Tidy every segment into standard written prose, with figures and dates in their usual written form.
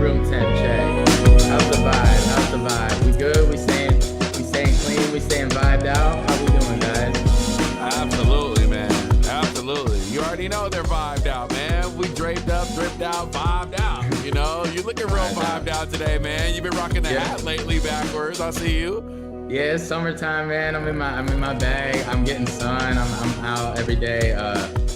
room temp check. How's the vibe? How's the vibe? We good? We staying clean? We staying vibed out? How we doing, guys? Absolutely, man. Absolutely. You already know they're vibed out, man. We draped up, dripped out, vibed out. You know, you're looking real vibed out today, man. You've been rocking the hat lately backwards. I see you. Yeah, it's summertime, man. I'm in my bag. I'm getting sun. I'm out every day.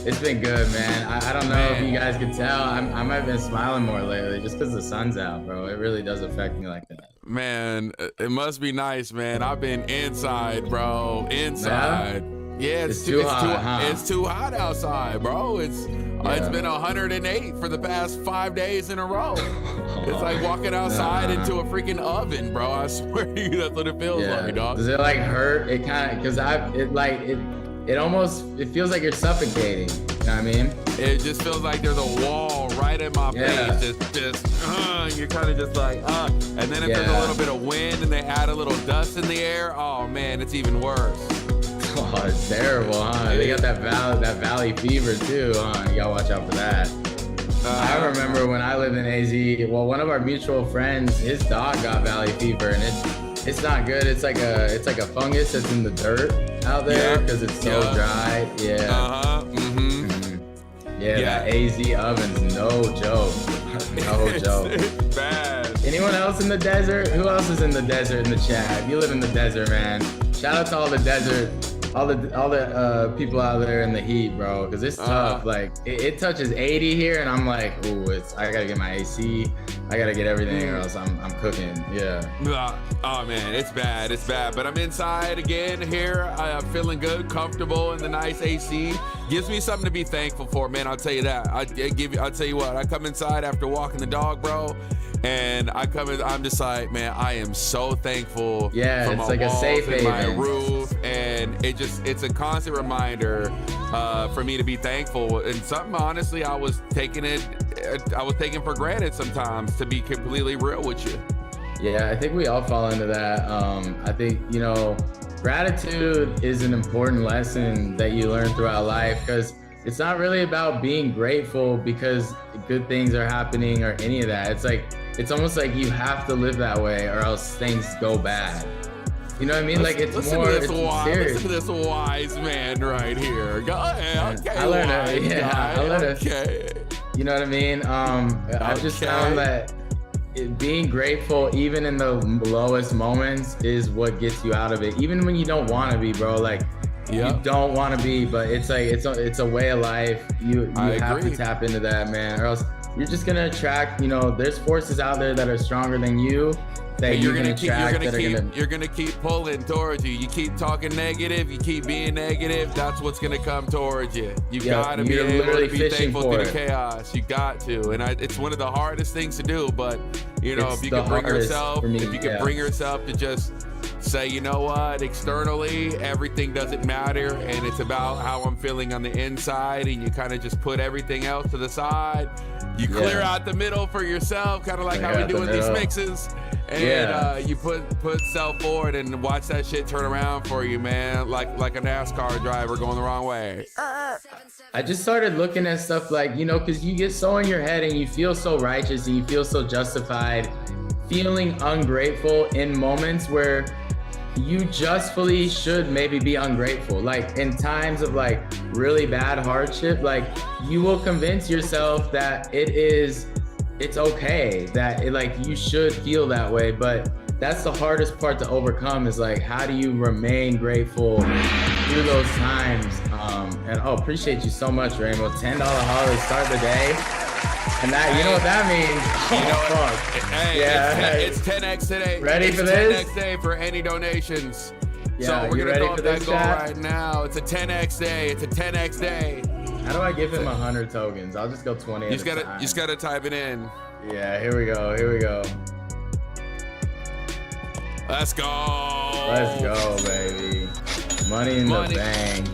It's been good, man. I don't know if you guys can tell. I might have been smiling more lately just because the sun's out, bro. It really does affect me like that. Man, it must be nice, man. I've been inside, bro. Inside. Yeah, it's too hot. It's too hot outside, bro. It's been 108 for the past 5 days in a row. It's like walking outside into a freaking oven, bro. I swear to you, that's what it feels like, dog. Does it like hurt? It kind of, cause it feels like you're suffocating. You know what I mean? It just feels like there's a wall right in my face. You're kind of just like, and then if there's a little bit of wind and they add a little dust in the air, oh man, it's even worse. Oh, it's terrible, huh? They got that valley fever too, huh? You gotta watch out for that. I remember when I lived in AZ, well, one of our mutual friends, his dog got valley fever, and it's not good. It's like a fungus that's in the dirt out there because it's so dry. Yeah. That AZ oven's no joke. No joke. It's bad. Anyone else in the desert? Who else is in the desert in the chat? You live in the desert, man. Shout out to all the desert. All the people out there in the heat, bro, because it's tough. Like it touches 80 here, and I'm like, ooh, I gotta get my AC, I gotta get everything, or else I'm cooking. Yeah. Oh man, it's bad. But I'm inside again here. I'm feeling good, comfortable in the nice AC. Gives me something to be thankful for, man. I'll tell you that. I'll tell you what. I come inside after walking the dog, bro. And I'm just like, man, I am so thankful for it's my like walls a safe and my haven. roof, and it's a constant reminder for me to be thankful. And something, honestly, I was taking for granted sometimes, to be completely real with you. Yeah, I think we all fall into that. I think, gratitude is an important lesson that you learn throughout life, because it's not really about being grateful because good things are happening or any of that. It's almost like you have to live that way or else things go bad. You know what I mean? Like it's listen more to this serious. Listen to this wise man right here. Go ahead. Okay, I learned it. Okay. You know what I mean? I've just found that being grateful, even in the lowest moments, is what gets you out of it. Even when you don't want to be, bro. Like you don't want to be, but it's like it's a way of life. You have to tap into that, man, or else you're just gonna attract. There's forces out there that are stronger than you. That you're gonna keep pulling towards you. You keep talking negative, you keep being negative, that's what's gonna come towards you. You gotta be able to be thankful through the chaos. You got to. And it's one of the hardest things to do, but if you can bring yourself to just say, you know what, externally everything doesn't matter, and it's about how I'm feeling on the inside, and you kind of just put everything else to the side. You clear out the middle for yourself, kind of like how we do in these mixes. And you put self forward and watch that shit turn around for you, man, like a NASCAR driver going the wrong way. I just started looking at stuff like, because you get so in your head and you feel so righteous and you feel so justified, feeling ungrateful in moments where you justly should maybe be ungrateful. Like in times of like really bad hardship, like you will convince yourself that it's okay, that you should feel that way. But that's the hardest part to overcome, is like, how do you remain grateful through those times? And appreciate you so much, Rainbow. $10 holiday start the day. And that, you know what that means? It's 10x today. Ready for this? 10x day for any donations. Yeah, so we're gonna throw up that goal chat? right now. It's a 10x day. It's a 10x day. How do I give him 100 tokens? I'll just go 20 at a time. You just gotta type it in. Yeah, here we go. Let's go. Let's go, baby. Money in the bank.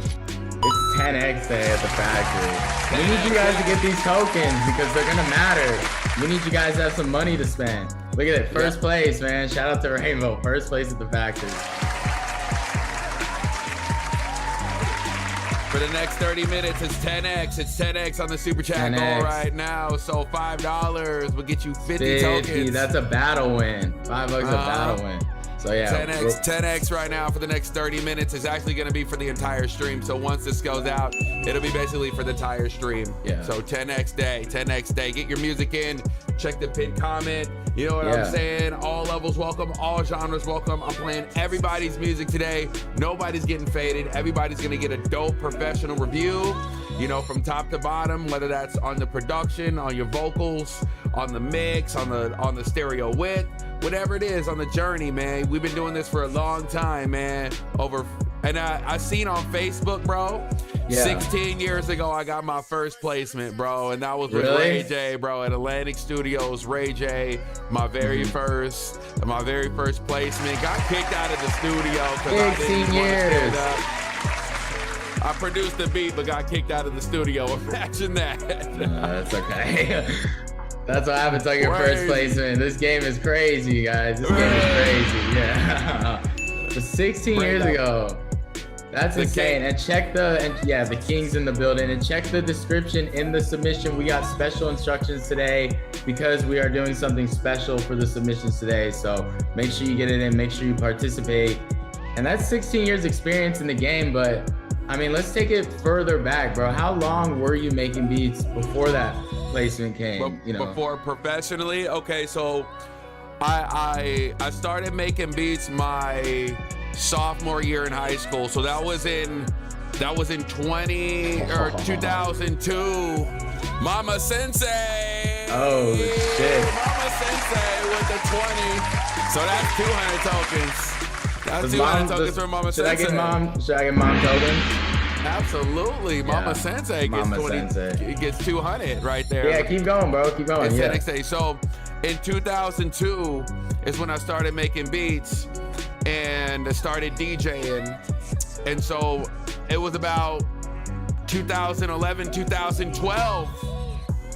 It's 10x day at the factory. We need you guys to get these tokens because they're gonna matter. We need you guys to have some money to spend. Look at it, first place, man. Shout out to Rainbow, first place at the factory. For the next 30 minutes, it's 10x. It's 10x on the super chat 10X. goal right now. So $5 will get you 50 tokens. That's a battle win. $5 a battle win. So yeah, 10x right now for the next 30 minutes is actually going to be for the entire stream. So once this goes out, it'll be basically for the entire stream. Yeah. So 10x day. Get your music in. Check the pinned comment. You know what I'm saying? All levels welcome, all genres welcome. I'm playing everybody's music today. Nobody's getting faded. Everybody's gonna get a dope professional review, you know, from top to bottom, whether that's on the production, on your vocals, on the mix, on the stereo width, whatever it is, on the journey, man. We've been doing this for a long time, man. And I seen on Facebook, bro, 16 years ago, I got my first placement, bro. And that was with Ray J, bro, at Atlantic Studios. Ray J, my very first placement. Got kicked out of the studio. 16 years. I produced the beat, but got kicked out of the studio. Imagine that. That's okay. That's what happens on your first placement. This game is crazy, guys. This game is crazy. Yeah. But 16 years ago. That's insane. And check the King's in the building. And check the description in the submission. We got special instructions today because we are doing something special for the submissions today. So make sure you get it in, make sure you participate. And that's 16 years experience in the game. But I mean, let's take it further back, bro. How long were you making beats before that placement came? Before professionally? Okay, so I started making beats my sophomore year in high school. So that was in 2002. Mama Sensei. Oh shit. Mama Sensei with the 20. So that's 200 tokens. That's 200 tokens for Mama Sensei. Should I get mom tokens? Absolutely. Mama Sensei gets 20. Gets 200 right there. Yeah, keep going, bro. Keep going. It's next day. So in 2002 is when I started making beats and I started DJing. And so it was about 2011, 2012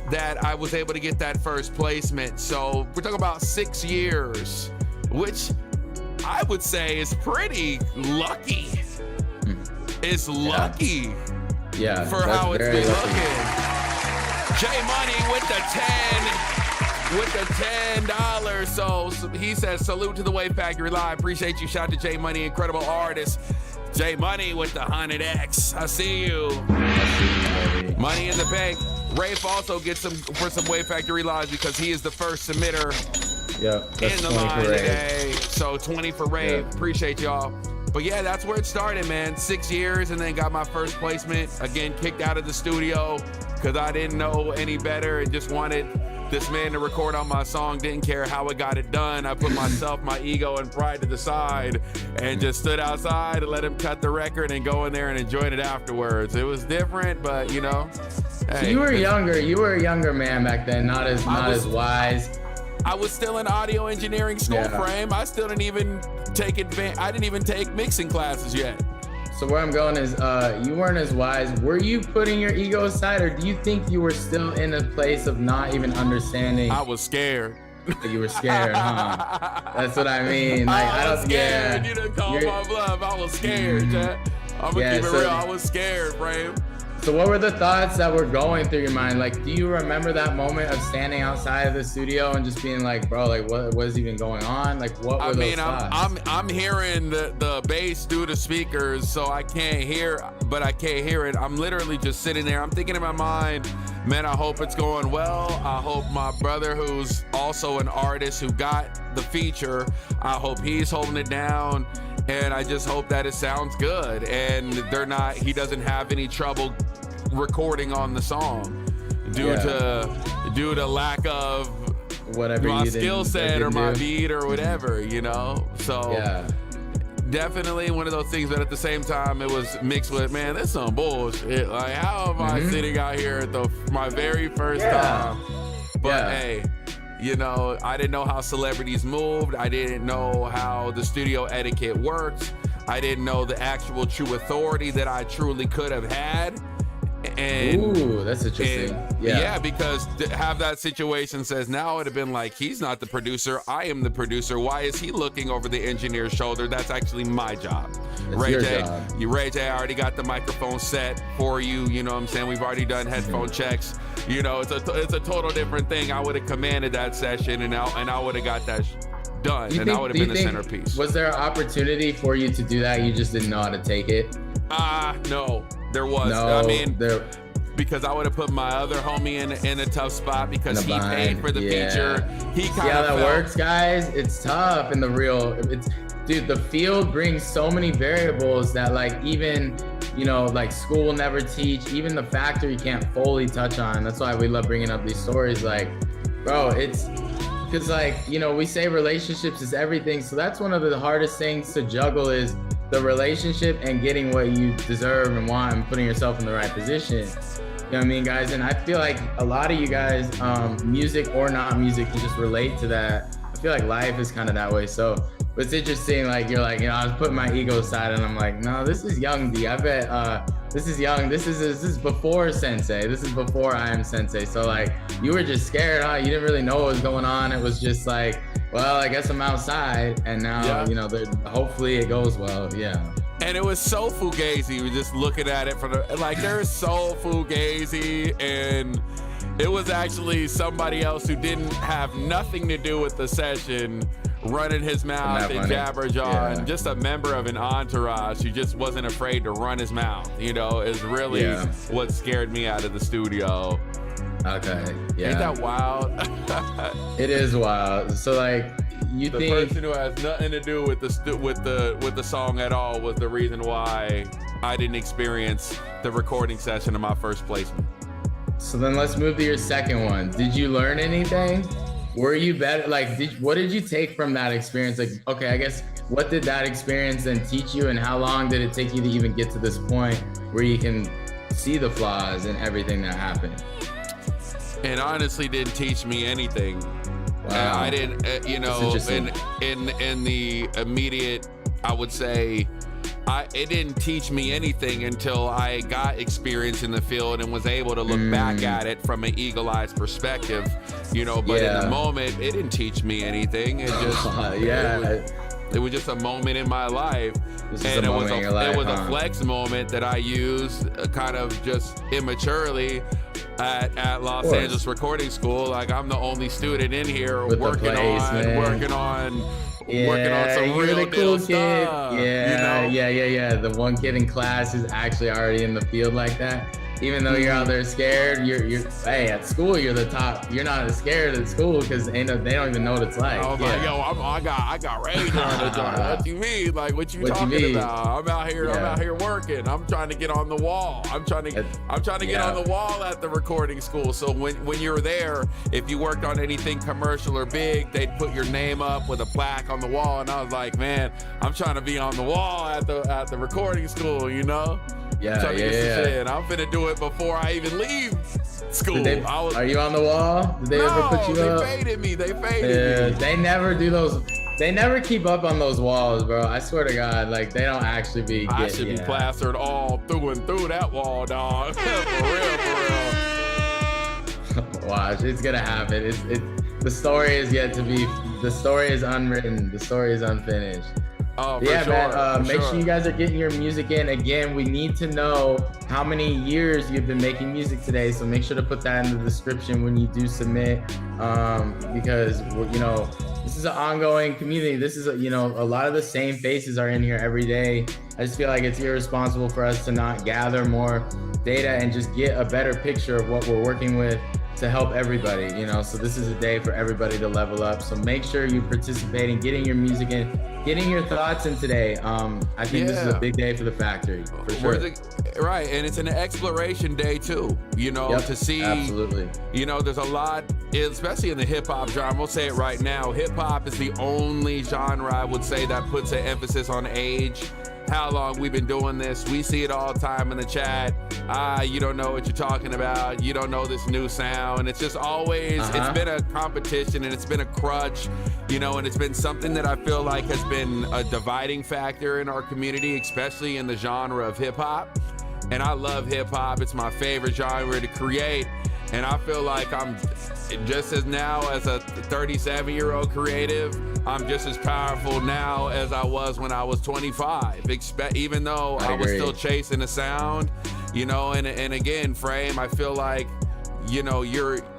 that I was able to get that first placement. So we're talking about 6 years, which I would say is pretty lucky. It's lucky for how it's been looking. J Money with the 10. With the $10. So he says, salute to the Wave Factory Live. Appreciate you. Shout out to J Money, incredible artist. J Money with the 100X. I see you. Money in the bank. Rafe also gets some for some Wave Factory Lives because he is the first submitter in the line today. So 20 for Rafe. Appreciate y'all. But yeah, that's where it started, man. 6 years and then got my first placement. Again, kicked out of the studio because I didn't know any better and just wanted this man to record on my song. Didn't care how it got it done. I put myself, my ego, and pride to the side and just stood outside and let him cut the record and go in there and enjoyed it afterwards. It was different, but you know. Hey, so you were younger. You were a younger man back then, not as wise. I was still in audio engineering school, Frame. I still didn't even take mixing classes yet. So where I'm going is, you weren't as wise. Were you putting your ego aside, or do you think you were still in a place of not even understanding? I was scared. You were scared, huh? That's what I mean. Like, I was scared. You didn't call my bluff. I was scared, Jack. I'm gonna keep it real. I was scared, Frame. So what were the thoughts that were going through your mind? Like, do you remember that moment of standing outside of the studio and just being like, bro, like what is even going on? Like, what were those thoughts? I'm hearing the bass through the speakers, so I can't hear, but I can't hear it. I'm literally just sitting there. I'm thinking in my mind, man, I hope it's going well. I hope my brother, who's also an artist who got the feature, I hope he's holding it down. And I just hope that it sounds good and he doesn't have any trouble recording on the song due to lack of whatever my skill set or my beat or whatever, you know? So definitely one of those things, but at the same time, it was mixed with, man, this is some bullshit. Like, how am I sitting out here at my very first time? But hey, you know, I didn't know how celebrities moved. I didn't know how the studio etiquette worked. I didn't know the actual true authority that I truly could have had And ooh, that's interesting. Yeah, because to have that situation says now it would have been like, he's not the producer, I am the producer. Why is he looking over the engineer's shoulder? That's actually my job. Ray J, I already got the microphone set for you. You know what I'm saying? We've already done headphone checks. You know, it's a total different thing. I would have commanded that session, and I would have got that done, and I would have been the centerpiece. Was there an opportunity for you to do that? You just didn't know how to take it? No, there was. No, I mean, because I would have put my other homie in a tough spot because he paid for the feature. He kind of that works, guys. It's tough in the real. Dude, the field brings so many variables that like even, you know, like school will never teach. Even the factory can't fully touch on. That's why we love bringing up these stories. Like, bro, it's because like, you know, we say relationships is everything. So that's one of the hardest things to juggle is the relationship and getting what you deserve and want and putting yourself in the right position. You know what I mean, guys? And I feel like a lot of you guys, music or not music, can just relate to that. I feel like life is kind of that way. So it's interesting, like you're like, you know, I was putting my ego aside and I'm like, no, this is young D. I bet this is young. This is before Sensei. This is before I am Sensei. So like, you were just scared, huh? You didn't really know what was going on. It was just like, well, I guess I'm outside, and now, you know, hopefully it goes well. Yeah. And it was so fugazi. We're just looking at it from like, they're so fugazi, and it was actually somebody else who didn't have nothing to do with the session running his mouth and jabber jaw, and just a member of an entourage who just wasn't afraid to run his mouth, you know, is really what scared me out of the studio. Okay. Yeah. Ain't that wild? It is wild. So like, you think the person who has nothing to do with the song at all was the reason why I didn't experience the recording session of my first placement. So then let's move to your second one. Did you learn anything? Were you better? Like, what did you take from that experience? Like, okay, I guess, what did that experience then teach you, and how long did it take you to even get to this point where you can see the flaws and everything that happened? It honestly didn't teach me anything. Wow. I didn't, you know, in the immediate, I would say, it didn't teach me anything until I got experience in the field and was able to look back at it from an eagle-eyed perspective, you know. But in the moment, it didn't teach me anything. It just, it was just a moment in my life, and it was a flex moment that I used kind of just immaturely at Los Angeles Recording School. Like, I'm the only student in here working on some real cool stuff. Yeah, you know? yeah. The one kid in class is actually already in the field like that. Even though you're out there scared, you're hey, at school you're the top. You're not as scared at school because they don't even know what it's like. I was like, yo, I got rage on the joint. What you mean? Like, what you talking about? I'm out here working. I'm trying to get on the wall. I'm trying to get on the wall at the recording school. So when you're there, if you worked on anything commercial or big, they'd put your name up with a plaque on the wall. And I was like, man, I'm trying to be on the wall at the recording school, you know? Yeah. And I'm finna do it before I even leave school. Are you on the wall? Did they ever put you up? They faded me. They never do those. They never keep up on those walls, bro. I swear to God, like, they don't actually be. I should be plastered all through and through that wall, dog. For real. Watch, it's gonna happen. The story is yet to be. The story is unwritten. The story is unfinished. Oh, man, make sure you guys are getting your music in. Again, we need to know how many years you've been making music today. So make sure to put that in the description when you do submit, because you know, this is an ongoing community. This is a lot of the same faces are in here every day. I just feel like it's irresponsible for us to not gather more data and just get a better picture of what we're working with to help everybody, you know. So this is a day for everybody to level up. So make sure you participate in getting your music in, getting your thoughts in today. I think this is a big day for the factory, for sure. Right, and it's an exploration day too, you know, to see, absolutely. You know, there's a lot, especially in the hip hop genre. We'll say it right now. Hip hop is the only genre I would say that puts an emphasis on age. How long we've been doing this. We see it all the time in the chat. You don't know what you're talking about. You don't know this new sound. It's just always, it's been a competition and it's been a crutch, you know, and it's been something that I feel like has been a dividing factor in our community, especially in the genre of hip hop. and I love hip hop. It's my favorite genre to create. And I feel like I'm just as now as a 37-year-old creative, I'm just as powerful now as I was when I was 25. Even though I was still chasing the sound, you know, and again, Frame, I feel like, you know,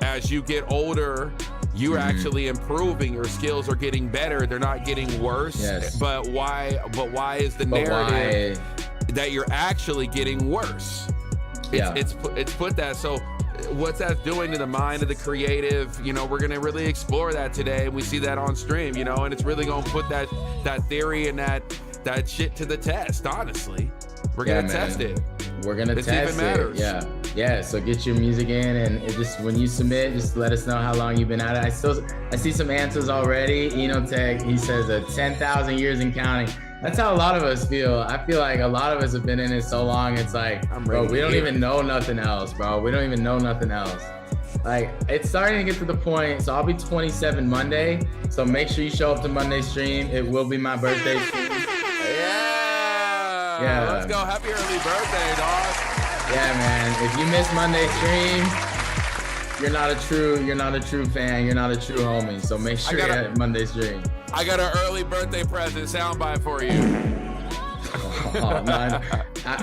as you get older, you're actually improving. Your skills are getting better. They're not getting worse. Yes. But why is the narrative that you're actually getting worse? It's put that. So what's that doing to the mind of the creative? You know, we're gonna really explore that today. We see that on stream, you know, and it's really gonna put that theory and that shit to the test. Honestly, we're gonna test it. We're gonna test it. Yeah. So get your music in, and when you submit, just let us know how long you've been at it. I see some answers already. Enotech, he says 10,000 years and counting. That's how a lot of us feel. I feel like a lot of us have been in it so long. It's like, bro, we don't even know nothing else, bro. We don't even know nothing else. Like, it's starting to get to the point. So I'll be 27 Monday. So make sure you show up to Monday stream. It will be my birthday stream. Yeah. Let's go. Happy early birthday, dog. Yeah, man. If you miss Monday stream, you're not a true fan. You're not a true homie. So make sure you're at Monday stream. I got an early birthday present soundbite for you. Oh, man.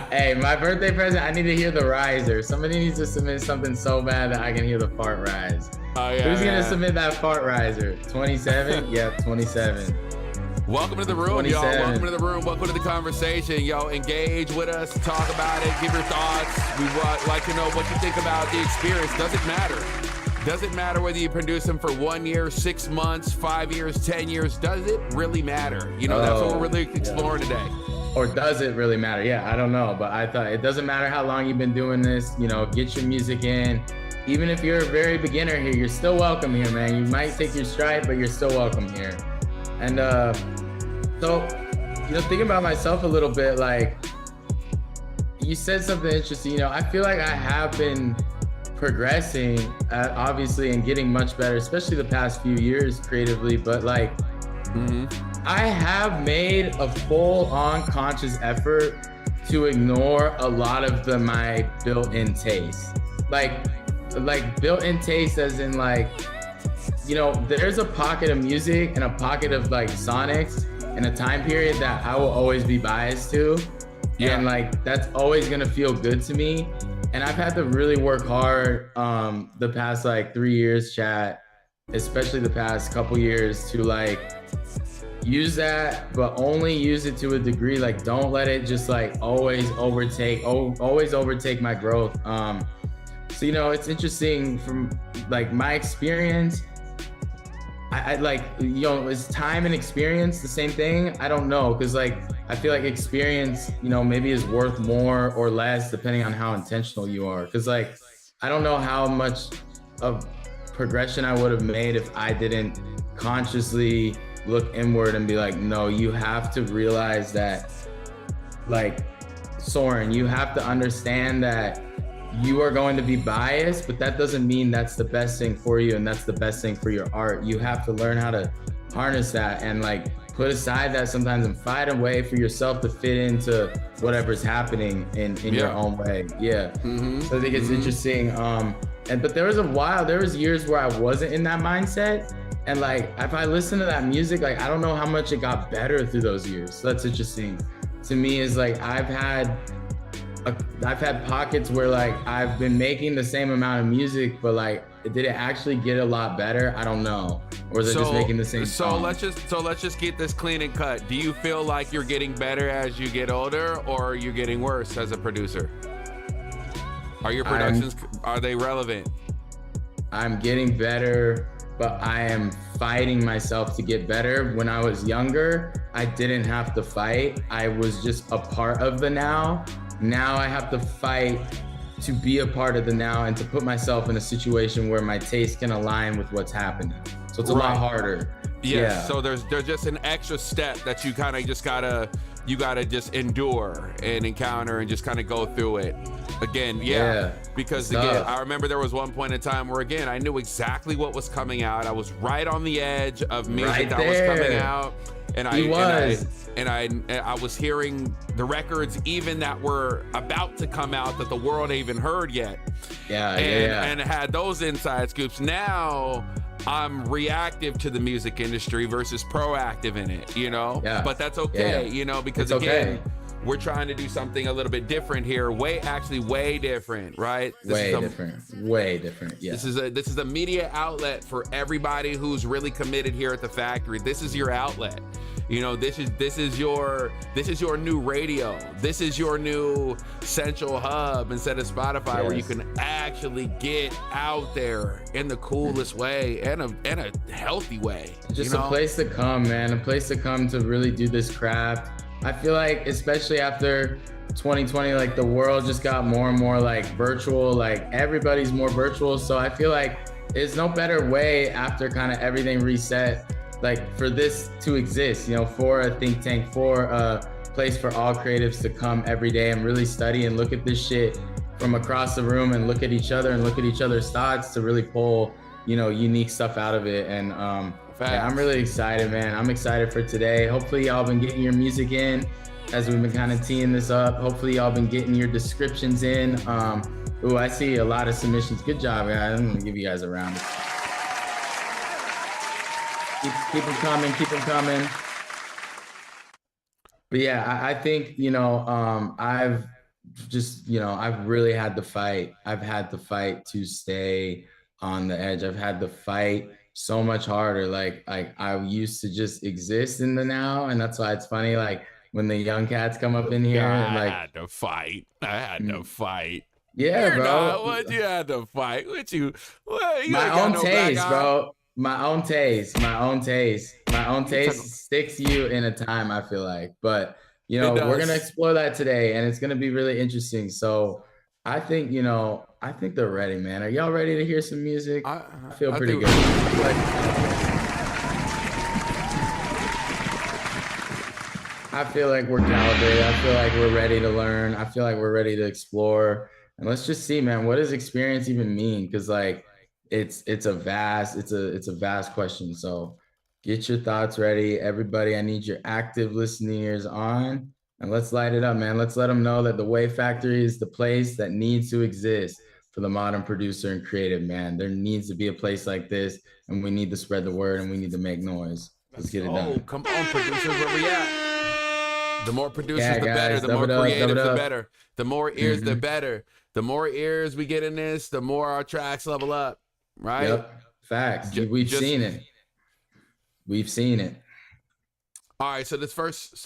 Hey, my birthday present, I need to hear the riser. Somebody needs to submit something so bad that I can hear the fart rise. Oh, yeah. Who's going to submit that fart riser? 27? Yep, 27. Welcome to the room, 27. y'all. Welcome to the room. Welcome to the conversation. Yo, engage with us. Talk about it. Give your thoughts. We would like to know what you think about the experience. Doesn't matter. Doesn't matter whether you produce them for 1 year, 6 months, 5 years, 10 years. Does it really matter? You know, that's what we're really exploring today. Or does it really matter? Yeah, I don't know. But I thought it doesn't matter how long you've been doing this. You know, get your music in. Even if you're a very beginner here, you're still welcome here, man. You might take your stride, but you're still welcome here. And so, you know, thinking about myself a little bit, like, you said something interesting. You know, I feel like I have been progressing, obviously, and getting much better, especially the past few years creatively. But like, I have made a full-on conscious effort to ignore a lot of my built-in taste. Like built-in taste as in, like, you know, there's a pocket of music and a pocket of like sonics in a time period that I will always be biased to. Yeah. And like, that's always gonna feel good to me. And I've had to really work hard the past like 3 years, chat, especially the past couple years, to like use that, but only use it to a degree. Like, don't let it just like always overtake my growth. So, you know, it's interesting from like my experience. I like, you know, is time and experience the same thing? I don't know, because like, I feel like experience, you know, maybe is worth more or less depending on how intentional you are. Because like, I don't know how much of progression I would have made if I didn't consciously look inward and be like, no, you have to realize that, like, Soren, you have to understand that you are going to be biased, but that doesn't mean that's the best thing for you and that's the best thing for your art. You have to learn how to harness that and like put aside that sometimes and find a way for yourself to fit into whatever's happening in your own way. Yeah. So I think it's interesting. But there was years where I wasn't in that mindset. And like, if I listen to that music, like, I don't know how much it got better through those years. So that's interesting to me, is like, I've had pockets where like I've been making the same amount of music, but like, did it actually get a lot better? I don't know. Or is it just making the same song? Let's just get this clean and cut. Do you feel like you're getting better as you get older, or are you getting worse as a producer? Are your productions, are they relevant? I'm getting better, but I am fighting myself to get better. When I was younger, I didn't have to fight. I was just a part of the now. Now I have to fight to be a part of the now and to put myself in a situation where my taste can align with what's happening. So it's a lot harder. Yeah. So there's just an extra step that you kind of just gotta just endure and encounter and just kind of go through it. Again, because again, I remember there was one point in time where, again, I knew exactly what was coming out. I was right on the edge of music that was coming out. And I was hearing the records even that were about to come out that the world ain't even heard yet. And had those inside scoops. Now I'm reactive to the music industry versus proactive in it, you know? Yeah. But that's okay, you know, because again, we're trying to do something a little bit different here. Way different, right? Way different. Yeah. This is a media outlet for everybody who's really committed here at the factory. This is your outlet. You know, this is your new radio. This is your new central hub instead of Spotify, where you can actually get out there in the coolest way and a healthy way. Just a place to come, man. A place to come to really do this craft. I feel like, especially after 2020, like the world just got more and more like virtual, like everybody's more virtual. So I feel like there's no better way after kind of everything reset, like for this to exist, you know, for a think tank, for a place for all creatives to come every day and really study and look at this shit from across the room and look at each other and look at each other's thoughts to really pull, you know, unique stuff out of it. And yeah, I'm really excited, man. I'm excited for today. Hopefully y'all been getting your music in as we've been kind of teeing this up. Hopefully y'all been getting your descriptions in. Ooh, I see a lot of submissions. Good job, guys. I'm gonna give you guys a round. Keep them coming. But yeah, I think, you know, I've really had to fight. I've had to fight to stay on the edge. I've had to fight so much harder. Like I used to just exist in the now, and that's why it's funny, like when the young cats come up in here and like, I had to fight. Yeah, bro. What you had to fight? You my own taste, bro. My own taste sticks you in a time, I feel like. But you know, we're gonna explore that today, and it's gonna be really interesting. So I think, you know, I think they're ready, man. Are y'all ready to hear some music? I feel pretty good. I feel like we're calibrated. I feel like we're ready to learn. I feel like we're ready to explore. And let's just see, man, what does experience even mean? Because like it's a vast question. So get your thoughts ready. Everybody, I need your active listening ears on. And let's light it up, man. Let's let them know that the Wave Factory is the place that needs to exist for the modern producer and creative, man. There needs to be a place like this, and we need to spread the word, and we need to make Noise. Let's get it done. Come on, producers, where we at? The more producers, the better. The more creative, the better. The more ears, the better. The more ears we get in this, the more our tracks level up, right? Yep. Facts. We've seen it. We've seen it. All right, so his first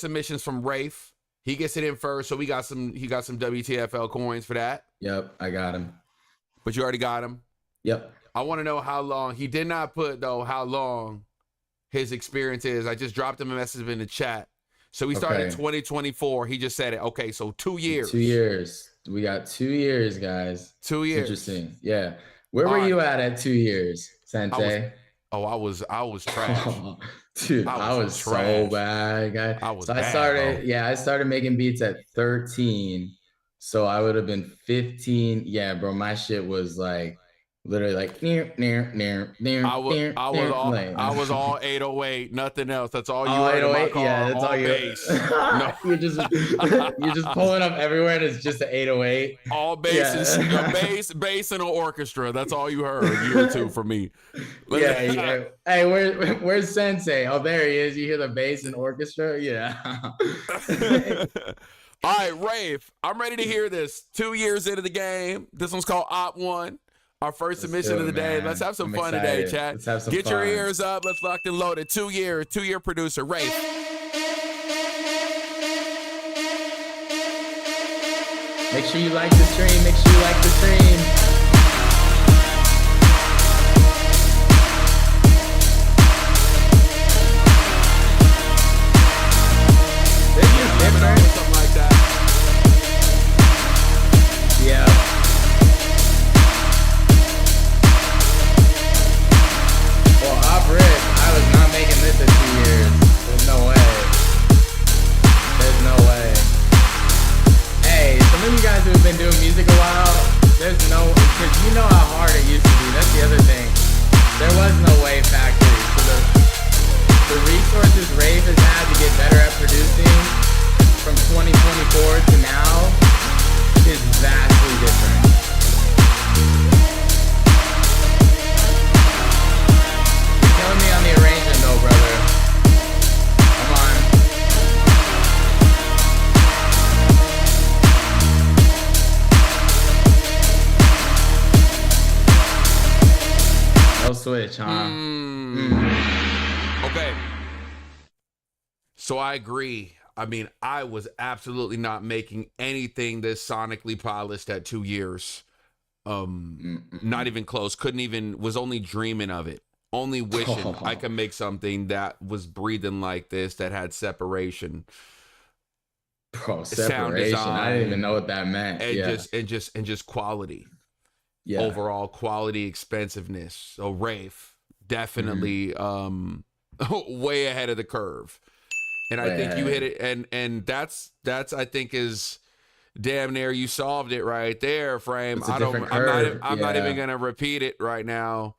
submission's from Rafe. He gets it in first, so he got some WTFL coins for that. Yep, I got him. But you already got him? Yep. I want to know how long. He did not put, though, how long his experience is. I just dropped him a message in the chat. So we started in 2024. He just said it. Okay, so 2 years. 2 years. We got 2 years, guys. 2 years. Interesting. Yeah. Where were you at 2 years, Sensei? I was trash. Dude, I was so bad, guy. I started making beats at 13. So I would have been 15. Yeah, bro, my shit was like literally like I was all 808, nothing else. That's all you heard in my car. Yeah, that's all you bass. No. you're just pulling up everywhere and it's just an 808. All basses, bass and an orchestra. That's all you heard. Year 2 for me. Yeah. Hey, where's Sensei? Oh, there he is. You hear the bass and orchestra? Yeah. All right, Rafe, I'm ready to hear this. 2 years into the game. This one's called Op 1. Our first submission of the day. Let's have some fun today, chat. Let's have some Get fun. your ears up. Let's lock and load it. 2 year producer, Rafe. Make sure you like the stream. Make sure you like the stream. This is different. Something like that. Yeah. Well, off rip, I was not making this in 2 years. There's no way. There's no way. Hey, some of you guys who have been doing music a while, there's no switch, huh? Okay. So I agree. I mean, I was absolutely not making anything this sonically polished at 2 years. Not even close. Couldn't even, was only dreaming of it. Only wishing I could make something that was breathing like this, that had separation. Bro, Sound separation. I didn't even know design, what that meant. and Yeah. just quality. Yeah. Overall quality, expensive-ness. So Rafe, definitely way ahead of the curve. And I think you hit it, and that's I think is damn near you solved it right there, Frame. It's a different curve. I'm not even gonna repeat it right now.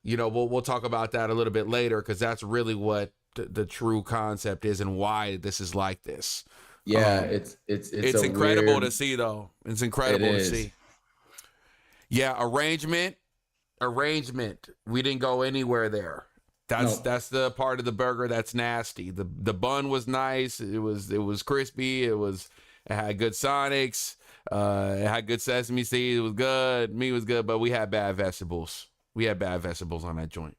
You know, we'll talk about that a little bit later, because that's really what the true concept is and why this is like this. Yeah, it's incredible weird... to see, though. It's incredible to see. Yeah, arrangement. We didn't go anywhere there. That's the part of the burger that's nasty. The bun was nice. It was crispy. It had good sonics. It had good sesame seeds. It was good. Meat was good, but we had bad vegetables. We had bad vegetables on that joint.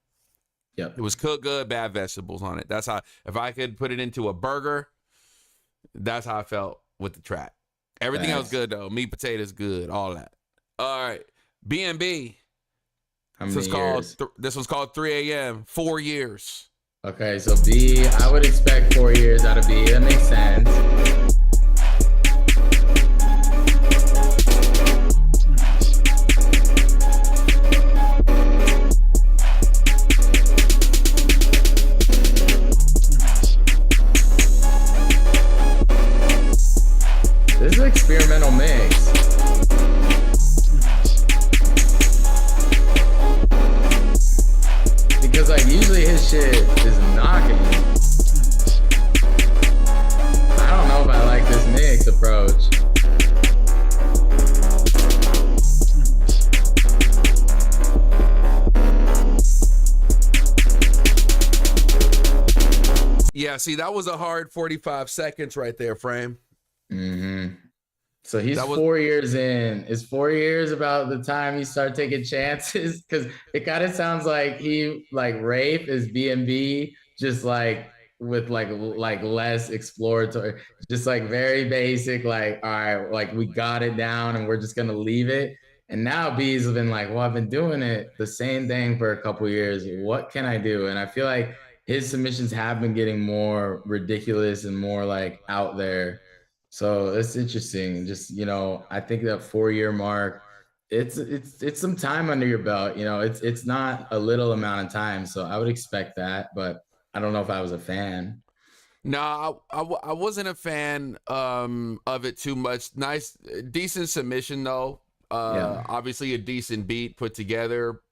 Yep. It was cooked good, bad vegetables on it. That's how, if I could put it into a burger, that's how I felt with the track. Everything else good though. Meat, potatoes, good. All that. All right. B&B. This was called 3 a.m. 4 years. Okay, so B, I would expect 4 years out of B. That makes sense. This is an experimental mix. Because like usually his shit is knocking. I don't know if I like this mix approach. Yeah, see, that was a hard 45 seconds right there, Frame. So he's 4 years in. Is 4 years about the time he started taking chances? Because it kind of sounds like Rafe is B&B, just like with like less exploratory, just like very basic, like, all right, like we got it down and we're just gonna leave it. And now B's have been like, well, I've been doing it the same thing for a couple years. What can I do? And I feel like his submissions have been getting more ridiculous and more like out there. So it's interesting. Just, I think that 4 year mark, it's some time under your belt. It's not a little amount of time. So I would expect that, but I don't know if I was a fan. No, I wasn't a fan of it too much. Nice, decent submission though. Obviously a decent beat put together.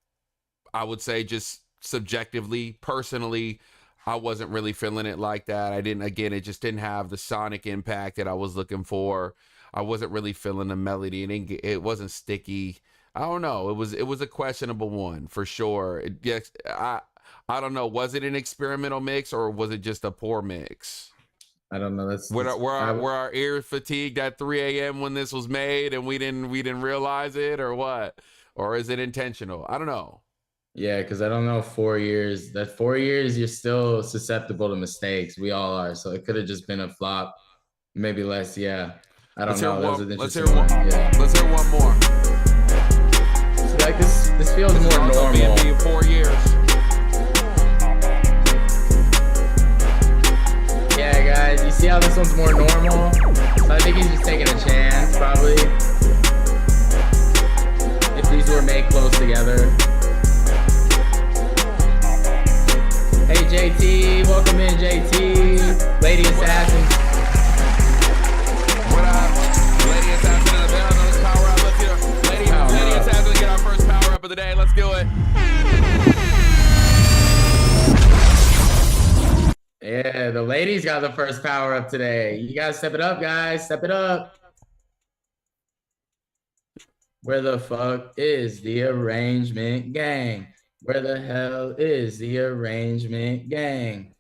I would say just subjectively, personally, I wasn't really feeling it like that. It just didn't have the sonic impact that I was looking for. I wasn't really feeling the melody, and it wasn't sticky. I don't know. It was a questionable one for sure. I don't know. Was it an experimental mix or was it just a poor mix? I don't know. Were our ears fatigued at 3 a.m. when this was made and we didn't realize it, or what? Or is it intentional? I don't know. Yeah, because I don't know 4 years. That 4 years, you're still susceptible to mistakes. We all are. So it could have just been a flop, maybe less. Yeah, I don't know. That was an interesting one. Let's hear one more. So like this feels more normal. B&B 4 years. Yeah, guys, you see how this one's more normal? So I think he's just taking a chance, probably. If these were made close together. Hey JT, welcome in JT, Lady Assassin. What up? Lady Assassin in the building. Let's power up. Let's get Lady Assassin to get our first power up of the day. Let's do it. Yeah, the ladies got the first power up today. You guys step it up, guys. Step it up. Where the fuck is the arrangement gang? Where the hell is the arrangement gang?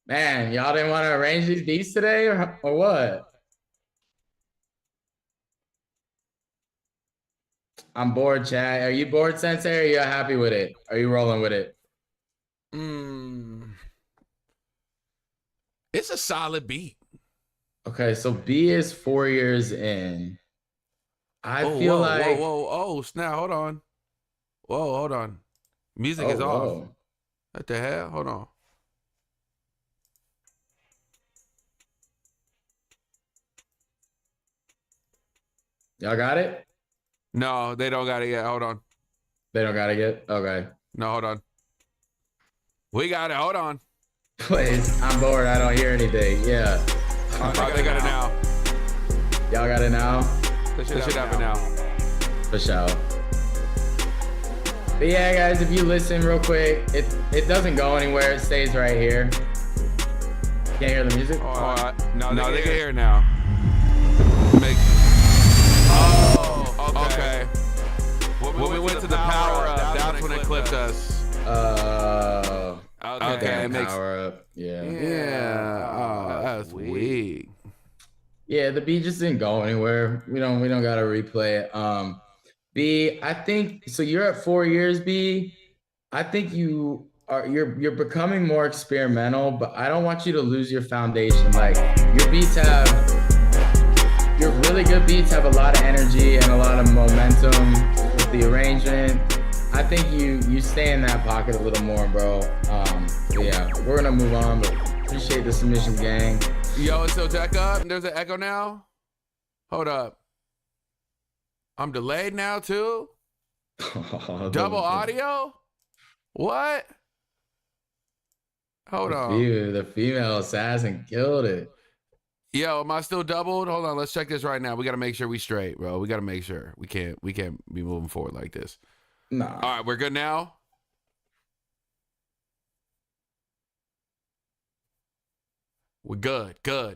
Man, y'all didn't want to arrange these beats today or what? I'm bored, Chad. Are you bored, Sensei? Or are you happy with it? Are you rolling with it? It's a solid beat. Okay, so B is 4 years in. I feel like whoa, snap, hold on. Whoa, hold on. Music is off. whoa. What the hell? Hold on. Y'all got it? No, they don't got it yet. Hold on. They don't got it yet? Okay. No, hold on. We got it. Hold on. Please, I'm bored. I don't hear anything. Yeah. Oh, they got it now. Y'all got it now? This should happen now. For sure. But yeah, guys, if you listen real quick, it doesn't go anywhere. It stays right here. Can't hear the music? No, they can hear it now. Okay. When we went to the power up, that's when it clipped us. Okay, it makes power up. Yeah. Oh, that's weak. Yeah, the beat just didn't go anywhere. We don't gotta replay it. B, I think so. You're at 4 years, B. I think you're becoming more experimental, but I don't want you to lose your foundation. Like your really good beats have a lot of energy and a lot of momentum with the arrangement. I think you stay in that pocket a little more, bro. Yeah, we're gonna move on, but appreciate the submissions, gang. Yo, it's still echo. There's an echo now. Hold up. I'm delayed now too. Double audio? What? Hold on. The female assassin killed it. Yo, am I still doubled? Hold on, let's check this right now. We gotta make sure we straight, bro. We gotta make sure. We can't be moving forward like this. Nah. All right, we're good now. We're good. All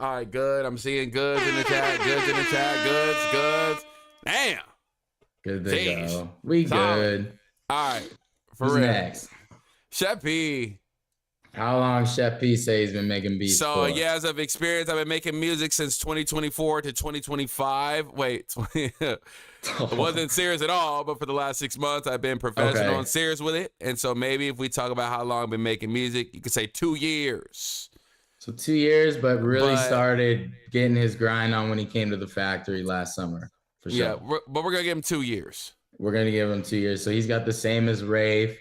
right, good. I'm seeing goods in the chat. Goods. Damn. Good to go. We solid. Good. All right. Who's real. Next? Chef P. How long Chef P say he's been making beats So, for? years of experience, I've been making music since 2024 to 2025. Wait, it wasn't serious at all, but for the last 6 months, I've been professional and serious with it. And so maybe if we talk about how long I've been making music, you could say 2 years. So 2 years, but really started getting his grind on when he came to the factory last summer. For sure. Yeah, but we're going to give him 2 years. We're going to give him 2 years. So he's got the same as Rafe,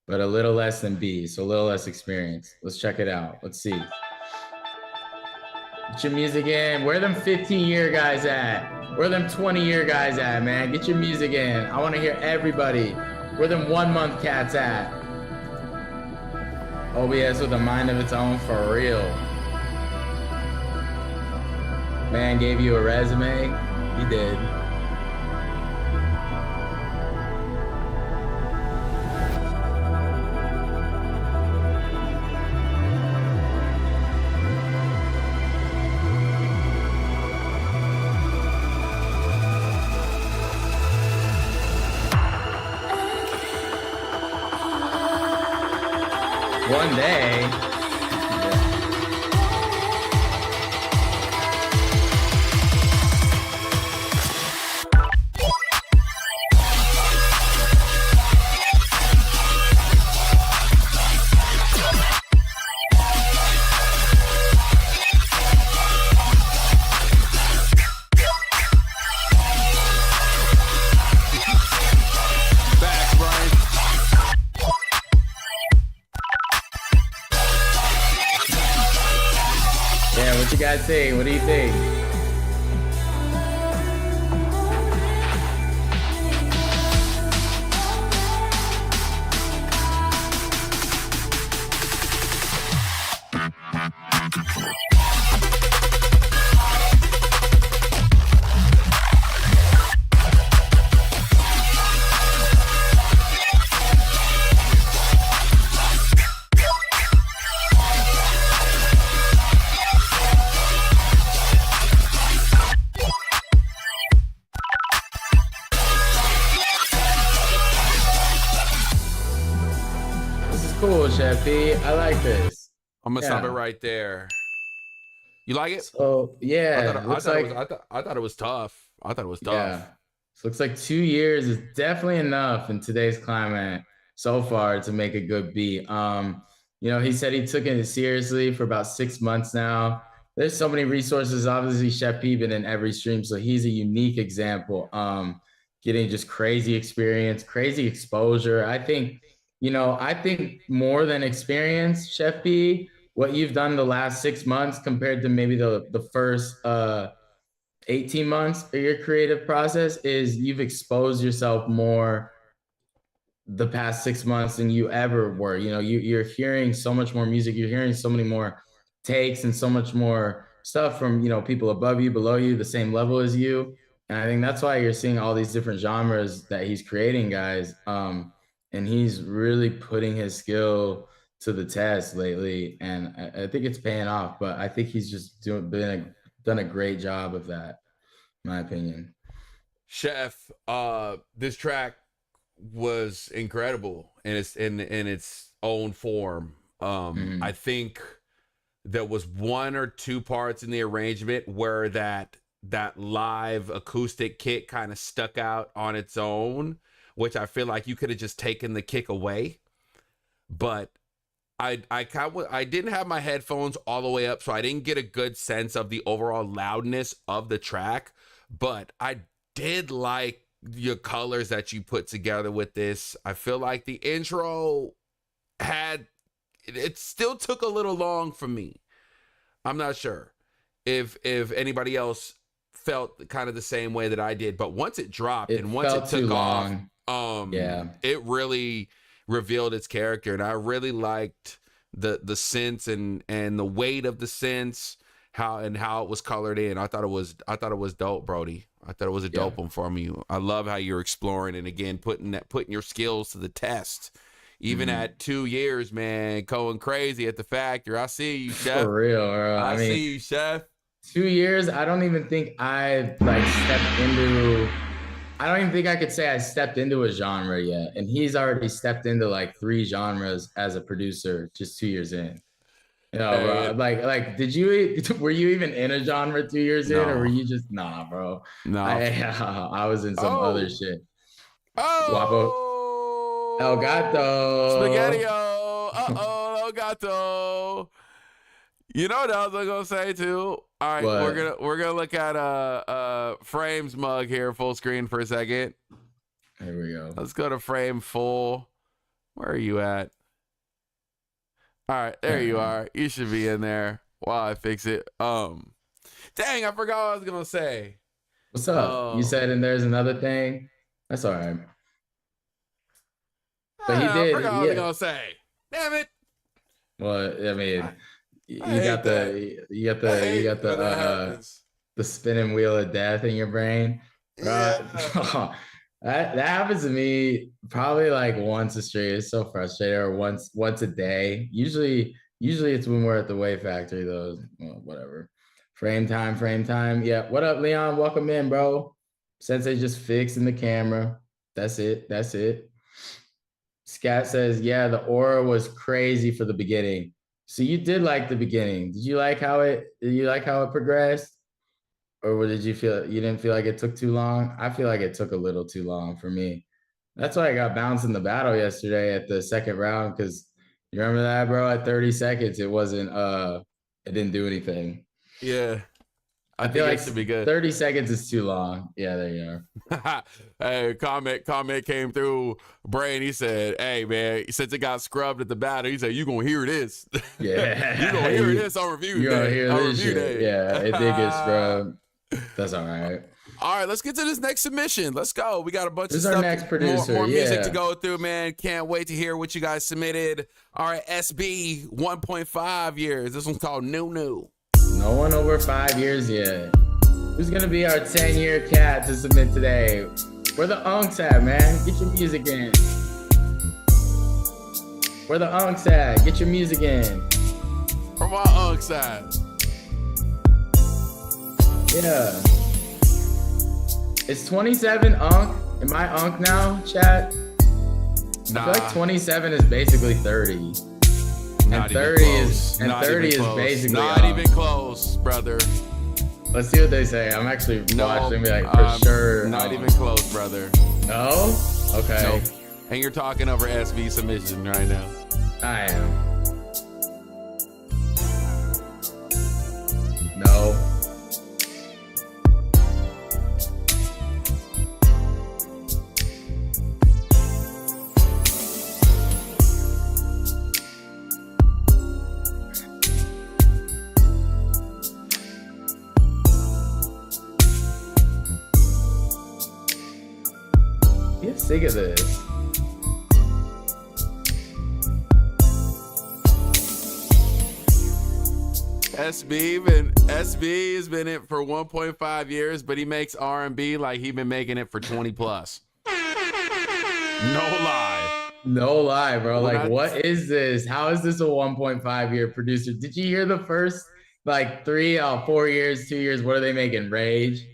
but a little less than B. So a little less experience. Let's check it out. Let's see. Get your music in. Where them 15-year guys at? Where them 20-year guys at, man? Get your music in. I want to hear everybody. Where them 1 month cats at? OBS with a mind of its own for real. Man gave you a resume? He did. One day. Yeah, what you guys think? What do you think? Cool, Chef P. I like this. I'm gonna stop it right there. You like it? So yeah, I thought it was tough. I thought it was tough. So looks like 2 years is definitely enough in today's climate so far to make a good beat. He said he took it seriously for about 6 months now. There's so many resources. Obviously, Chef P been in every stream, so he's a unique example. Getting just crazy experience, crazy exposure. I think more than experience, Chef P, what you've done the last 6 months compared to maybe the first 18 months of your creative process is you've exposed yourself more the past 6 months than you ever were. You're hearing so much more music, you're hearing so many more takes and so much more stuff from people above you, below you, the same level as you. And I think that's why you're seeing all these different genres that he's creating, guys. And he's really putting his skill to the test lately, and I think it's paying off. But I think he's just done a great job of that, in my opinion. Chef, this track was incredible in its own form. I think there was one or two parts in the arrangement where that live acoustic kick kind of stuck out on its own, which I feel like you could have just taken the kick away. But I didn't have my headphones all the way up, so I didn't get a good sense of the overall loudness of the track. But I did like your colors that you put together with this. I feel like the intro it still took a little long for me. I'm not sure if anybody else felt kind of the same way that I did, but once it dropped and once it took off, it really revealed its character, and I really liked the synths and the weight of the synths, how it was colored in. I thought it was dope, Brody. I thought it was a dope one from you. I love how you're exploring and again putting your skills to the test. Even at 2 years, man, going crazy at the factory. I see you, Chef. For real, bro. I mean, see you, Chef. 2 years, I don't even think I don't even think I could say I stepped into a genre yet. And he's already stepped into like 3 genres as a producer just 2 years in. Bro, were you even in a genre 2 years in, or were you just bro? No, I was in some other shit. Guapo. El Gato. Spaghetti-o. El Gato. You know what I was gonna say too? All right, we're gonna look at Frame's mug here, full screen for a second. Here we go. Let's go to Frame full. Where are you at? All right, there you are. You should be in there while I fix it. Dang, I forgot what I was gonna say. What's up? You said, and there's another thing. That's all right. But he did. I forgot what I was gonna say. Damn it. Well, I mean, you got the spinning wheel of death in your brain, right? Yeah. that happens to me probably like once a street. It's so frustrating. Or once a day. Usually it's when we're at the Wave Factory though. Well, whatever. Frame time. Yeah. What up, Leon? Welcome in, bro. Sensei just fixing the camera. That's it. Scat says, yeah, the aura was crazy for the beginning. So you did like the beginning. Did you like how it progressed? Or did you didn't feel like it took too long? I feel like it took a little too long for me. That's why I got bounced in the battle yesterday at the second round, because you remember that, bro? At 30 seconds, it didn't do anything. Yeah. I feel like it should be good. 30 seconds is too long. Yeah, there you are. Hey, comment came through Brain. He said, hey, man, since it got scrubbed at the battle, he said, you gonna hear this. Yeah. You gonna hear this on review day. You gonna hear this shit. Yeah, it did get scrubbed. That's all right. All right, let's get to this next submission. Let's go. We got a bunch of stuff. This is our next producer. More music to go through, man. Can't wait to hear what you guys submitted. All right, SB, 1.5 years. This one's called New. No one over 5 years yet. Who's gonna be our 10-year cat to submit today? Where the unks at, man? Get your music in. Where the unks at? Get your music in. Where my unks at? Yeah. Is 27 unk? Am I unk now, chat? Nah. I feel like 27 is basically 30. Not and 30 is basically not even close, brother. Let's see what they say. I'm actually watching, like, for sure. Not even close, brother. No? Okay. Nope. And you're talking over SV submission right now. I am. No. Get sick of this. SB has been in for 1.5 years, but he makes R&B like he been making it for 20 plus. No lie. No lie, bro. Like, what is this? How is this a 1.5 year producer? Did you hear the first like 4 years, 2 years? What are they making? Rage.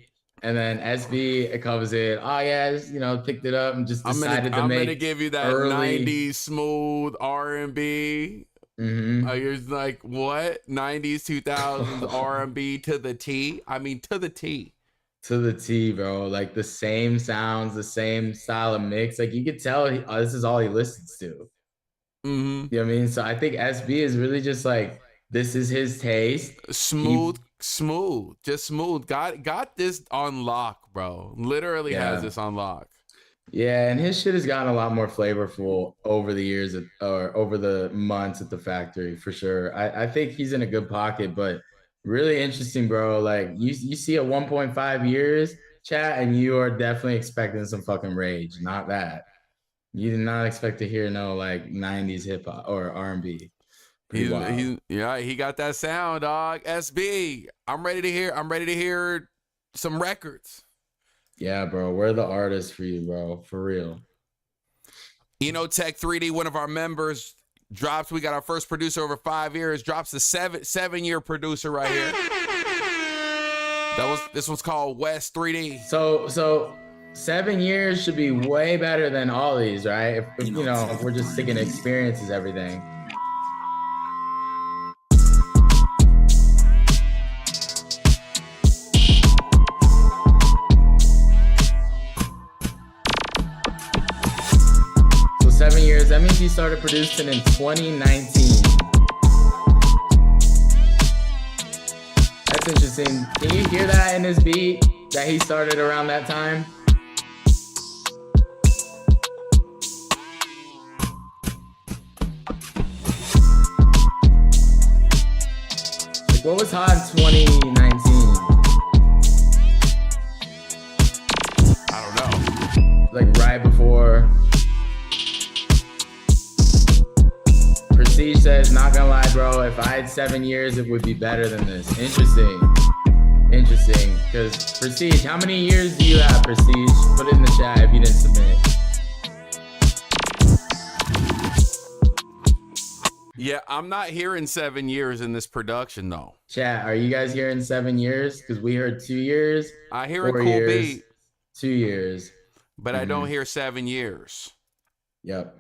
And then SB, it comes in. Oh yeah, just, picked it up and just decided to make. I'm gonna give you that early 90s smooth R&B. You're like, what? 90s, 2000s R&B to the T? I mean, to the T. To the T, bro. Like the same sounds, the same style of mix. Like you could tell this is all he listens to. You know what I mean? So I think SB is really just like, this is his taste. Smooth, just smooth. Got this on lock, bro. Literally has this on lock. Yeah, and his shit has gotten a lot more flavorful over the years or over the months at the factory, for sure. I think he's in a good pocket, but really interesting, bro. Like you see a 1.5 years chat, and you are definitely expecting some fucking rage. Not that. You did not expect to hear no like 90s hip hop or R&B. He got that sound, dog. SB. I'm ready to hear some records. Yeah, bro. We're the artists for you, bro. For real. Tech 3D, one of our members, drops. We got our first producer over 5 years. Drops the 7-year producer right here. This one's called West 3D. So 7 years should be way better than all these, right? If we're just sticking to experiences, everything. So 7 years, that means he started producing in 2019. That's interesting. Can you hear that in his beat that he started around that time? Like, what was hot in 2019? I don't know. Like right before. Prestige says, not gonna lie, bro, if I had 7 years, it would be better than this. Interesting. Because Prestige, how many years do you have, Prestige? Put it in the chat if you didn't submit. Yeah, I'm not hearing 7 years in this production, though. Chat, are you guys hearing 7 years? Because we heard 2 years. I hear a cool beat. 2 years. But I don't hear 7 years. Yep.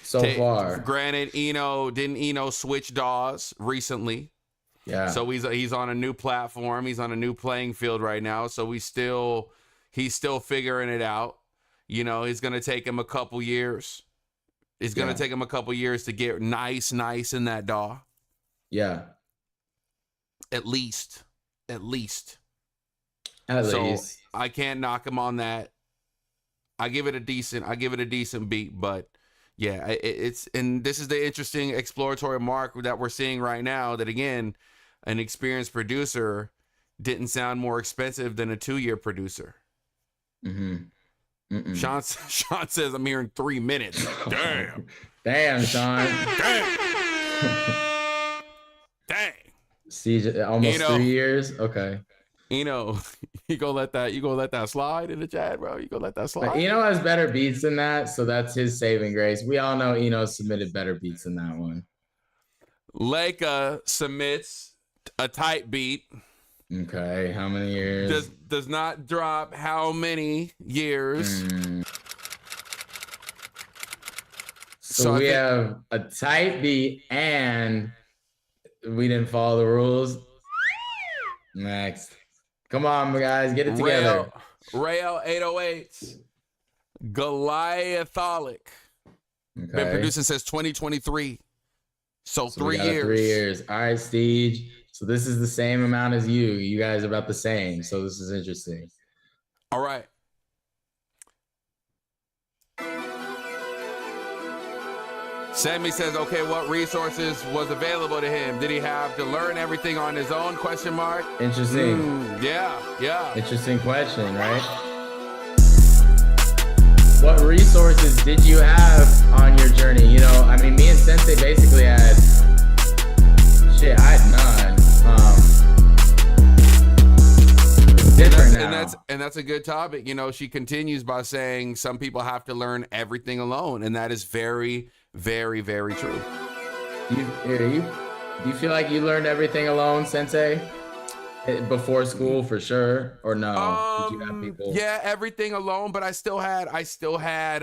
So far. Granted, didn't Eno switch DAWs recently? Yeah. So he's on a new platform. He's on a new playing field right now. So he's still figuring it out. He's gonna take him a couple years. It's gonna take him a couple years to get nice in that DAW. Yeah. At least. At least. I can't knock him on that. I give it a decent beat, but yeah, and this is the interesting exploratory mark that we're seeing right now, that again, an experienced producer didn't sound more expensive than a 2-year producer. Sean says, I'm hearing 3 minutes. Damn. Damn, Sean. Dang. See, almost 3 years. Okay. You gonna let that slide in the chat, bro? You gonna let that slide? But Eno has better beats than that, so that's his saving grace. We all know Eno submitted better beats than that one. Leica submits a tight beat. Okay, how many years? Does not drop how many years. So we have a tight beat and we didn't follow the rules. Next. Come on, guys, get it Rail together. 808s. Goliatholic. Okay. Been producing since 2023. So 3 we got years. 3 years. All right, Steve. So this is the same amount as you. You guys are about the same. So this is interesting. All right. Sammy says, okay, what resources was available to him? Did he have to learn everything on his own? Question mark. Interesting. Yeah. Interesting question, right? What resources did you have on your journey? You know, I mean, me and Sensei basically had shit. I had none. And that's a good topic. You know, she continues by saying some people have to learn everything alone, and that is very, very, very true. Do you feel like you learned everything alone, Sensei? Before school, for sure, or no? Did you have people? Yeah, everything alone, but I still had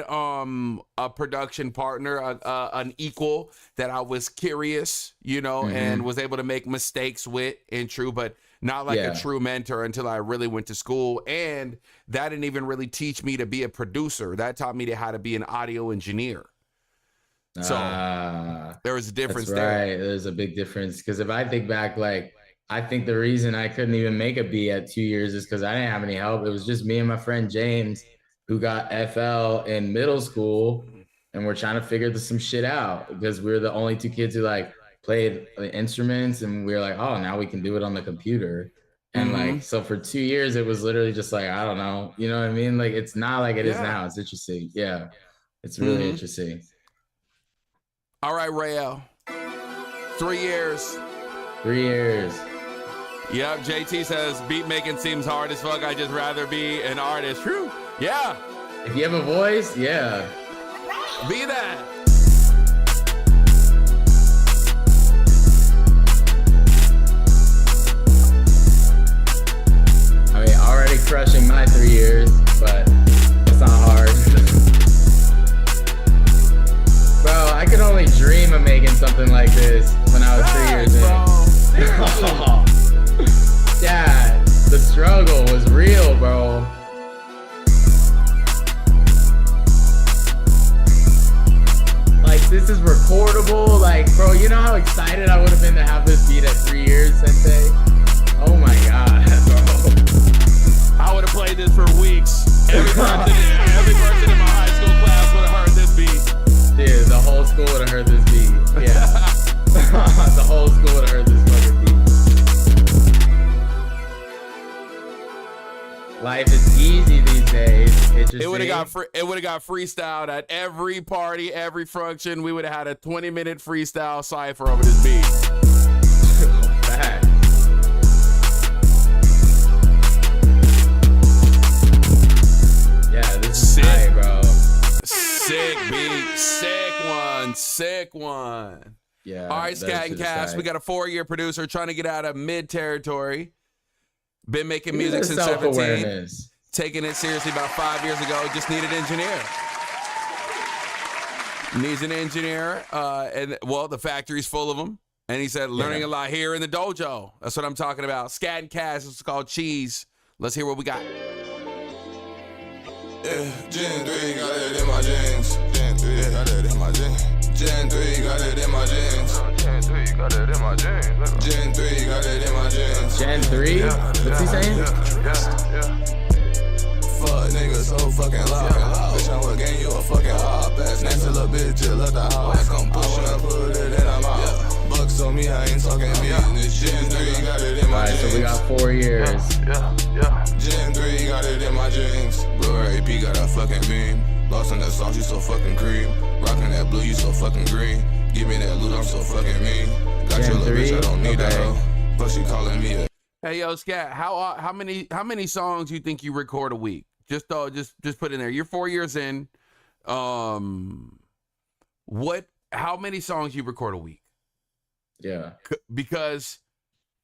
a production partner, an equal that I was curious, you know, and was able to make mistakes with, and true, but not like a true mentor until I really went to school. And that didn't even really teach me to be a producer. That taught me how to be an audio engineer. So there was a difference there. Right, there's a big difference, because if I think back, like, I think the reason I couldn't even make a B at 2 years is because I didn't have any help. It was just me and my friend James, who got FL in middle school, and we're trying to figure some shit out because we were the only 2 kids who like played the instruments, and we were like, oh, now we can do it on the computer. And like, so for 2 years, it was literally just like, I don't know, you know what I mean? Like, it's not like it is now. It's interesting. Yeah, it's really interesting. All right, Rael. 3 years. 3 years. Yep, JT says, beat making seems hard as fuck. I just rather be an artist. True. Yeah. If you have a voice, yeah. Be that. I mean, already crushing my 3 years, but it's not hard. Bro, I could only dream of making something like this when I was 3 years in. Yeah, the struggle was real, bro. Like, this is recordable. Like, bro, you know how excited I would have been to have this beat at 3 years, Sensei? Oh my God, bro. I would have played this for weeks. Every person in my high school class would have heard this beat. Dude, the whole school would have heard this beat. Yeah. The whole school would have heard this fucking beat. Life is easy these days. It would have got freestyled at every party, every function. We would have had a 20-minute freestyle cipher over this beat. Fact. Yeah, this is sick, bro. Sick beat, sick one. Yeah. All right, Scat and Cass, we got a 4-year producer trying to get out of mid territory. Been making music since 17. Taking it seriously about 5 years ago. Just need an engineer. Needs an engineer. And well, the factory's full of them. And he said, learning a lot here in the dojo. That's what I'm talking about. Scat and Cass, it's called Cheese. Let's hear what we got. Yeah, Gen 3 got it in my jeans. Gen 3 got it in my jeans. Gen 3 got it in my jeans. Gen 3 got it in my jeans. Gen 3 got it in my jeans. Gen 3? What's he saying? Yeah. Fuck nigga so fucking loud. Bitch, I would gain you a fucking hard pass. Next to little bitch, just left the house. I wanna put it in her mouth. Bucks on me, I ain't talking business. Gen 3 got it in my jeans. Alright, so we got 4 years. Yeah. Gen 3 got it in my jeans. Bro, AP got a fucking beam. Lost in that sauce, you so fucking cream. Rockin' that blue, you so fucking green. Give me that loot, I'm so fucking mean. Got Gen your little 3? bitch, I don't need that hoe. But she calling me a... Hey, yo, Scat, how many songs you think you record a week? Just put in there. You're 4 years in. How many songs you record a week? Yeah. Because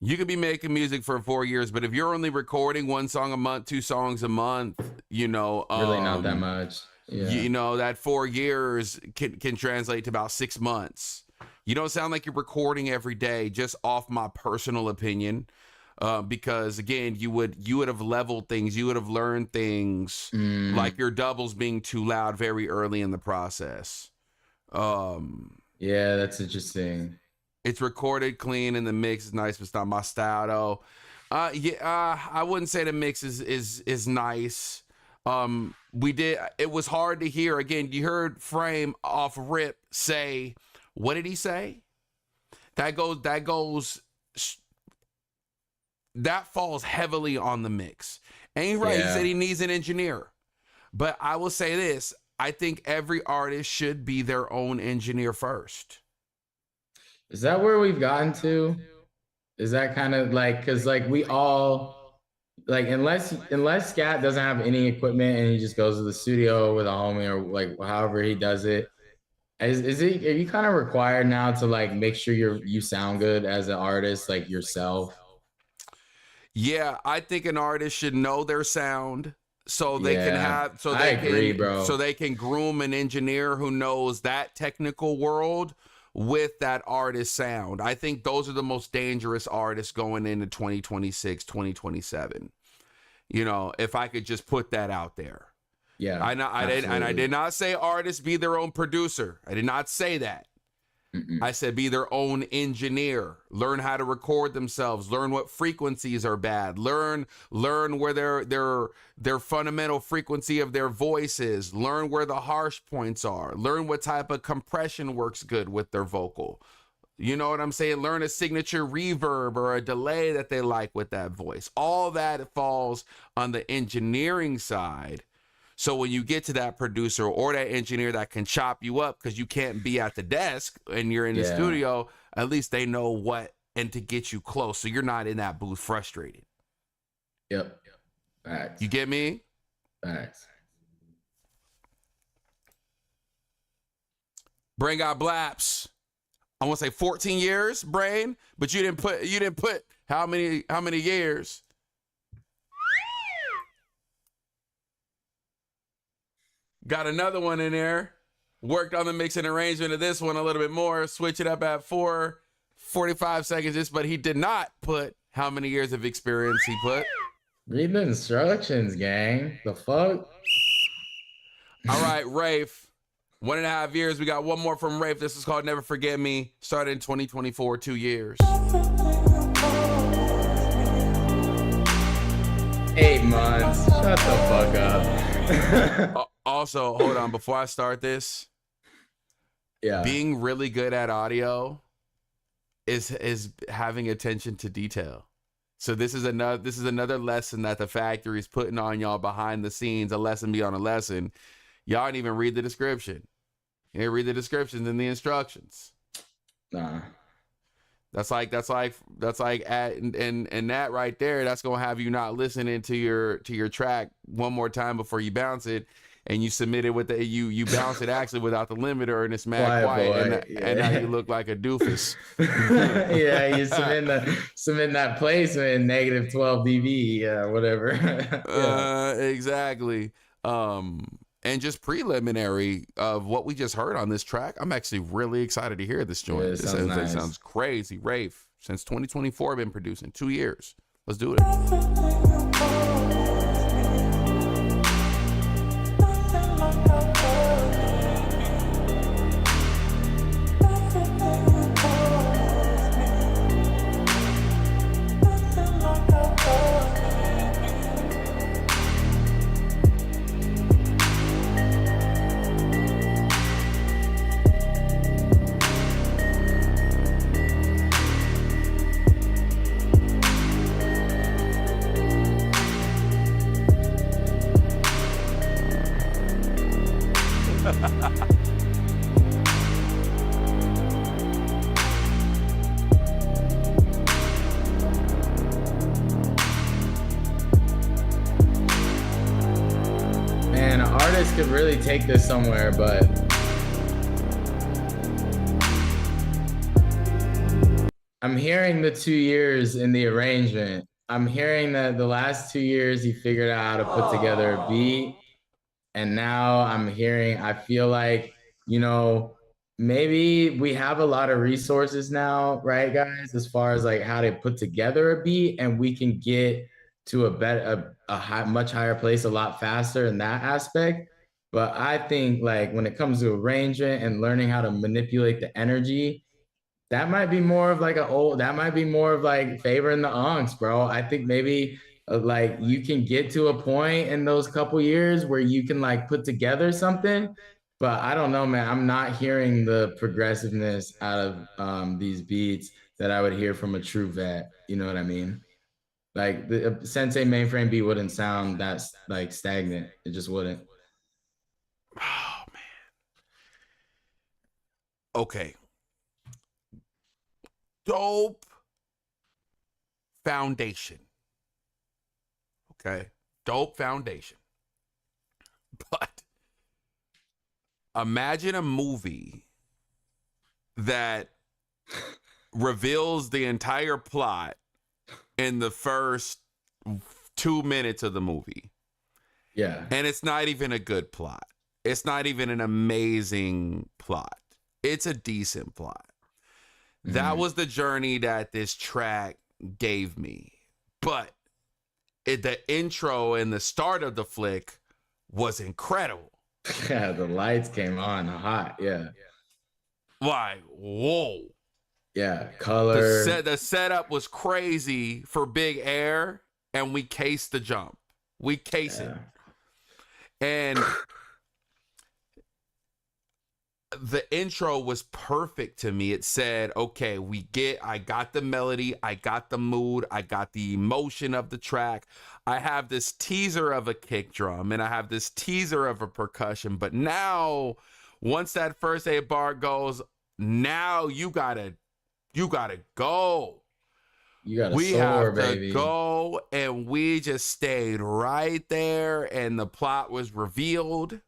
you could be making music for 4 years, but if you're only recording 1 song a month, 2 songs a month, you know, really not that much. Yeah. You know, that 4 years can translate to about 6 months. You don't sound like you're recording every day, just off my personal opinion. because again, you would have leveled things, you would have learned things like your doubles being too loud very early in the process. Yeah, that's interesting. It's recorded clean and the mix is nice, but it's not my style though. I wouldn't say the mix is nice. It was hard to hear. Again, you heard Frame off rip say, what did he say? That falls heavily on the mix. And he's right, he said he needs an engineer. But I will say this, I think every artist should be their own engineer first. Is that where we've gotten to? Is that kind of like, because like we all, like unless Scat doesn't have any equipment and he just goes to the studio with a homie or like however he does it, are you kind of required now to like make sure you sound good as an artist, like yourself? Yeah, I think an artist should know their sound so they can have so they can groom an engineer who knows that technical world with that artist sound. I think those are the most dangerous artists going into 2026, 2027. You know, if I could just put that out there. Yeah. I did not say artists be their own producer. I did not say that. I said be their own engineer. Learn how to record themselves. Learn what frequencies are bad. Learn where their fundamental frequency of their voice is. Learn where the harsh points are. Learn what type of compression works good with their vocal. You know what I'm saying? Learn a signature reverb or a delay that they like with that voice. All that falls on the engineering side. So when you get to that producer or that engineer that can chop you up because you can't be at the desk and you're in the studio, at least they know what and to get you close so you're not in that booth frustrated. Yep. Facts. You get me? Facts. Brain got blaps. I want to say 14 years, Brain, but you didn't put how many years? Got another one in there. Worked on the mix and arrangement of this one a little bit more. Switch it up at 4:45 seconds. But he did not put how many years of experience he put. Read the instructions, gang. The fuck? All right, Rafe. 1.5 years. We got one more from Rafe. This is called Never Forget Me. Started in 2024, 2 years. 8 months. Shut the fuck up. Also, hold on. Before I start this, being really good at audio is having attention to detail. So this is another lesson that the factory is putting on y'all behind the scenes. A lesson beyond a lesson. Y'all didn't even read the description. You didn't read the descriptions and the instructions. Nah. That's like and that right there, that's gonna have you not listening to your track one more time before you bounce it, and you submit it with you bounce it actually without the limiter, and it's mad quiet, and now you look like a doofus. Yeah, you submit that placement negative 12 dB, whatever. Exactly. And just preliminary of what we just heard on this track, I'm actually really excited to hear this joint. Yeah, It sounds crazy. Rafe, since 2024, I've been producing 2 years. Let's do it. Man, an artist could really take this somewhere, but I'm hearing the 2 years in the arrangement. I'm hearing that the last 2 years he figured out how to put together a beat. And now I feel like, you know, maybe we have a lot of resources now, right, guys, as far as like how to put together a beat, and we can get to a better, much higher place a lot faster in that aspect. But I think like when it comes to arrangement and learning how to manipulate the energy, that might be more of like that might be more of like favoring the onks, bro. I think maybe like you can get to a point in those couple years where you can like put together something. But I don't know, man. I'm not hearing the progressiveness out of these beats that I would hear from a true vet. You know what I mean? Like the Sensei mainframe beat wouldn't sound that like stagnant. It just wouldn't. Oh man. Okay. Dope foundation. Okay. Dope foundation. But imagine a movie that reveals the entire plot in the first 2 minutes of the movie. Yeah. And it's not even a good plot. It's not even an amazing plot. It's a decent plot. That was the journey that this track gave me. But the intro and the start of the flick was incredible. Yeah, the lights came on hot. Yeah. Like, whoa. Yeah, color. The setup was crazy for Big Air, and we cased the jump. We cased it. And the intro was perfect to me. It said, okay, I got the melody, I got the mood, I got the emotion of the track. I have this teaser of a kick drum and I have this teaser of a percussion. But now, once that first 8 bar goes, now you gotta go. We have to go, and we just stayed right there, and the plot was revealed.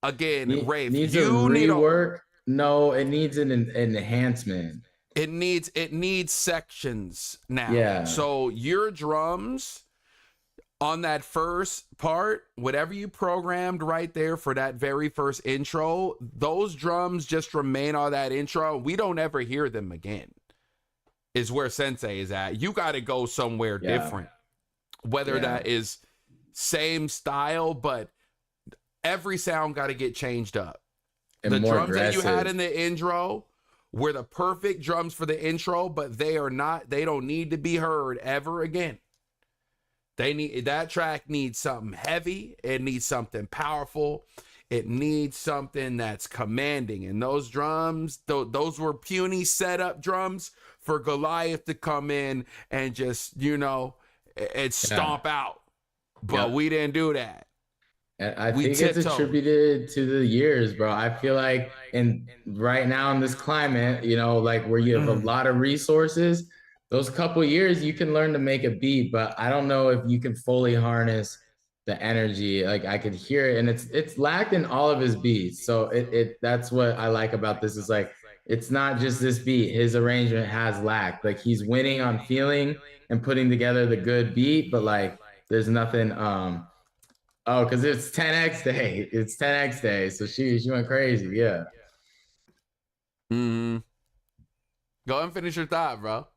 Again, Rafe, needs a rework. No, it needs an enhancement. It needs sections now. Yeah. So your drums on that first part, whatever you programmed right there for that very first intro, those drums just remain on that intro. We don't ever hear them again. Is where Sensei is at. You got to go somewhere different. Whether that is same style, but every sound got to get changed up. And the drums aggressive. that you had in the intro were the perfect drums for the intro, but they don't need to be heard ever again. That track needs something heavy. It needs something powerful. It needs something that's commanding. And those drums, those were puny setup drums for Goliath to come in and just, and stomp out. But we didn't do that. And I think it's attributed to the years, bro. I feel like right now in this climate, like where you have a lot of resources, those couple years you can learn to make a beat, but I don't know if you can fully harness the energy. Like I could hear it, and it's lacked in all of his beats. So that's what I like about this, is like it's not just this beat. His arrangement has lacked. Like he's winning on feeling and putting together the good beat, but like there's nothing because it's 10x day. It's 10x day. So she went crazy. Yeah. Go and finish your thought, bro.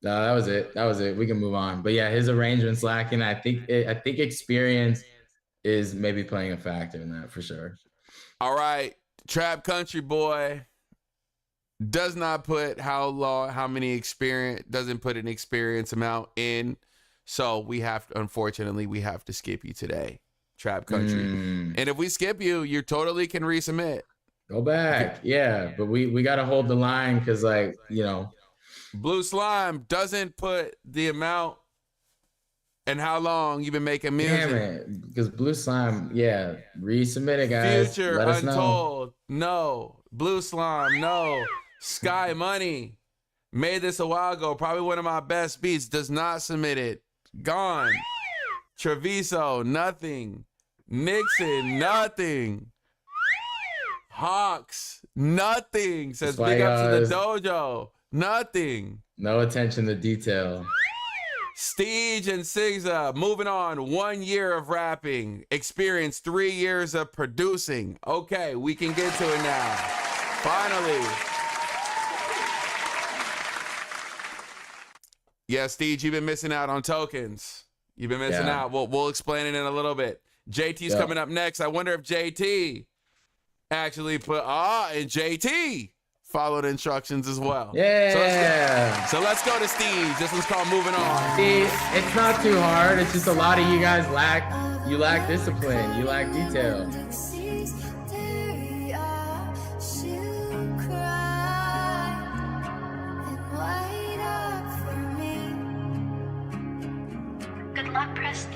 No, that was it. We can move on. But yeah, his arrangement's lacking. I think experience is maybe playing a factor in that for sure. All right. Trap Country Boy does not put doesn't put an experience amount in. So unfortunately, we have to skip you today. Trap Country. And if we skip you, you totally can resubmit. Go back. Yeah. But we got to hold the line because Blue Slime doesn't put the amount and how long you've been making music. Damn it. Because Blue Slime, resubmit it, guys. Future, Let us Untold, no. Blue Slime, no. Sky Money, made this a while ago. Probably one of my best beats. Does not submit it. Gone. Treviso, nothing. Nixon, nothing. Hawks, nothing. Says big ups to the dojo. Nothing. No attention to detail. Steege and Sigza, moving on. 1 year of rapping experience, 3 years of producing. Okay, we can get to it now. Finally. Yeah, Steege, you've been missing out on tokens. You've been missing out. We'll explain it in a little bit. JT's coming up next. I wonder if JT actually put and JT followed instructions as well. Yeah. So let's go to Steve. This one's called Moving On. See, it's not too hard. It's just a lot of you guys lack discipline. You lack detail. Good luck, Prestige.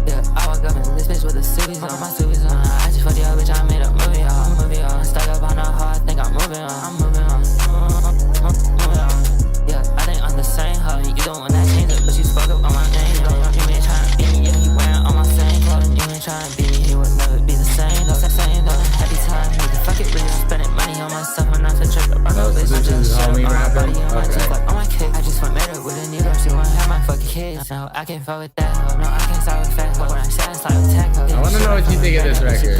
Yeah, I woke up in this bitch with the suities on, my suities on. I just fucked your bitch, I made a movie on. Stuck up on the hard, I think I'm moving on. Moving on. Yeah, I think I'm the same hoe. You don't want that change it, but you spoke up on my name. You ain't trying to beat me, yeah, you wearing all my same clothes. You ain't trying to beat me, he would never be the same though. Happy time, nigga, fuck it, really spending money on myself and not to trip up on no bitch. I just shut up on my body, on my teeth, like on my kid. I just went made up with a new girl, she wanna have my fucking kids. No, I can't fuck with that hoe. No, I can't start with fat hoe. When I say I slide with tech hoe. I wanna know what you think of this record.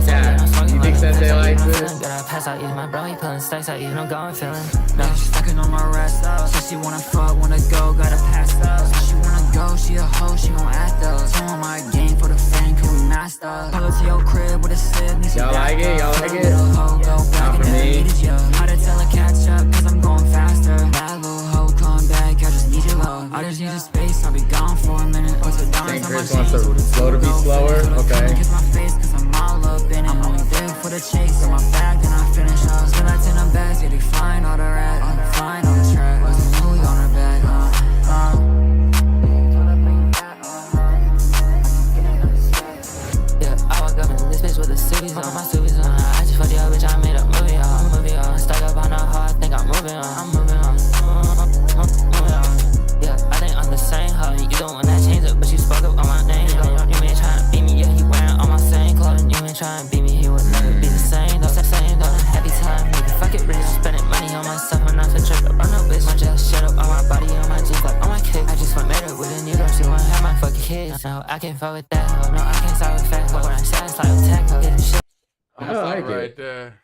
Yeah, you think Sensei likes this? I pass out, my bro, he pulling stacks out, I'm going feeling. No, she's stucking on my rest up. Says she wanna fuck, wanna go, gotta pass up. Says she wanna go, she a hoe, she gon' act up. Turn on my game for the fame, can we master? Pull up to your crib with a sip, need some Y'all like it? Y'all like it? Not for me. How to tell her catch up, cause I'm going faster. That little hoe come back, I just need your love. I just need a space, I'll be gone for a minute. What's the I think Chris wants the flow to be slower. Okay. Kiss my face, cause I'm all up in it. I'm only there for the chase, in my bag, then I finish up. Still I in them bags, yeah, they flying all the rat. I'm flying on the track, what's the movie on her back? Yeah, I woke up in this bitch with the suities on, my suities on. I just fucked your bitch, I made a movie on. Stuck up on the hard, I think I'm moving on. Moving on. Yeah, I think I'm the same hoe. You don't want that change up, but you spoke up on my name. You ain't trying to beat me, yeah, he wearing all my same clothes. You ain't trying to beat me, he would never be the same though. Happy time, nigga, fuck it, really spending money on myself and not to trip up on no bitch. My gel shut up on my body, on my jeans, like on my kick. I just went made up with a new girl, she wanna have my fucking kids. No, I can't fuck with that hoe. No, I can't start with fat hoe. When I say I slide with tech hoe, getting shit. I like right it. there.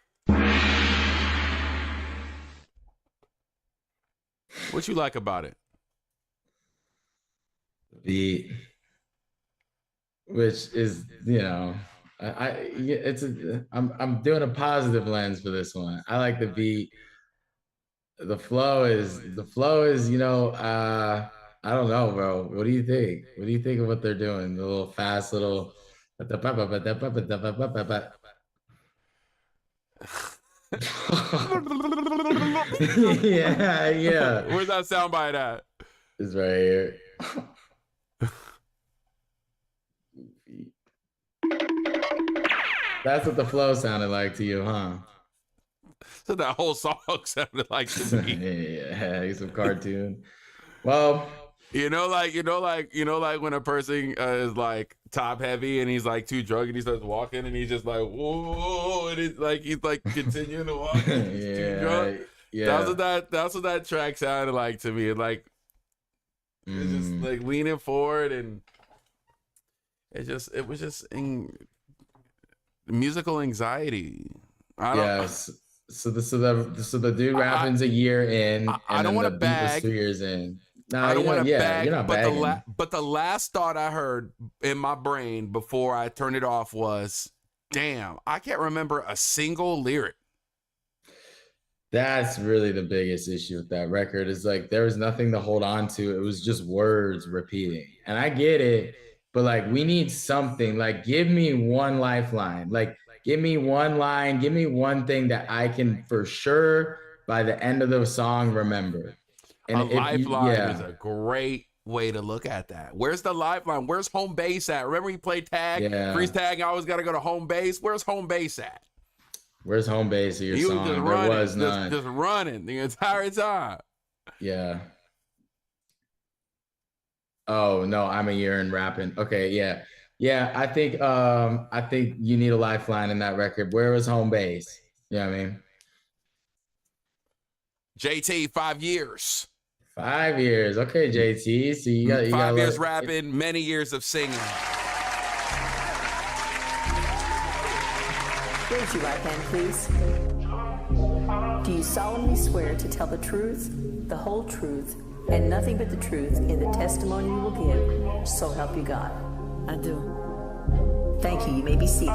What you like about it? Beat, which is, I'm doing a positive lens for this one. I like the beat. The flow is, I don't know, bro. What do you think? What do you think of what they're doing? The little fast little. Yeah. Where's that soundbite at? It's right here. That's what the flow sounded like to you, huh? So that whole song sounded like to me. Yeah, he's some cartoon. Well, like when a person is like top heavy and he's like too drunk and he starts walking and he's just like whoa, and it's like he's like continuing to walk. He's too drunk. Yeah. That's what that track sounded like to me. Like it's just like leaning forward and it was just musical anxiety. So the dude rapping's a year in, and I don't want to bag. 3 years in. No, I don't want to bag. You're not bagging. But the last thought I heard in my brain before I turned it off was, "Damn, I can't remember a single lyric." That's really the biggest issue with that record. Is like there was nothing to hold on to. It was just words repeating, and I get it, but like we need something. Like give me one lifeline. Like give me one line. Give me one thing that I can for sure by the end of the song remember. And a lifeline is a great way to look at that. Where's the lifeline? Where's home base at? Remember you played tag, freeze tag. I always got to go to home base. Where's home base at? Where's home base of your song? Just running, there was none. Just running the entire time. Yeah. Oh no, I'm a year in rapping. Okay, yeah. I think you need a lifeline in that record. Where was home base? You know what I mean? JT, 5 years. 5 years. Okay, JT. So you got 5 years rapping, many years of singing. Raise your right hand, please. Do you solemnly swear to tell the truth, the whole truth, and nothing but the truth in the testimony you will give, so help you God? I do. Thank you. You may be seated.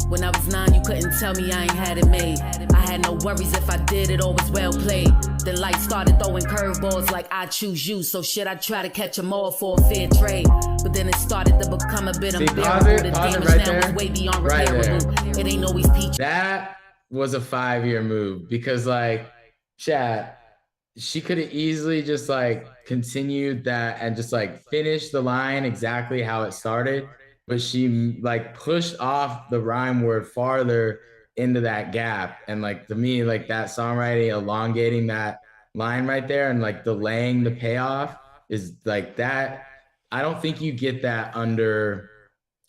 When I was 9, you couldn't tell me I ain't had it made. I had no worries if I did, it all was well played. Then life started throwing curveballs like I choose you. So shit, I try to catch them all for a fair trade. But then it started to become a bit unbearable. The damage right now there. is way beyond Right repairable. It ain't always peachy. That was a 5-year move because like, chat, she could have easily just like continued that and just like finished the line exactly how it started. But she like pushed off the rhyme word farther into that gap. And like to me, like that songwriting, elongating that line right there and like delaying the payoff is like that. I don't think you get that under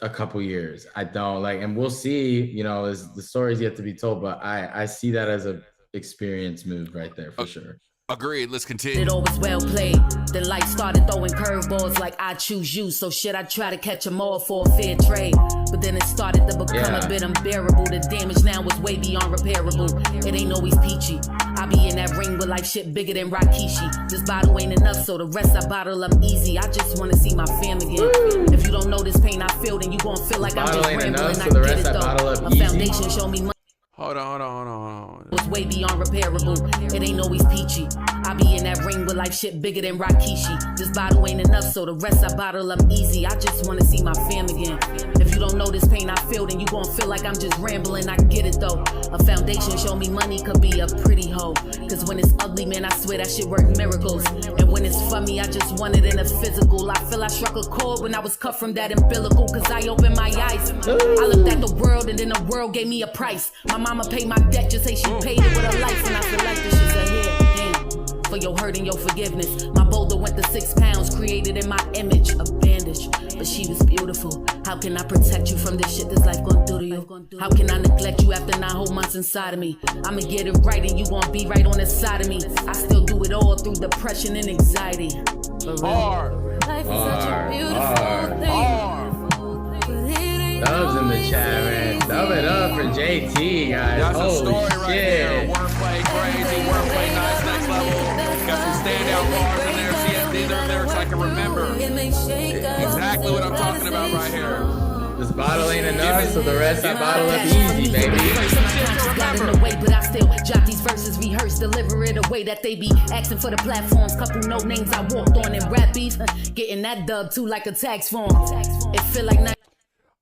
a couple years. I don't like, and we'll see, you know, as the story's yet to be told, but I see that as a experience move right there for sure. Agreed. Let's continue. It all was well played. Then life started throwing curveballs like I choose you. So shit, I try to catch them all for a fair trade. But then it started to become a bit unbearable. The damage now was way beyond repairable. It ain't always peachy. I be in that ring with like shit bigger than Rakishi. This bottle ain't enough, so the rest I bottle up easy. I just wanna see my fam again. If you don't know this pain I feel, then you gon' feel like I'm just rambling. I get it though. A foundation show me money. Hold on. Was way beyond repairable. It ain't always peachy. I be in that ring with like shit bigger than Rakishi. This bottle ain't enough, so the rest I bottle up easy. I just wanna see my fam again. If you don't know this pain I feel, then you gon' feel like I'm just rambling. I get it though. A foundation show me money could be a pretty hoe. Cause when it's ugly, man, I swear that shit work miracles. And when it's for me, I just want it in a physical. I feel I struck a chord when I was cut from that umbilical. Cause I opened my eyes. I looked at the world and then the world gave me a price. My mama paid my debt, just say she paid it with her life. And I feel like this shit's a hit, damn. For your hurt and your forgiveness. My boulder went to 6 pounds, created in my image, a bandage. But she was beautiful. How can I protect you from this shit this life gon' do to you? How can I neglect you after 9 whole months inside of me? I'ma get it right and you gon' be right on the side of me. I still do it all through depression and anxiety. Hard. Life is such a beautiful thing. Dubs in the chat, man. Dub it up for JT, guys. That's Holy a story shit. right there. Wordplay crazy, wordplay nice, next level. Got some standout bars in there. See, these are lyrics I can remember. Exactly what I'm talking about right here. This bottle ain't enough, so the rest I bottle up easy, baby. Got in the way, but I still jot these verses, rehearse, deliver it a way that they be asking for the platforms. Couple no names I walked on in rap beef, getting that dub too like a tax form. It feel like not.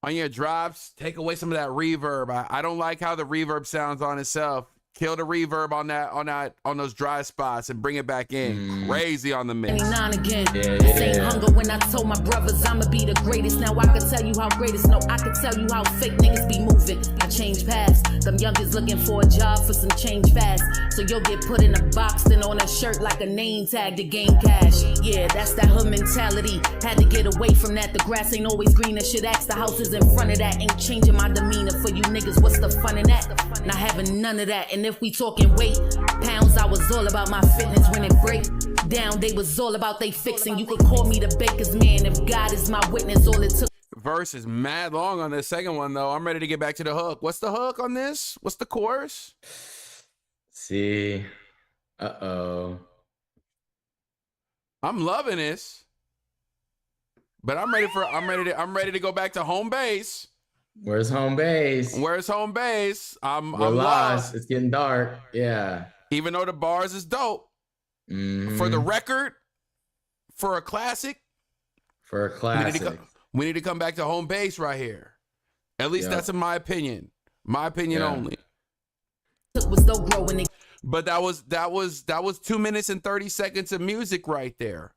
On your drops, take away some of that reverb. I don't like how the reverb sounds on itself. Kill the reverb on those dry spots and bring it back in. Crazy on the mix. Again. Same hunger when I told my brothers I'ma be the greatest. Now I can tell you how greatest. No, I can tell you how fake niggas be moving. I change paths. Them youngers looking for a job for some change fast. So you'll get put in a box, then on a shirt like a name tag to gain cash. Yeah, that's that hood mentality. Had to get away from that. The grass ain't always greener. Shit, ask the houses in front of that. Ain't changing my demeanor for you niggas. What's the fun in that? Not having none of that. And if we talking weight, pounds, I was all about my fitness. When it break down, they was all about they fixing. You could call me the baker's man if God is my witness. All it took. Verse is mad long on this second one though. I'm ready to get back to the hook. What's the hook on this? What's the chorus? See, uh-oh. I'm loving this, but I'm ready to go back to home base. Where's home base? Where's home base? I'm lost. lost. It's getting dark. Yeah. Even though the bars is dope. For the record, for a classic. We need to come back to home base right here. At least that's in my opinion. My opinion only. But that was 2 minutes and 30 seconds of music right there.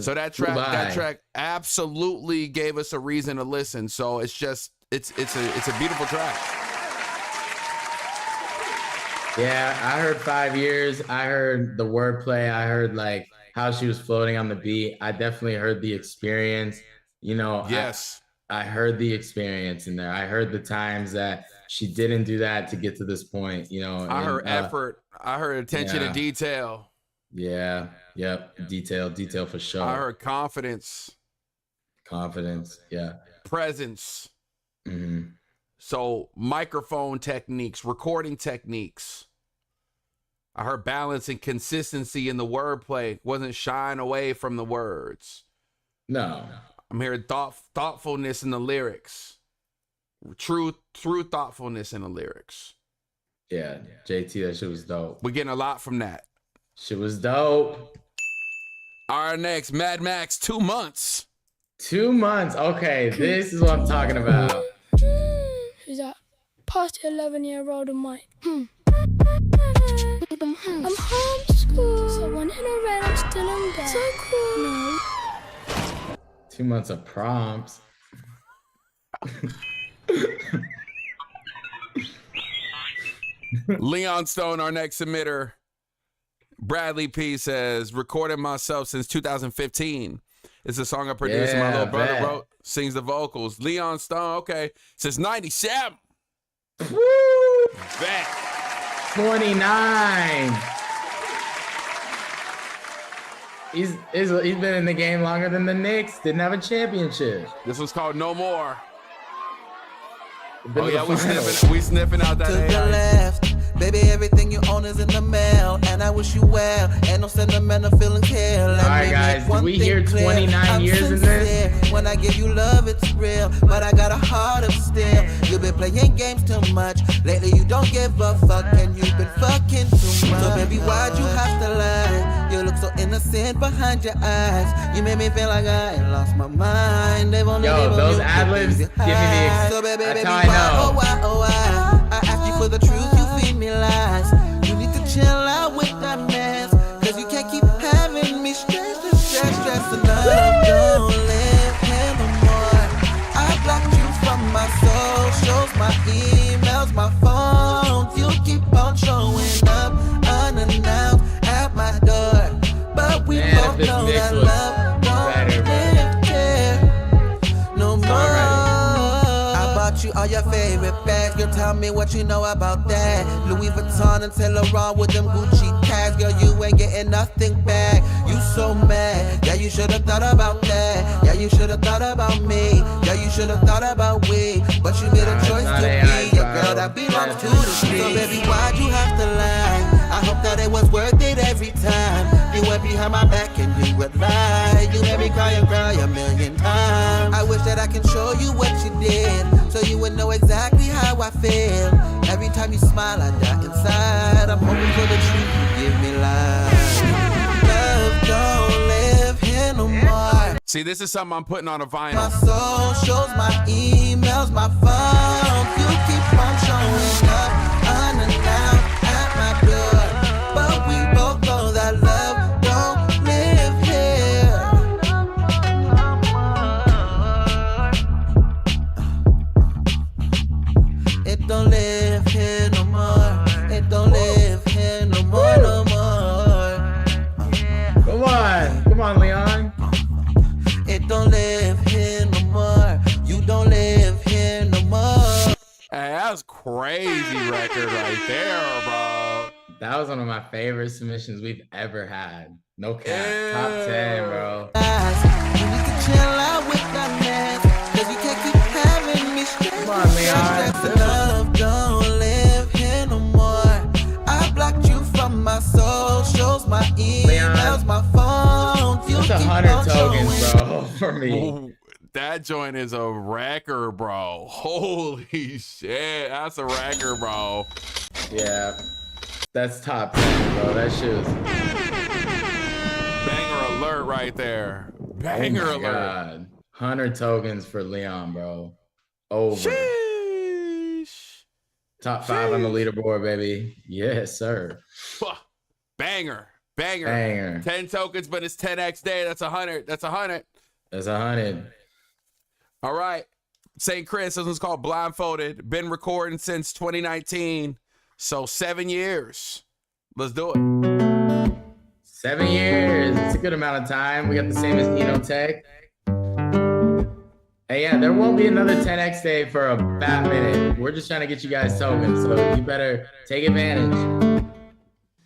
So that track absolutely gave us a reason to listen. So it's a beautiful track. Yeah, I heard 5 years. I heard the wordplay. I heard how she was floating on the beat. I definitely heard the experience. You know, yes. I heard the experience in there. I heard the times that she didn't do that to get to this point, you know. I heard effort. I heard attention to detail. Yeah. Yep. Detail for sure. I heard confidence. Yeah. Presence. Mm-hmm. So microphone techniques, recording techniques. I heard balance and consistency in the wordplay. Wasn't shying away from the words. No. I'm hearing thoughtfulness in the lyrics. True thoughtfulness in the lyrics. Yeah, JT, that shit was dope. We're getting a lot from that. Shit was dope. Our next, Mad Max, 2 months. 2 months. Okay, this is what I'm talking about. Who's that? Past the 11-year-old of mine. I'm homeschooled. Someone in a red, I'm still in bed. So cool. No. 2 months of prompts. Leon Stone, our next submitter. Bradley P says, recorded myself since 2015. It's a song I produced and my little brother wrote, sings the vocals. Leon Stone, okay. Since 97. Woo! Bet. 29. He's been in the game longer than the Knicks. Didn't have a championship. This one's called No More. Oh yeah, we sniffing out that To the AI. left, baby, everything you own is in the mail, and I wish you well. Ain't no sentimental feelings here. Let Alright, me guys, make one did we thing hear clear. 29 I'm years in this? sincere. When I give you love, it's real, but I got a heart of steel. You've been playing games too much lately. You don't give a fuck, and you've been fucking too much. So baby, why'd you have to lie? You look so innocent behind your eyes. You made me feel like I lost my mind. They've only Yo, those ad-libs give me the so baby, that's baby, how I know. why, oh why? I ask you for the truth, you feed me lies. You need to chill out with that mess, cause you can't keep having me stressing enough. Don't live here no more. I blocked you from my socials, my emails, my phone. You keep on showing up unannounced at my door, but we both know that love don't live here no more. You all your favorite bags, girl, tell me what you know about that. Louis Vuitton and Saint Laurent with them Gucci tags, girl, you ain't getting nothing back. You so mad, yeah, you should've thought about that. Yeah, you should've thought about me. Yeah, you should've thought about we. But you made a choice to be a girl that belongs to the street. So baby, why'd you have to lie? I hope that it was worth it every time. You went behind my back and you would lie. You made me cry a million times. I wish that I can show you what you did, so you would know exactly how I feel. Every time you smile, I die inside. I'm hoping for the truth you give me life. Love don't live here no more. See, this is something I'm putting on a My vinyl. socials, my emails, my phone. You keep on showing up unannounced at my door, but we both know that love don't live here. It don't live here no more. It don't live here no more, no more. Come on, Leon. It don't live here no more. You don't live here no more. Hey, that's crazy record right there, bro. That was one of my favorite submissions we've ever had. No cap. Top 10, bro. You need to chill out with that mess, cause you can't keep having me stressed. Come on, Leon. Love don't live here no more. I blocked you from my socials, my emails, my phone. You It's keep 100 on tokens, showing. bro, for me. Ooh, that joint is a record, bro. Holy shit, that's a record, bro. Yeah. That's top 10, bro. That shit was... Banger alert right there. Banger oh my alert. God. 100 tokens for Leon, bro. Over. Sheesh. Top 5 on the leaderboard, baby. Yes, sir. Banger. 10 tokens, but it's 10x day. That's 100. That's 100. That's 100. All right. St. Chris, this one's called Blindfolded. Been recording since 2019. So 7 years. Let's do it. 7 years. It's a good amount of time. We got the same as Enotech. Hey, yeah, there won't be another 10X day for a fat minute. We're just trying to get you guys talking, so you better take advantage.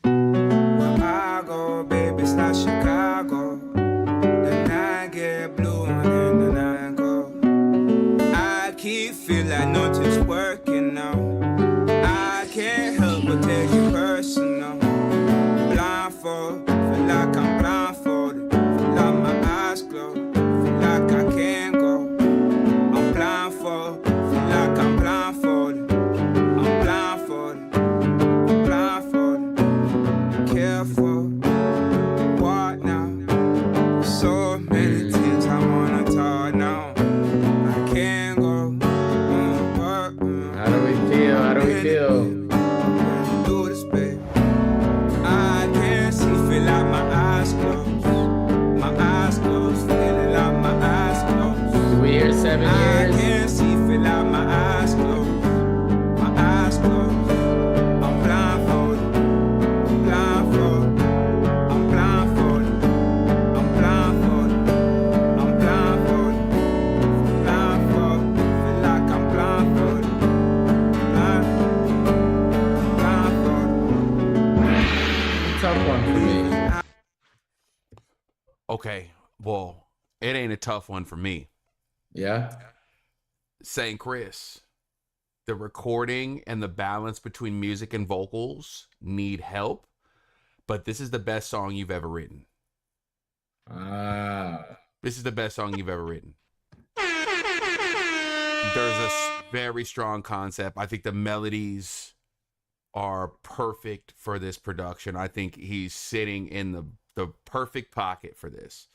Where I go, baby, it's not Chicago. The night get blue and the night go. I keep feeling nothing's working now. I can't help but take it personal. Blindfold, feel like I'm blindfolded. Feel like my eyes closed. Feel like I can't go. I'm blindfolded, feel like I'm blindfolded. I'm blindfolded, blindfolded. Careful, what now? So many things I wanna talk now. I can't go. How do we feel? How do we feel? Do this, babe. I can't see, feel like my eyes closed. My eyes closed, feeling like my eyes closed. Do we hear 7 I years? can't see, feel like my eyes closed. My eyes closed. I'm blindfolded. Blindfolded. I'm blindfolded. I'm blindfolded. I'm blindfolded. Blindfolded. Feel like I'm blindfolded. Blindfolded. Tough one for me. Okay, well, it ain't a tough one for me. Yeah? St. Chris, the recording and the balance between music and vocals need help, but this is the best song you've ever written. This is the best song you've ever written. There's a very strong concept. I think the melodies are perfect for this production. I think he's sitting in the perfect pocket for this.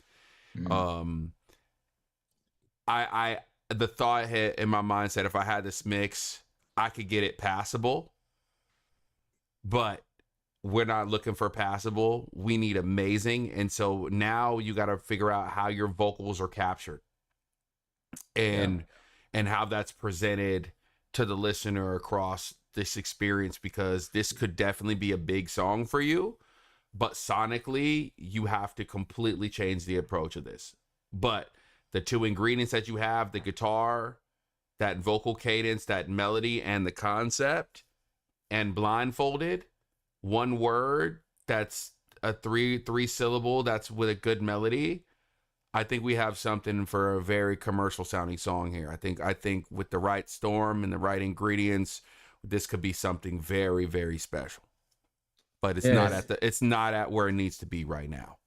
The thought hit in my mind said if I had this mix, I could get it passable. But we're not looking for passable. We need amazing. And so now you got to figure out how your vocals are captured and how that's presented to the listener across this experience, because this could definitely be a big song for you. But sonically, you have to completely change the approach of this. But the two ingredients that you have, the guitar, that vocal cadence, that melody, and the concept, and blindfolded, one word that's a three syllable that's with a good melody. I think we have something for a very commercial sounding song here. I think with the right storm and the right ingredients, this could be something very, very special. But it's not at where it needs to be right now.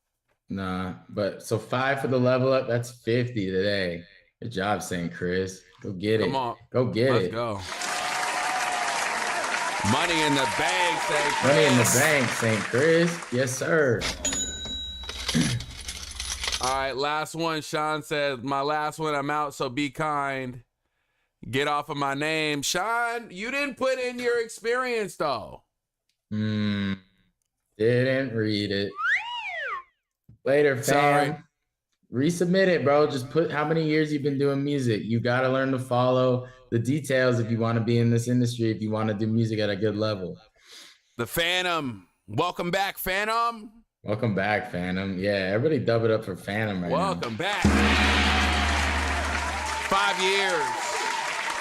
Nah, but so 5 for the level up. That's 50 today. Good job, St. Chris. Go get it. Come on. Go get Let's it. go. Money in the bank, St. Chris. Money in the bank, St. Chris. Yes, sir. All right, last one. Sean said, my last one, I'm out, so be kind. Get off of my name. Sean, you didn't put in your experience, though. Didn't read it. Later, fam. Sorry. Resubmit it, bro. Just put how many years you've been doing music. You got to learn to follow the details if you want to be in this industry, if you want to do music at a good level. The Phantom. Welcome back, Phantom. Welcome back, Phantom. Yeah, everybody dub it up for Phantom right now. Welcome back. 5 years.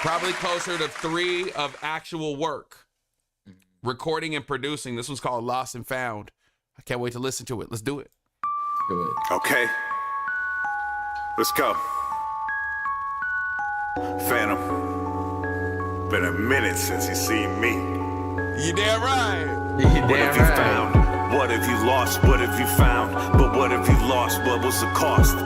Probably closer to 3 of actual work. Recording and producing. This one's called Lost and Found. I can't wait to listen to it. Let's do it. Do it. Okay. Let's go. Phantom. Been a minute since you seen me. You damn right. What if you found? What if you lost? What if you found? But what if you lost? What was the cost?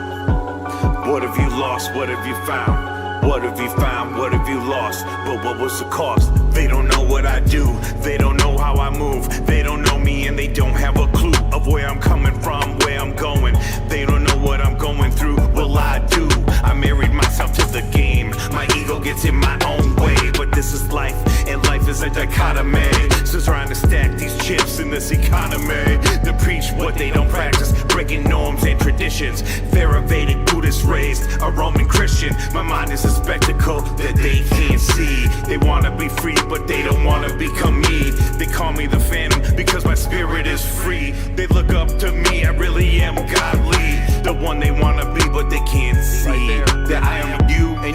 What if you lost? What if you found? What have you found? What have you lost? But what was the cost? They don't know what I do. They don't know how I move. They don't know me and they don't have a clue of where I'm coming from, where I'm going. They don't know what I'm going through. Well, I do. I married myself to the game. My ego gets in my own way. But this is life, and life is a dichotomy. So trying to stack these chips in this economy. To preach what they don't practice, breaking norms and traditions. Theravedic Buddhist raised, a Roman Christian. My mind is a spectacle that they can't see. They wanna be free, but they don't wanna become me. They call me the Phantom because my spirit is free. They look up to me, I really am godly. The one they wanna be, but they can't see that I am you and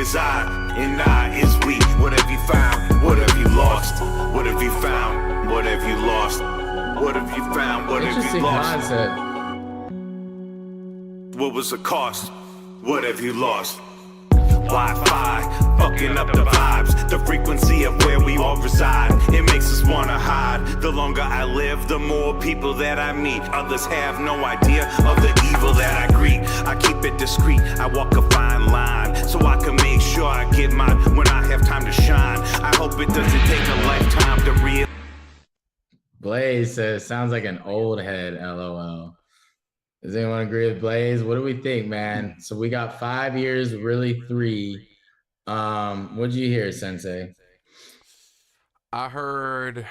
reside, and I is we. What have you found? What have you lost? What have you found? What have you lost? What have you found? What have you lost? Concept. What was the cost? What have you lost? Wi-Fi, fucking up the vibes, the frequency of where we all reside. It makes us wanna hide. The longer I live, the more people that I meet. Others have no idea of the evil that I greet. I keep it discreet, I walk a fine line, so I can make sure I get mine when I have time to shine. I hope it doesn't take a lifetime to realize. Blaze says, sounds like an old head, LOL. Does anyone agree with Blaze? What do we think, man? So we got 5 years, really 3. What did you hear, Sensei? I heard,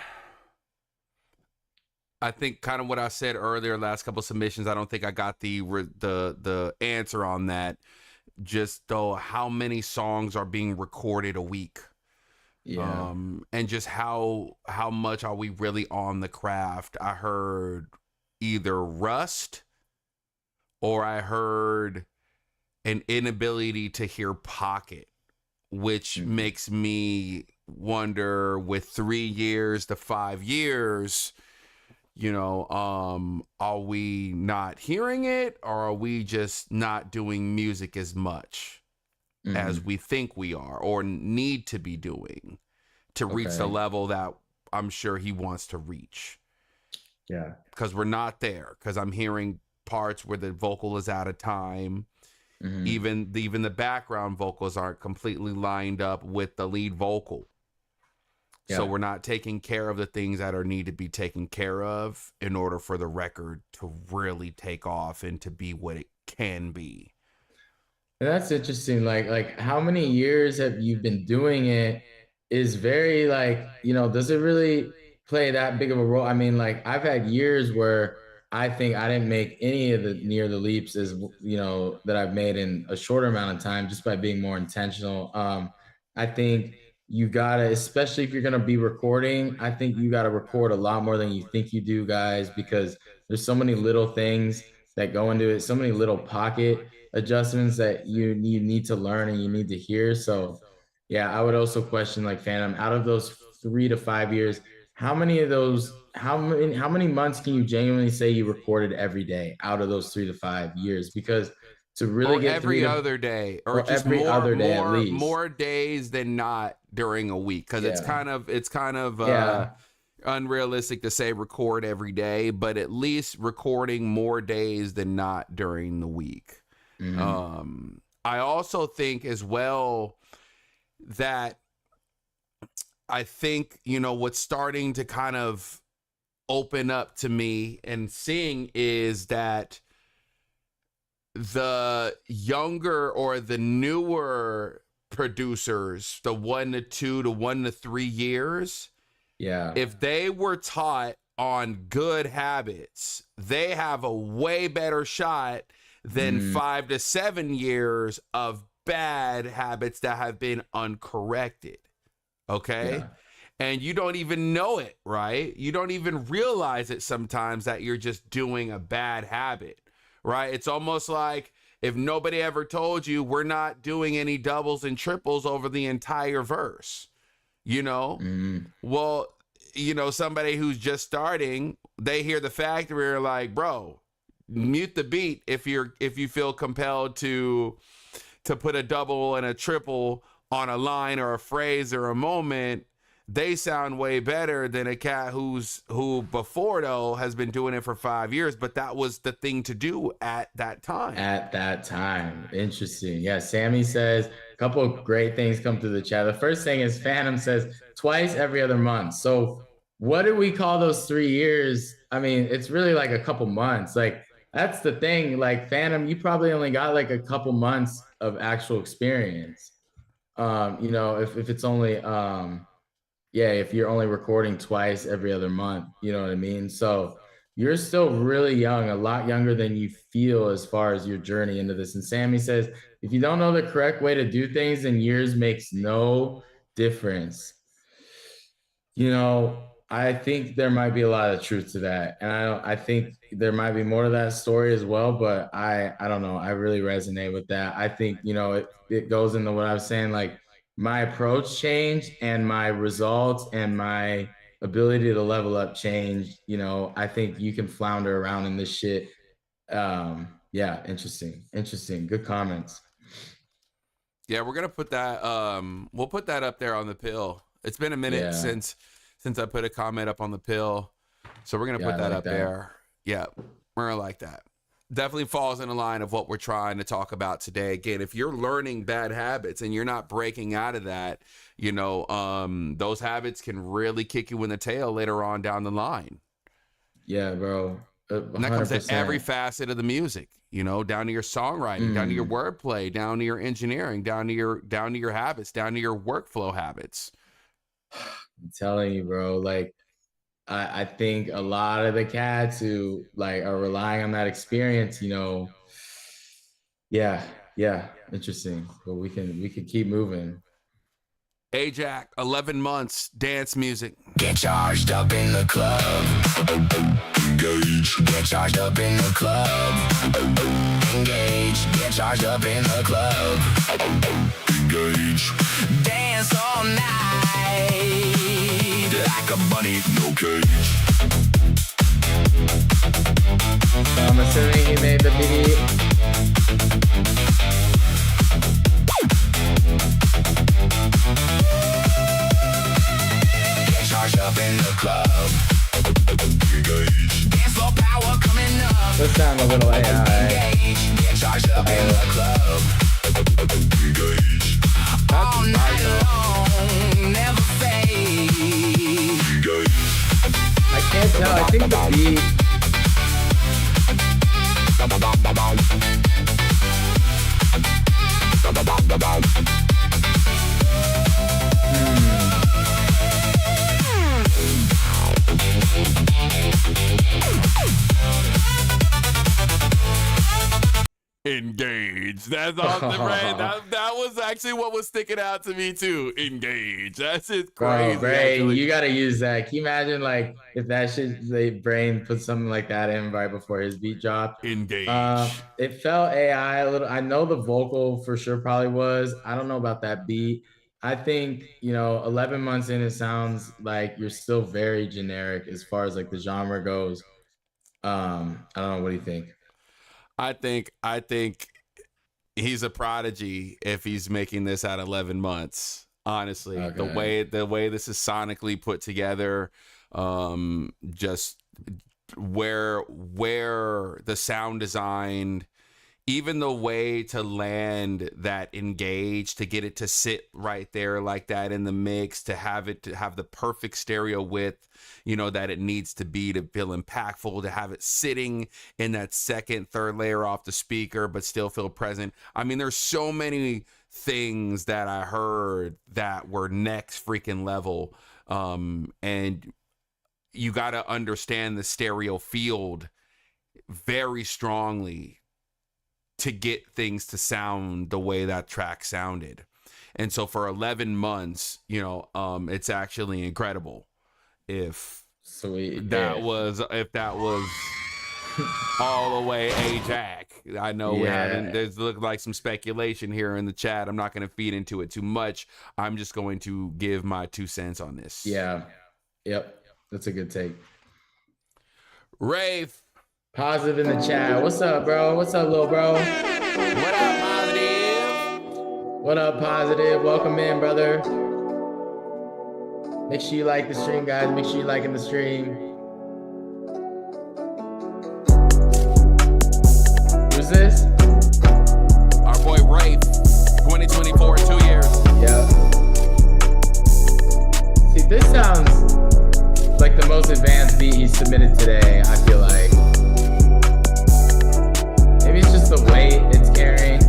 I think kind of what I said earlier, last couple submissions. I don't think I got the answer on that. Just though, how many songs are being recorded a week? Yeah. And just how much are we really on the craft? I heard either rust, or I heard an inability to hear pocket, which makes me wonder, with 3 years to 5 years, you know, are we not hearing it, or are we just not doing music as much as we think we are or need to be doing to reach the level that I'm sure he wants to reach? Yeah. Because we're not there, because I'm hearing parts where the vocal is out of time. Even the background vocals aren't completely lined up with the lead vocal. So we're not taking care of the things that are need to be taken care of in order for the record to really take off and to be what it can be. That's interesting. Like how many years have you been doing it is very, like, you know, does it really play that big of a role? I mean, like, I've had years where I think I didn't make any of the near the leaps as, you know, that I've made in a shorter amount of time just by being more intentional. I think you gotta, especially if you're gonna be recording, I think you gotta record a lot more than you think you do, guys, because there's so many little things that go into it, so many little pocket adjustments that you need to learn and you need to hear. So yeah, I would also question, like, Phantom, out of those 3 to 5 years, how many of those, how many months can you genuinely say you recorded every day out of those 3 to 5 years? Because to really get every other day, or just every other day at least, more days than not during a week, because it's kind of unrealistic to say record every day, but at least recording more days than not during the week. I also think as well that I think, you know, what's starting to kind of open up to me and seeing is that the younger or the newer producers, the 1 to 2 to 1 to 3 years, if they were taught on good habits, they have a way better shot than 5 to 7 years of bad habits that have been uncorrected. Okay. And you don't even know it, right? You don't even realize it sometimes that you're just doing a bad habit, right? It's almost like if nobody ever told you we're not doing any doubles and triples over the entire verse, you know? Well, you know, somebody who's just starting, they hear the factory, are like, bro, mute the beat if you feel compelled to put a double and a triple on a line or a phrase or a moment. They sound way better than a cat who before, though, has been doing it for 5 years, but that was the thing to do at that time. Interesting. Yeah, Sammy says a couple of great things come through the chat. The first thing is Phantom says twice every other month. So what do we call those 3 years? I mean, it's really like a couple months. Like, that's the thing. Like, Phantom, you probably only got like a couple months of actual experience. You know, if it's only if you're only recording twice every other month, you know what I mean? So you're still really young, a lot younger than you feel as far as your journey into this. And Sammy says, if you don't know the correct way to do things, then years makes no difference. You know, I think there might be a lot of truth to that, and I think there might be more to that story as well. But I don't know. I really resonate with that. I think it goes into what I was saying. Like my approach changed, and my results and my ability to level up changed. I think you can flounder around in this shit. Yeah, interesting. Good comments. Yeah, we're gonna put that. We'll put that up there on the pill. It's been a minute since I put a comment up on the pill, so we're gonna put that up there. Yeah, we're gonna like that. Definitely falls in the line of what we're trying to talk about today. Again, if you're learning bad habits and you're not breaking out of that, those habits can really kick you in the tail later on down the line. Yeah, bro. 100%. And that comes to every facet of the music, down to your songwriting, down to your wordplay, down to your engineering, down to your habits, down to your workflow habits. I'm telling you, bro, like I think a lot of the cats who are relying on that experience, yeah, interesting. But we can keep moving. Ajax, 11 months, dance music. Get charged up in the club. Engage. Get charged up in the club. Engage. Get charged up in the club. Engage. Dance all night like a bunny, no cage. So I'm assuming he made the beat. Charged up in the club. Engage. Dance floor power coming up. Let's sound a little AI. Engage. Get charged up in the club. Engage. All night long, never fade. Engage. I can't tell. I think the beat. Engage. That's awesome, right? That was actually what was sticking out to me too. Engage. That's it. Crazy. Bro, Brain, you gotta use that. Can you imagine if that shit, Brain put something like that in right before his beat dropped? Engage. It felt AI a little. I know the vocal for sure probably was. I don't know about that beat. I think 11 months in, it sounds like you're still very generic as far as the genre goes. I don't know. What do you think? I think he's a prodigy if he's making this at 11 months. Honestly, okay. the way this is sonically put together, just where the sound design, even the way to land that engage, to get it to sit right there like that in the mix, to have the perfect stereo width, that it needs to be to feel impactful, to have it sitting in that second, third layer off the speaker, but still feel present. I mean, there's so many things that I heard that were next freaking level. And you got to understand the stereo field very strongly to get things to sound the way that track sounded. And so for 11 months, it's actually incredible. If that was all the way Ajax. I know there's look like some speculation here in the chat. I'm not going to feed into it too much. I'm just going to give my 2 cents on this. Yeah. Yep. That's a good take. Rafe. Positive in the chat. What's up, bro? What's up, little bro? What up, Positive? What up, Positive? Welcome in, brother. Make sure you like the stream, guys. Make sure you're liking the stream. Who's this? Our boy Rafe. 2024, 2 years. Yeah. See, this sounds like the most advanced beat he submitted today, I feel like. Maybe it's just the weight it's carrying.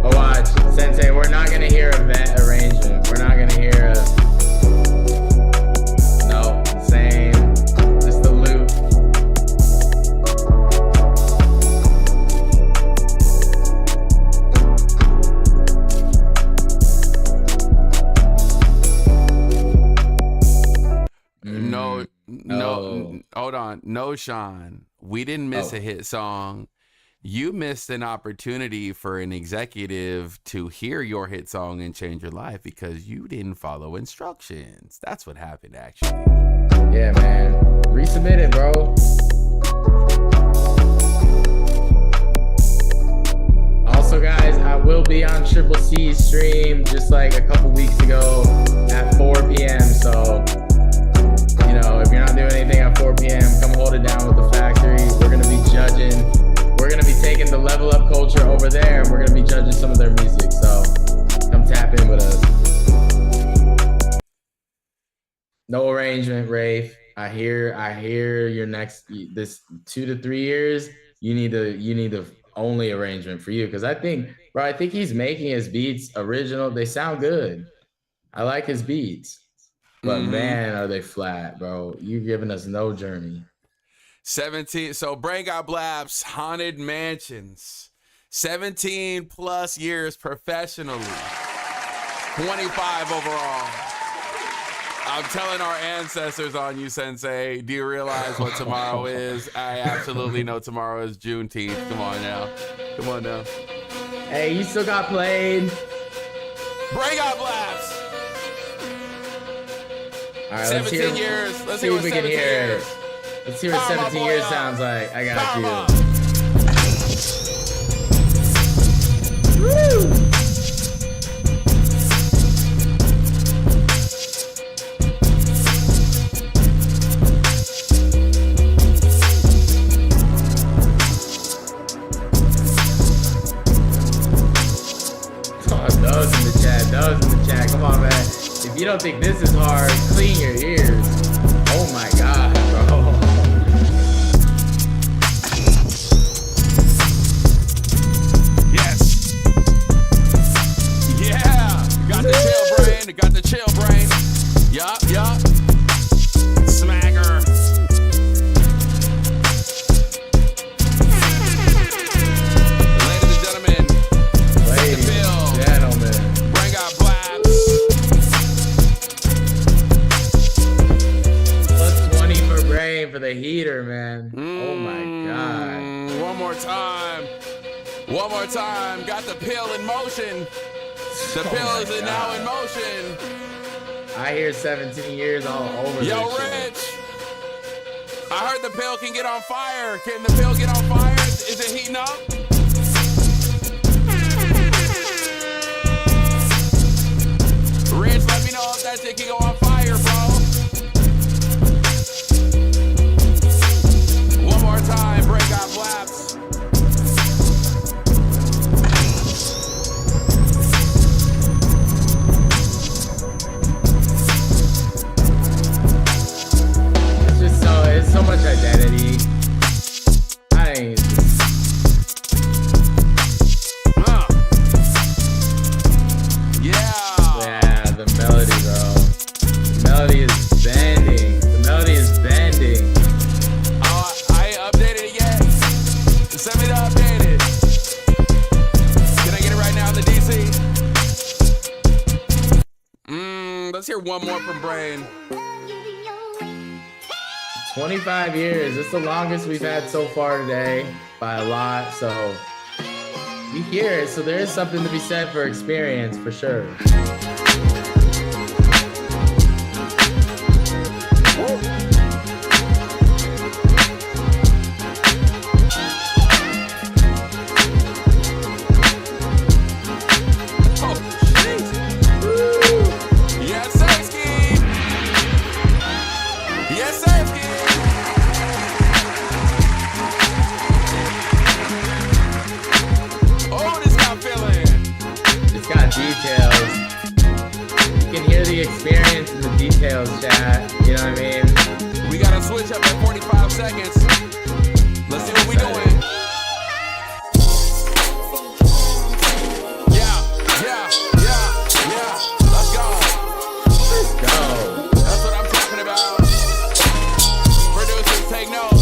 Oh, watch. Sensei, we're not going to hear a vent arrangement. We're not going to hear a... No, same. Just a no, Sean. We didn't miss a hit song. You missed an opportunity for an executive to hear your hit song and change your life because you didn't follow instructions. That's what happened, actually. Yeah, man. Resubmit it, bro. Also, guys, I will be on Triple C's stream just like a couple weeks ago at 4 p.m. So, you know, if you're not doing anything at 4 p.m., come hold it down with the factory. We're going to be judging. We're going to be taking the level up culture over there, and we're going to be judging some of their music. So come tap in with us. No arrangement, Rafe. I hear your this 2 to 3 years, you need the only arrangement for you. Because I think he's making his beats original. They sound good. I like his beats. But man, are they flat, bro. You've given us no journey. 17. So Brain Got Blaps, Haunted Mansions. 17 plus years professionally. 25 overall. I'm telling our ancestors on you, Sensei. Do you realize what tomorrow is? I absolutely know tomorrow is Juneteenth. Come on now. Come on now. Hey, you still got played. Brain Got Blaps. All right, 17 years. Let's see what 17 years. Let's hear what 17 years sounds like. I got you. Woo! Those in the chat. Come on, man. If you don't think this is hard, clean your ears. Oh my God, bro. Yes. Yeah. Got the chill brain. Got the chill brain. Yup. Smacker. Ladies and gentlemen. Brain Got Blaps. Plus 20 for brain for the heater, man. Oh my God. One more time. Got the pill in motion. The pill is now in motion. I hear 17 years all over. Yo, this Rich. shit. I heard the pill can get on fire. Can the pill get on fire? Is it heating up? Rich, let me know if that shit can go on fire, bro. One more time, Brain Got Blaps. It's so much identity. Yeah, the melody, bro. The melody is bending. Oh, I ain't updated it yet. Send me the updated. Can I get it right now in the DC? Let's hear one more from Brain. 25 years. It's the longest we've had so far today by a lot. So we hear it. So there is something to be said for experience, for sure. Details. You can hear the experience in the details, chat. You know what I mean? We gotta switch up at 45 seconds. Let's see what we doing. Yeah. Let's go. That's what I'm talking about. Producers, take notes.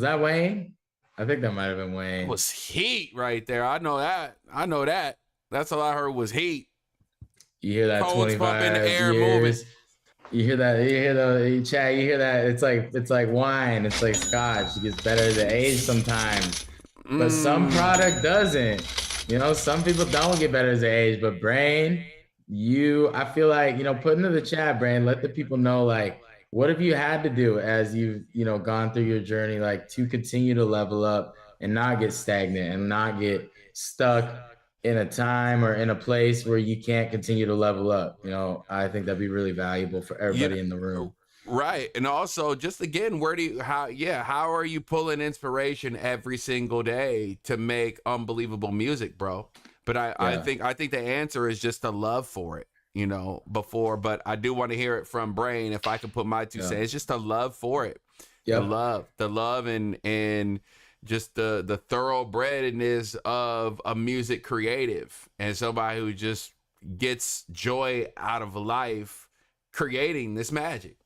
that Wayne? I think that might have been Wayne. It was heat right there. I know that. That's all I heard was heat. You hear that? Codes 25 pumping, air years. moving. You hear that? You hear the chat? You hear that? It's like wine. It's like scotch. It gets better as it age sometimes, but some product doesn't. You know, some people don't get better as they age. But Brain, I feel like, put into the chat, Brain. Let the people know, like, what have you had to do as you've gone through your journey, like, to continue to level up and not get stagnant and not get stuck in a time or in a place where you can't continue to level up. I think that'd be really valuable for everybody in the room. Right. And also, just again, how are you pulling inspiration every single day to make unbelievable music, bro? But I think the answer is just a love for it, but I do want to hear it from Brain. If I could put my two cents, it's just a love for it. The love and just the thoroughbredness of a music creative and somebody who just gets joy out of life creating this magic.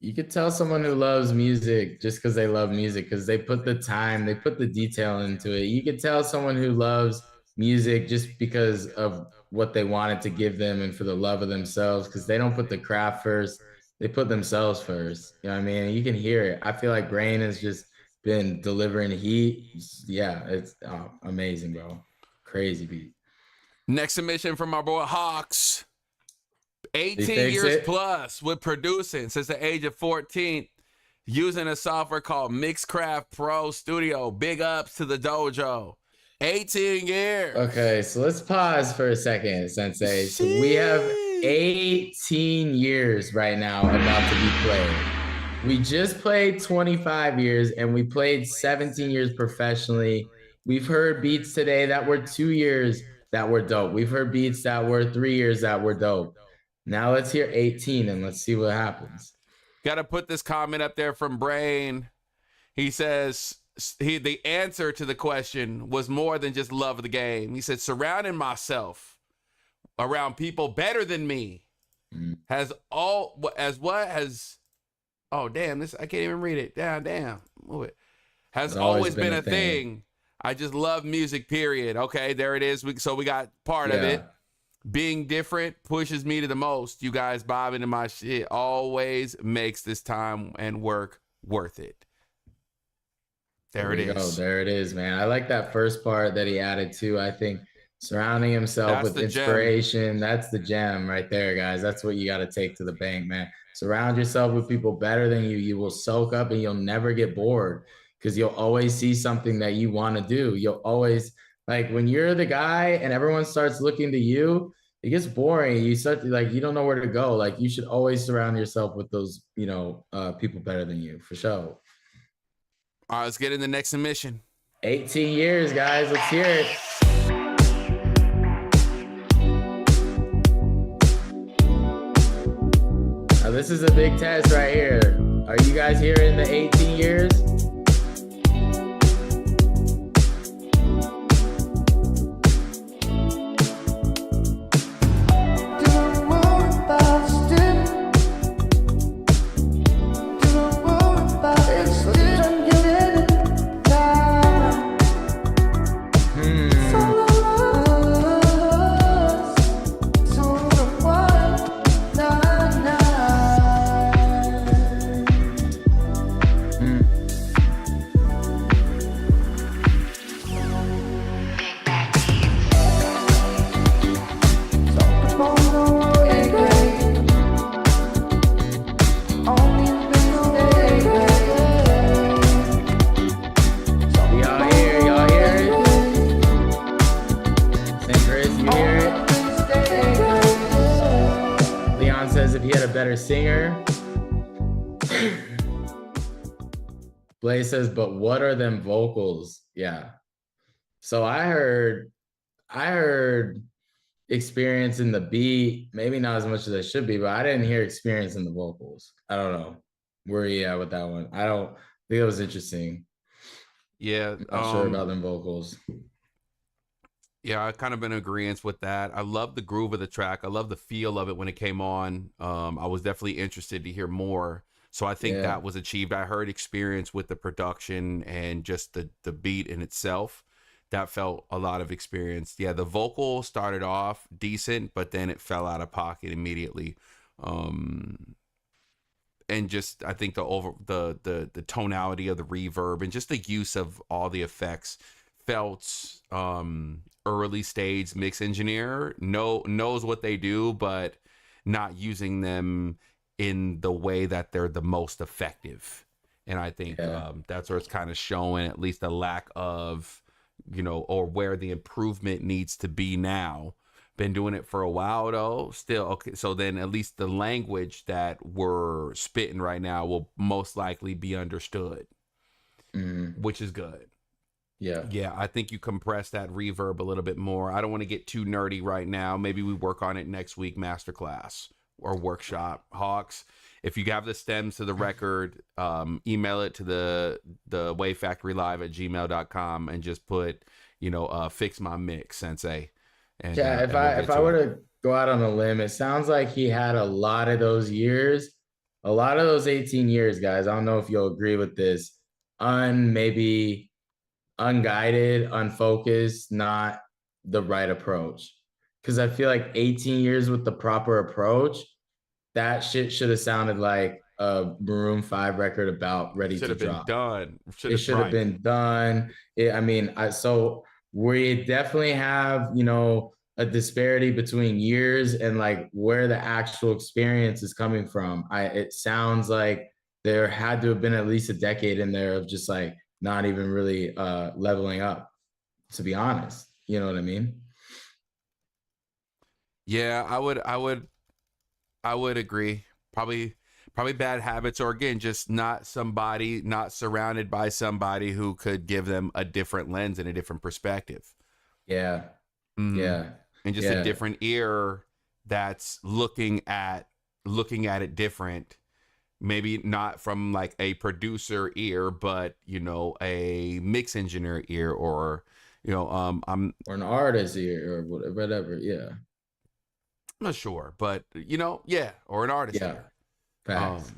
You could tell someone who loves music just because they love music, because they put the time, they put the detail into it. You could tell someone who loves music just because of what they wanted to give them and for the love of themselves, because they don't put the craft first, they put themselves first. You know what I mean? And you can hear it. I feel like Brain has just been delivering heat. Yeah, it's amazing, bro. Crazy beat. Next submission from our boy Hawks. 18 years plus with producing since the age of 14, using a software called Mixcraft Pro Studio. Big ups to the dojo. 18 years. Okay, so let's pause for a second, Sensei. So we have 18 years right now about to be played. We just played 25 years and we played 17 years professionally. We've heard beats today that were 2 years that were dope. We've heard beats that were 3 years that were dope. Now let's hear 18 and let's see what happens. Got to put this comment up there from Brain. He says the answer to the question was more than just love of the game. He said, surrounding myself around people better than me has oh damn, this I can't even read it. Damn. Move it. Has always been a thing. I just love music, period. Okay, there it is. So we got part of it. Being different pushes me to the most. You guys bobbing in my shit always makes this time and work worth it. There it is. There it is, man. I like that first part that he added too. I think surrounding himself with inspiration, that's the gem right there, guys. That's what you got to take to the bank, man. Surround yourself with people better than you. You will soak up and you'll never get bored because you'll always see something that you want to do. You'll always, like, when you're the guy and everyone starts looking to you, it gets boring. You start to, like, you don't know where to go. Like, you should always surround yourself with those, people better than you, for sure. All right, let's get in the next submission. 18 years, guys. Let's hear it. Now, this is a big test right here. Are you guys hearing the 18 years? Singer. Blaze says, but what are them vocals? Yeah. So I heard experience in the beat, maybe not as much as I should be, but I didn't hear experience in the vocals. I don't know where you at with that one. I don't think it was interesting. Yeah. I'm not sure about them vocals. Yeah, I kind of been in agreement with that. I love the groove of the track. I love the feel of it when it came on. I was definitely interested to hear more. So I think that was achieved. I heard experience with the production and just the beat in itself. That felt a lot of experience. Yeah, the vocal started off decent, but then it fell out of pocket immediately. And just I think the tonality of the reverb and just the use of all the effects felt early stage mix engineer knows what they do, but not using them in the way that they're the most effective. And I think that's where it's kind of showing at least a lack of, or where the improvement needs to be now. Been doing it for a while though, still. Okay, so then at least the language that we're spitting right now will most likely be understood, which is good. Yeah, I think you compress that reverb a little bit more. I don't want to get too nerdy right now. Maybe we work on it next week, masterclass or workshop. Hawks, if you have the stems to the record, email it to the wavefactorylive@gmail.com and just put, fix my mix, Sensei. And, if I were to go out on a limb, it sounds like he had a lot of those years, a lot of those 18 years, guys. I don't know if you'll agree with this. Maybe unguided, unfocused, not the right approach. Because I feel like 18 years with the proper approach, that shit should have sounded like a Maroon 5 record about ready to drop. It should have been done. So we definitely have, a disparity between years and like where the actual experience is coming from. It sounds like there had to have been at least a decade in there of just like not even really leveling up, to be honest. You know what I mean? Yeah, I would agree. Probably bad habits, or again, just not surrounded by somebody who could give them a different lens and a different perspective. Yeah. Yeah. And just a different ear that's looking at it different. Maybe not from like a producer ear, but a mix engineer ear, or or an artist ear, or whatever. Yeah. I'm not sure, but or an artist ear. Facts.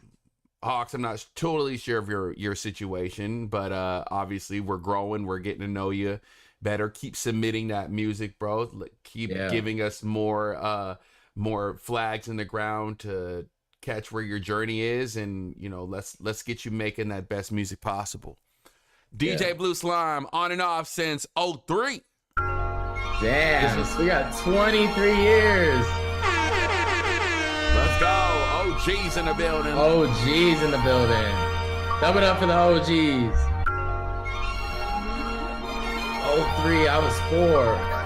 Hawks, I'm not totally sure of your situation, but obviously we're growing, we're getting to know you better. Keep submitting that music, bro. Keep giving us more flags in the ground to catch where your journey is, and let's get you making that best music possible. DJ Blue Slime on and off since 03. Damn, we got 23 years. Let's go. OGs in the building. OGs in the building. Dub it up for the OGs. 03, I was 4.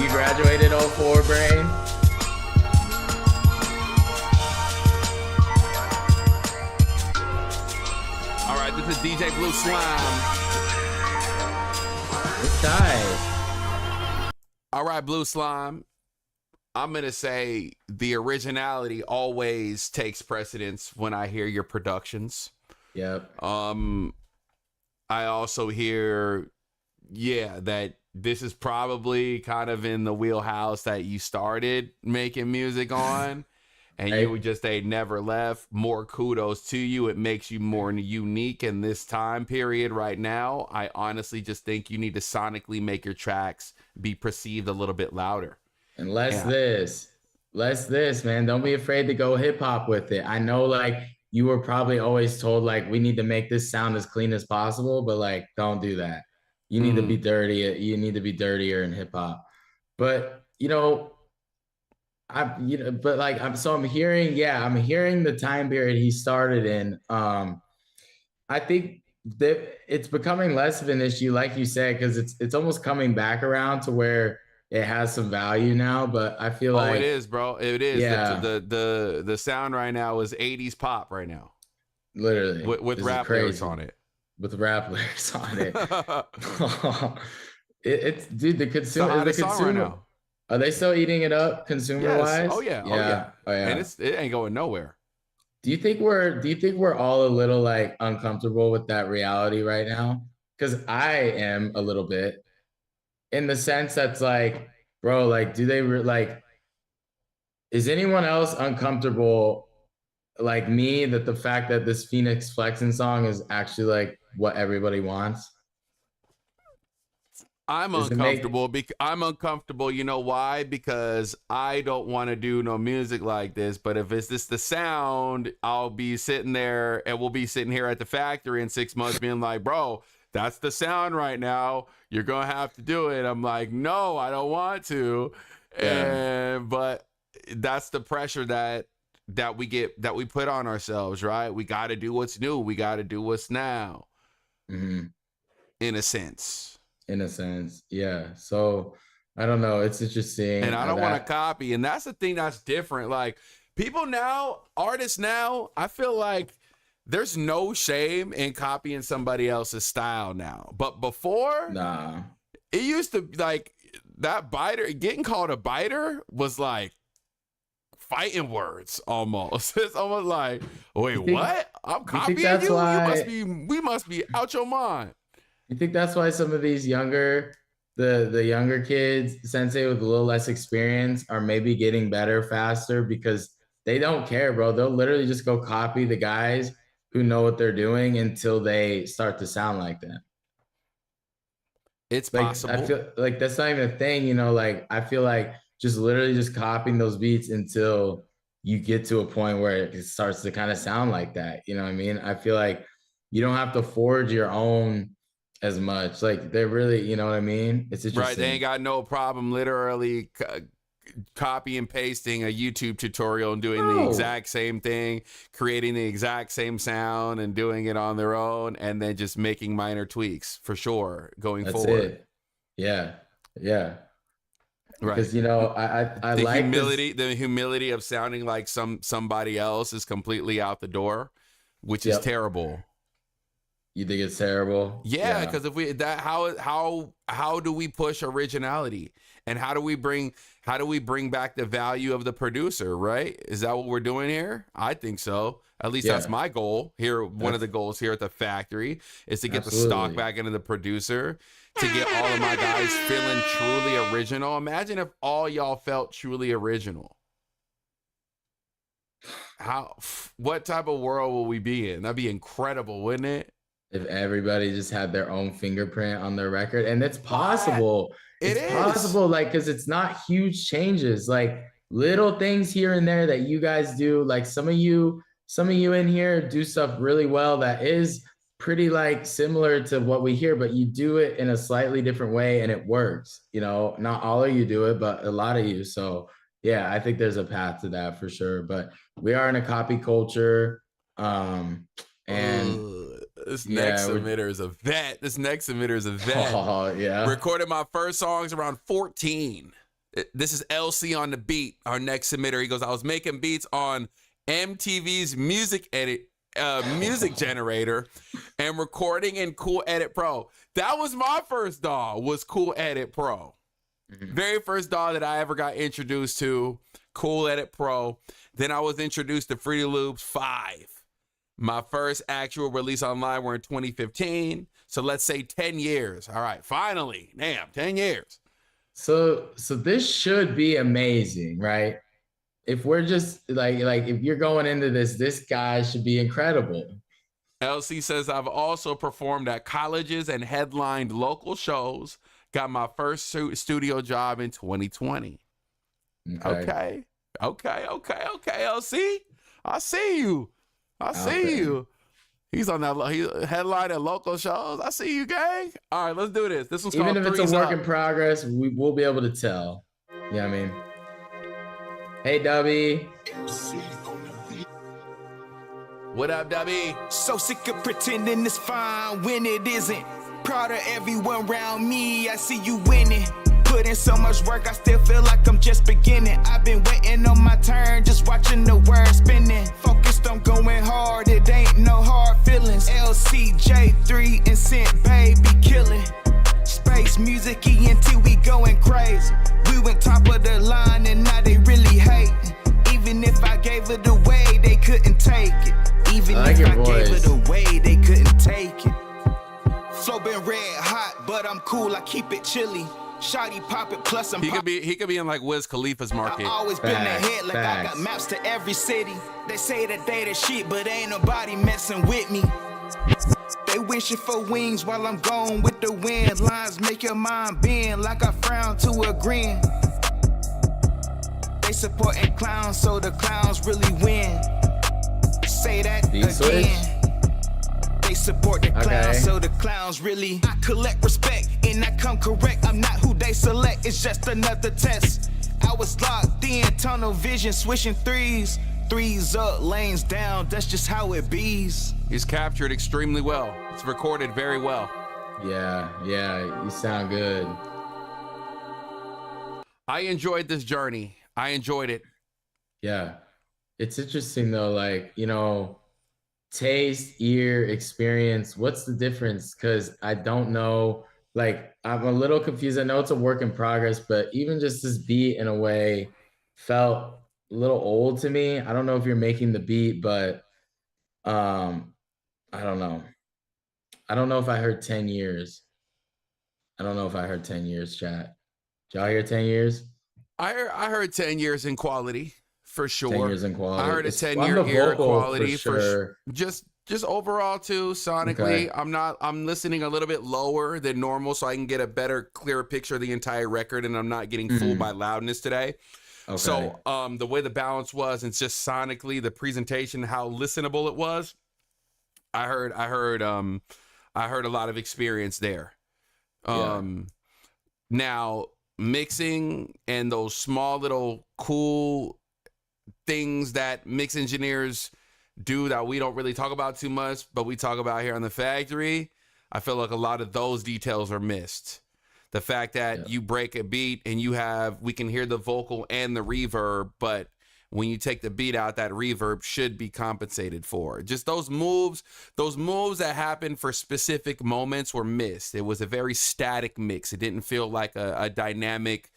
Graduated 04, Brain. All right, this is DJ Blue Slime. It's tight. All right, Blue Slime. I'm going to say the originality always takes precedence when I hear your productions. Yep. I also hear, that this is probably kind of in the wheelhouse that you started making music on, and you just never left. More kudos to you. It makes you more unique in this time period right now. I honestly just think you need to sonically make your tracks be perceived a little bit louder. And less this, man. Don't be afraid to go hip hop with it. I know, like, you were probably always told, like, we need to make this sound as clean as possible, but like, don't do that. You need to be dirty. You need to be dirtier in hip hop. But I'm hearing the time period he started in. I think it's becoming less of an issue, like you said, because it's almost coming back around to where it has some value now. But I feel like it is, bro. It is. Yeah. The sound right now is 80s pop right now. Literally. With rap lyrics on it. With rap lyrics on it. It's dude, the consumer right now. Are they still eating it up consumer wise? Oh yeah. And it ain't going nowhere. Do you think we're all a little like uncomfortable with that reality right now? Because I am a little bit, in the sense that's like, bro, like, do they like? Is anyone else uncomfortable like me that the fact that this Phoenix Flexing song is actually like what everybody wants? I'm uncomfortable I'm uncomfortable. You know why? Because I don't want to do no music like this. But if it's the sound, I'll be sitting there and we'll be sitting here at the factory in 6 months being like, bro, that's the sound right now. You're going to have to do it. I'm like, no, I don't want to. Yeah. But that's the pressure that we put on ourselves, right? We got to do what's new. We got to do what's now. Mm-hmm. In a sense, yeah. So I don't know. It's interesting. And I don't want to copy. And that's the thing that's different. Like people now, artists now, I feel like there's no shame in copying somebody else's style now. But before, it used to like that biter, getting called a biter was like fighting words almost. It's almost like, wait, what? I'm copying you? We must be out your mind. You think that's why some of these younger, the younger kids, Sensei with a little less experience, are maybe getting better faster because they don't care, bro. They'll literally just go copy the guys who know what they're doing until they start to sound like them. It's like, possible. I feel like that's not even a thing, you know, like I feel like just literally just copying those beats until you get to a point where it starts to kind of sound like that. You know what I mean? I feel like you don't have to forge your own as much. Like they're really, you know what I mean? It's interesting. Right. They ain't got no problem literally copy and pasting a YouTube tutorial and doing the exact same thing, creating the exact same sound and doing it on their own, and then just making minor tweaks for sure going forward. It. Yeah. Right. Because you know, I the like the humility of sounding like somebody else is completely out the door, which is terrible. You think it's terrible? Yeah, because if we how do we push originality, and how do we bring back the value of the producer? Right? Is that what we're doing here? I think so. At least that's my goal here. One of the goals here at the factory is to get the stock back into the producer, to get all of my guys feeling truly original. Imagine if all y'all felt truly original. What type of world will we be in? That'd be incredible, wouldn't it? If everybody just had their own fingerprint on their record. And it's possible. It's possible, like, because it's not huge changes, like little things here and there that you guys do. Like some of you in here do stuff really well that is pretty like similar to what we hear, but you do it in a slightly different way and it works. You know, not all of you do it, but a lot of you. So yeah, I think there's a path to that for sure. But we are in a copy culture. This next emitter is a vet. Oh, yeah. Recorded my first songs around 14. This is LC on the beat, our next emitter. He goes, I was making beats on MTV's music generator and recording in Cool Edit Pro. That was my first DAW, was Cool Edit Pro. Mm-hmm. Very first DAW that I ever got introduced to, Cool Edit Pro. Then I was introduced to Fruity Loops 5. My first actual release online were in 2015. So let's say 10 years. All right, finally, damn, 10 years. So this should be amazing, right? If we're just like if you're going into this guy should be incredible. LC says, I've also performed at colleges and headlined local shows. Got my first studio job in 2020. Okay, LC. I see you. He's on that. He headline at local shows. I see you, gang. All right, let's do this. This one's called Even if it's a work in progress, we'll be able to tell. You know what I mean? Hey, Dubby. What up, Dubby? So sick of pretending it's fine when it isn't. Proud of everyone around me, I see you winning. Put in so much work, I still feel like I'm just beginning. I've been waiting on my turn, just watching the world spinning. Focused on going hard, it ain't no hard feelings. LCJ3 and Scent, baby, killing. Space music, ENT, we going crazy. We went top of the line and now they really hate. Even if I gave it away, they couldn't take it. Even if I gave it away, they couldn't take it. Flow been red hot, but I'm cool, I keep it chilly. Shotty pop it, plus I'm he could be in like Wiz Khalifa's market. I always been ahead, like I got maps to every city. They say that they the shit, but ain't nobody messing with me. They wishing for wings while I'm gone with the wind. Lines make your mind bend like I frown to a grin. They supporting clowns, so the clowns really win. Say that again. They support the clowns, so the clowns really. I collect respect, and I come correct. I'm not who they select, it's just another test. I was locked in, tunnel vision, switching threes. Threes up, lanes down, that's just how it bees. He's captured extremely well. It's recorded very well. Yeah, you sound good. I enjoyed this journey. I enjoyed it. Yeah. It's interesting though, like, you know, taste, ear, experience, what's the difference? Because I don't know, like, I'm a little confused. I know it's a work in progress, but even just this beat in a way felt a little old to me. I don't know if you're making the beat, but I don't know. I don't know if I heard 10 years. I don't know if I heard 10 years, chat. Did y'all hear 10 years? I heard 10 years in quality. For sure. 10 years in quality. I heard a 10-year ear quality for sure. Just overall too, sonically. Okay. I'm listening a little bit lower than normal so I can get a better, clearer picture of the entire record, and I'm not getting fooled by loudness today. Okay. So the way the balance was, and just sonically, the presentation, how listenable it was, I heard a lot of experience there. Now mixing and those small little cool things that mix engineers do that we don't really talk about too much, but we talk about here on the factory, I feel like a lot of those details are missed. The fact that you break a beat and we can hear the vocal and the reverb, but when you take the beat out, that reverb should be compensated for. Just those moves that happen for specific moments were missed. It was a very static mix. It didn't feel like a dynamic,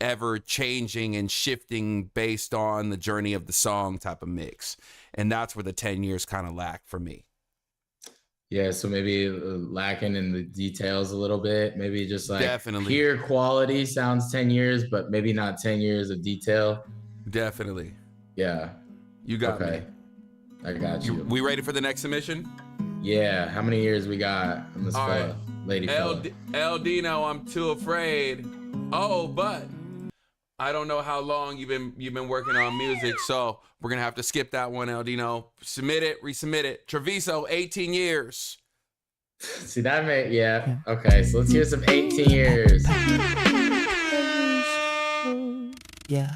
ever changing and shifting based on the journey of the song type of mix. And that's where the 10 years kind of lacked for me. Yeah, so maybe lacking in the details a little bit. Maybe just like pure quality sounds 10 years, but maybe not 10 years of detail. Definitely. Yeah. You got me. I got you. We ready for the next submission? Yeah. How many years we got on this fella? Lady fella. El Dino, I'm too afraid. Oh, but I don't know how long you've been working on music, so we're gonna have to skip that one, El Dino. Submit it, resubmit it. Treviso, 18 years. See that okay, so let's hear some 18 years. Yeah.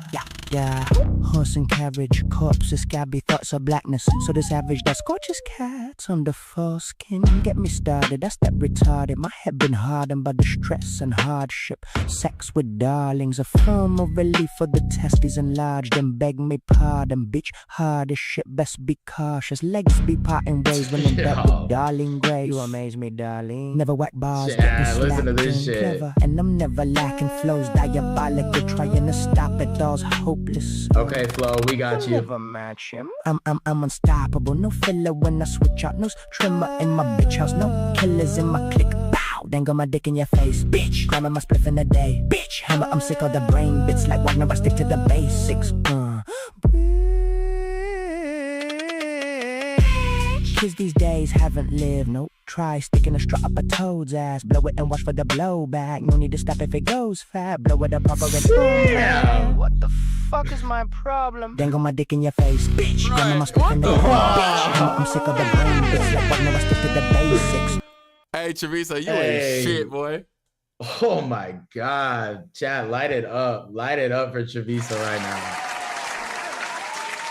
Horse and carriage, corpses, scabby thoughts of blackness. So the savage that scorches cats under foreskin. Get me started, that's that retarded. My head been hardened by the stress and hardship. Sex with darlings, a form of relief for the testes enlarged. And beg me pardon, bitch, hard as shit, best be cautious. Legs be parting ways when in bed with darling grace. You amaze me, darling. Never whack bars, listen to this shit. Clever, and I'm never lacking flows diabolical, trying to stop it, all's hopeless. Okay, Flo, we got you. Never match him. I'm unstoppable. No filler when I switch out. No trimmer in my bitch house. No killers in my clique. Bow. Then go my dick in your face, bitch. Cramming my spliff in the day, bitch. Hammer, I'm sick of the brain bits. Like Wagner, I stick to the basics. Kids these days haven't lived, nope. Try sticking a straw up a toad's ass. Blow it and watch for the blowback. No need to stop if it goes fat. Blow it up proper and what the fuck is my problem? Dangle my dick in your face, bitch. Right. My in the bitch. I'm sick of the brain bits. Like Wagner, I stick to the basics. Hey, Teresa, you ain't shit, boy. Oh my God. Chat, light it up. Light it up for Treviso right now.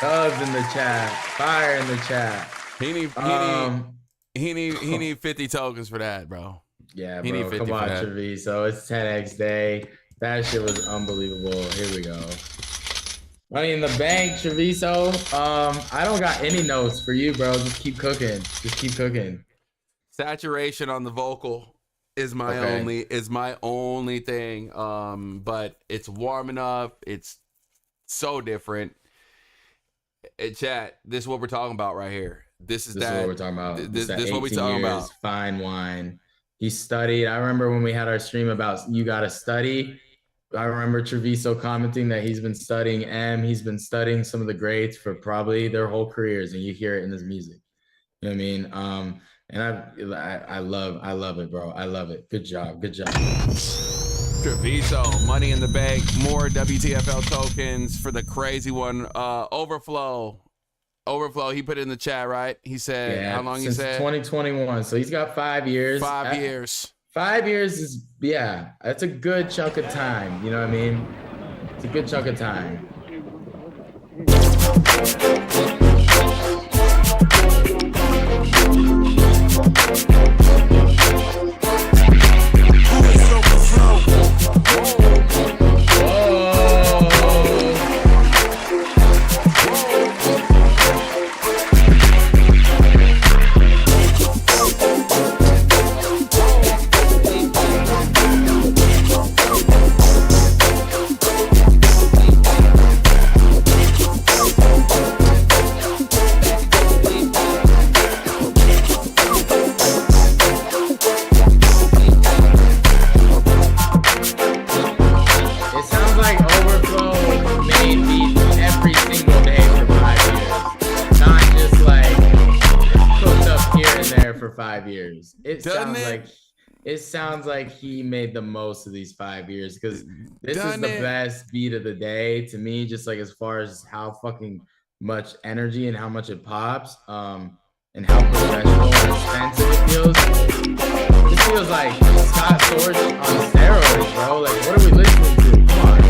Thugs in the chat. Fire in the chat. He need 50 tokens for that, bro. Yeah, he bro. Need 50 Come on, for that. Treviso. It's 10x day. That shit was unbelievable. Here we go. Money in the bank, Treviso. I don't got any notes for you, bro. Just keep cooking. Just keep cooking. Saturation on the vocal is my only thing. But it's warm enough. It's so different. Chat, this is what we're talking about right here. This is what we're talking about. This is what we're talking about. Fine wine. He studied. I remember when we had our stream about you got to study. I remember Treviso commenting that he's been studying he's been studying some of the greats for probably their whole careers, and you hear it in his music. You know what I mean? And I love it, bro. I love it. Good job. Treviso, money in the bank, more WTFL tokens for the crazy one. Overflow, he put it in the chat, right? He said, how long he said? 2021. So he's got 5 years. 5 years. 5 years is, that's a good chunk of time. You know what I mean? It's a good chunk of time. For 5 years. It sounds like he made the most of these 5 years, because this is the best beat of the day to me, just like as far as how fucking much energy and how much it pops, and how professional and expensive it feels. This feels like Scott Storch on steroids, bro. Like, what are we listening to? Come on.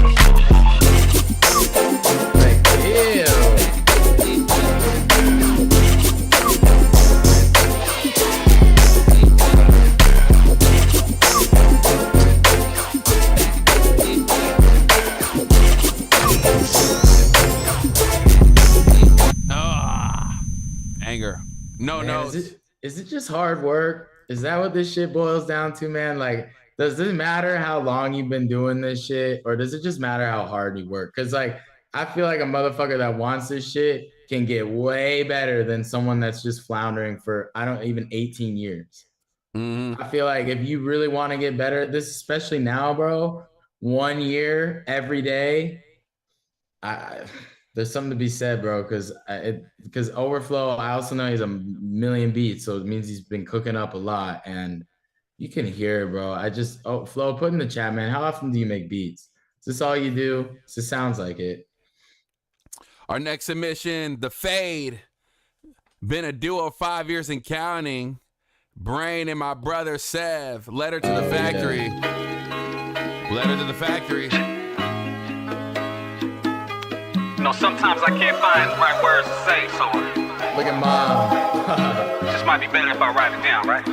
Like, ew. No, is it just hard work? Is that what this shit boils down to, man? Like, does it matter how long you've been doing this shit, or does it just matter how hard you work? Because, like, I feel like a motherfucker that wants this shit can get way better than someone that's just floundering for, 18 years. I feel like if you really want to get better at this, especially now, bro, 1 year every day, there's something to be said, bro, because Overflow, I also know he's a million beats, so it means he's been cooking up a lot, and you can hear it, bro. Flo, put in the chat, man, how often do you make beats? Is this all you do? It sounds like it. Our next submission, The Fade. Been a duo 5 years and counting. Brain and my brother Sev. Letter to the Factory. Yeah. Letter to the Factory. You know, sometimes I can't find the right words to say, so look at Mom. This might be better if I write it down, right?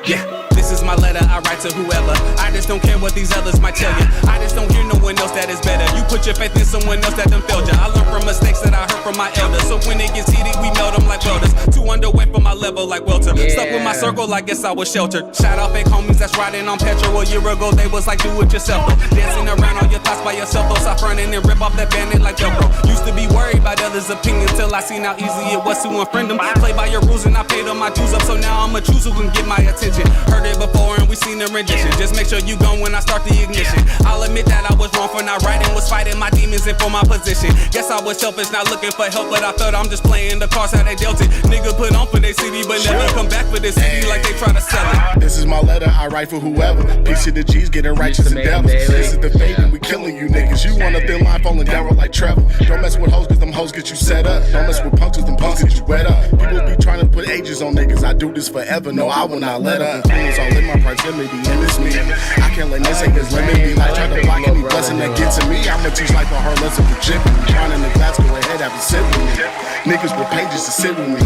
Yeah, this is my letter I write to whoever. I just don't care what these others might tell you. I just don't hear no one else that is better. You put your faith in someone else that done failed you. I learned from mistakes that I heard from my elders. So when it gets heated, we melt them like welders. Too underweight for my level like Welter. Stuck with my circle, I guess I was sheltered. Shout out fake homies that's riding on petrol. A year ago they was like, do it yourself though. Dancing around all your thoughts by yourself though. Stop running and rip off that bandit like Velcro. Used to be worried about others' opinions till I seen how easy it was to unfriend them. Play by your rules and I paid all my dues up. So now I'm a choose who can get my attention. Heard it before and we seen the rendition. Just make sure you go when I start the ignition. I'll admit that I was wrong for not writing. Was fighting my demons and for my position. Guess I was selfish, not looking for help, but I felt I'm just playing the cards how they dealt it. Nigga put on for their city, but never come back for this city like they try to sell it. This is my letter I write for whoever. Piece of the G's getting righteous endeavors. This is the fate and we killing you niggas. You on a thin line falling down like Trevor. Don't mess with hoes cause them hoes get you set up. Don't mess with punks, them punks get you wet up. People be trying to put ages on niggas. I do this forever. No, I will not let up. Feelings all in my proximity, and it's me. I can't let this niggas limit me. Like try to block any blessing that get to me. I'ma teach life a hard lesson for chipping. Trying in the glass, go ahead, have a sip with me. Niggas with pages to sit with me.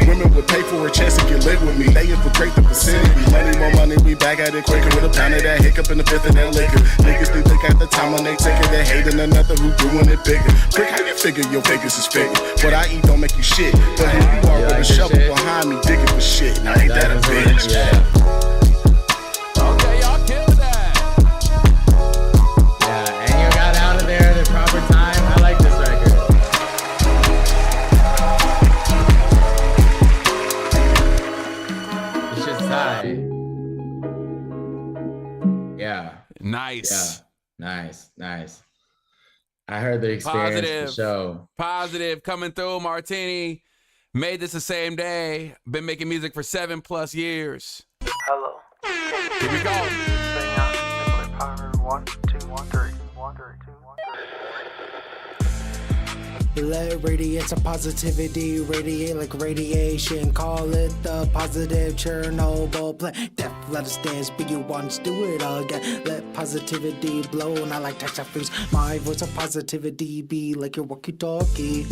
Women would pay for a chance to get lit with me. They infiltrate the vicinity. Money, more money, we back at it quicker. With a pound of that hiccup in the fifth of that liquor. Niggas think they got the time when they take it. They hating another who doing it bigger. Prick, how you figure your figures is figure? What I eat don't make you shit. But here you are with a shovel behind me digging for shit. Now ain't that a bitch? Okay, y'all killed that. Yeah, and you got out of there at the proper time. I like this record. It's just tight. Yeah. Nice. Yeah. Nice. I heard the experience of the show. Positive coming through. Martini made this the same day. Been making music for 7+ years. Hello. Here we go. Sing out. Nuclear power. 1, 2, 1, 3. 1, 3, 2, 1, 3. Let radiance of positivity radiate like radiation. Call it the positive Chernobyl plan. Death, let us dance, be you once, do it again. Let positivity blow, not like Texas freeze. My voice of positivity be like your walkie-talkie.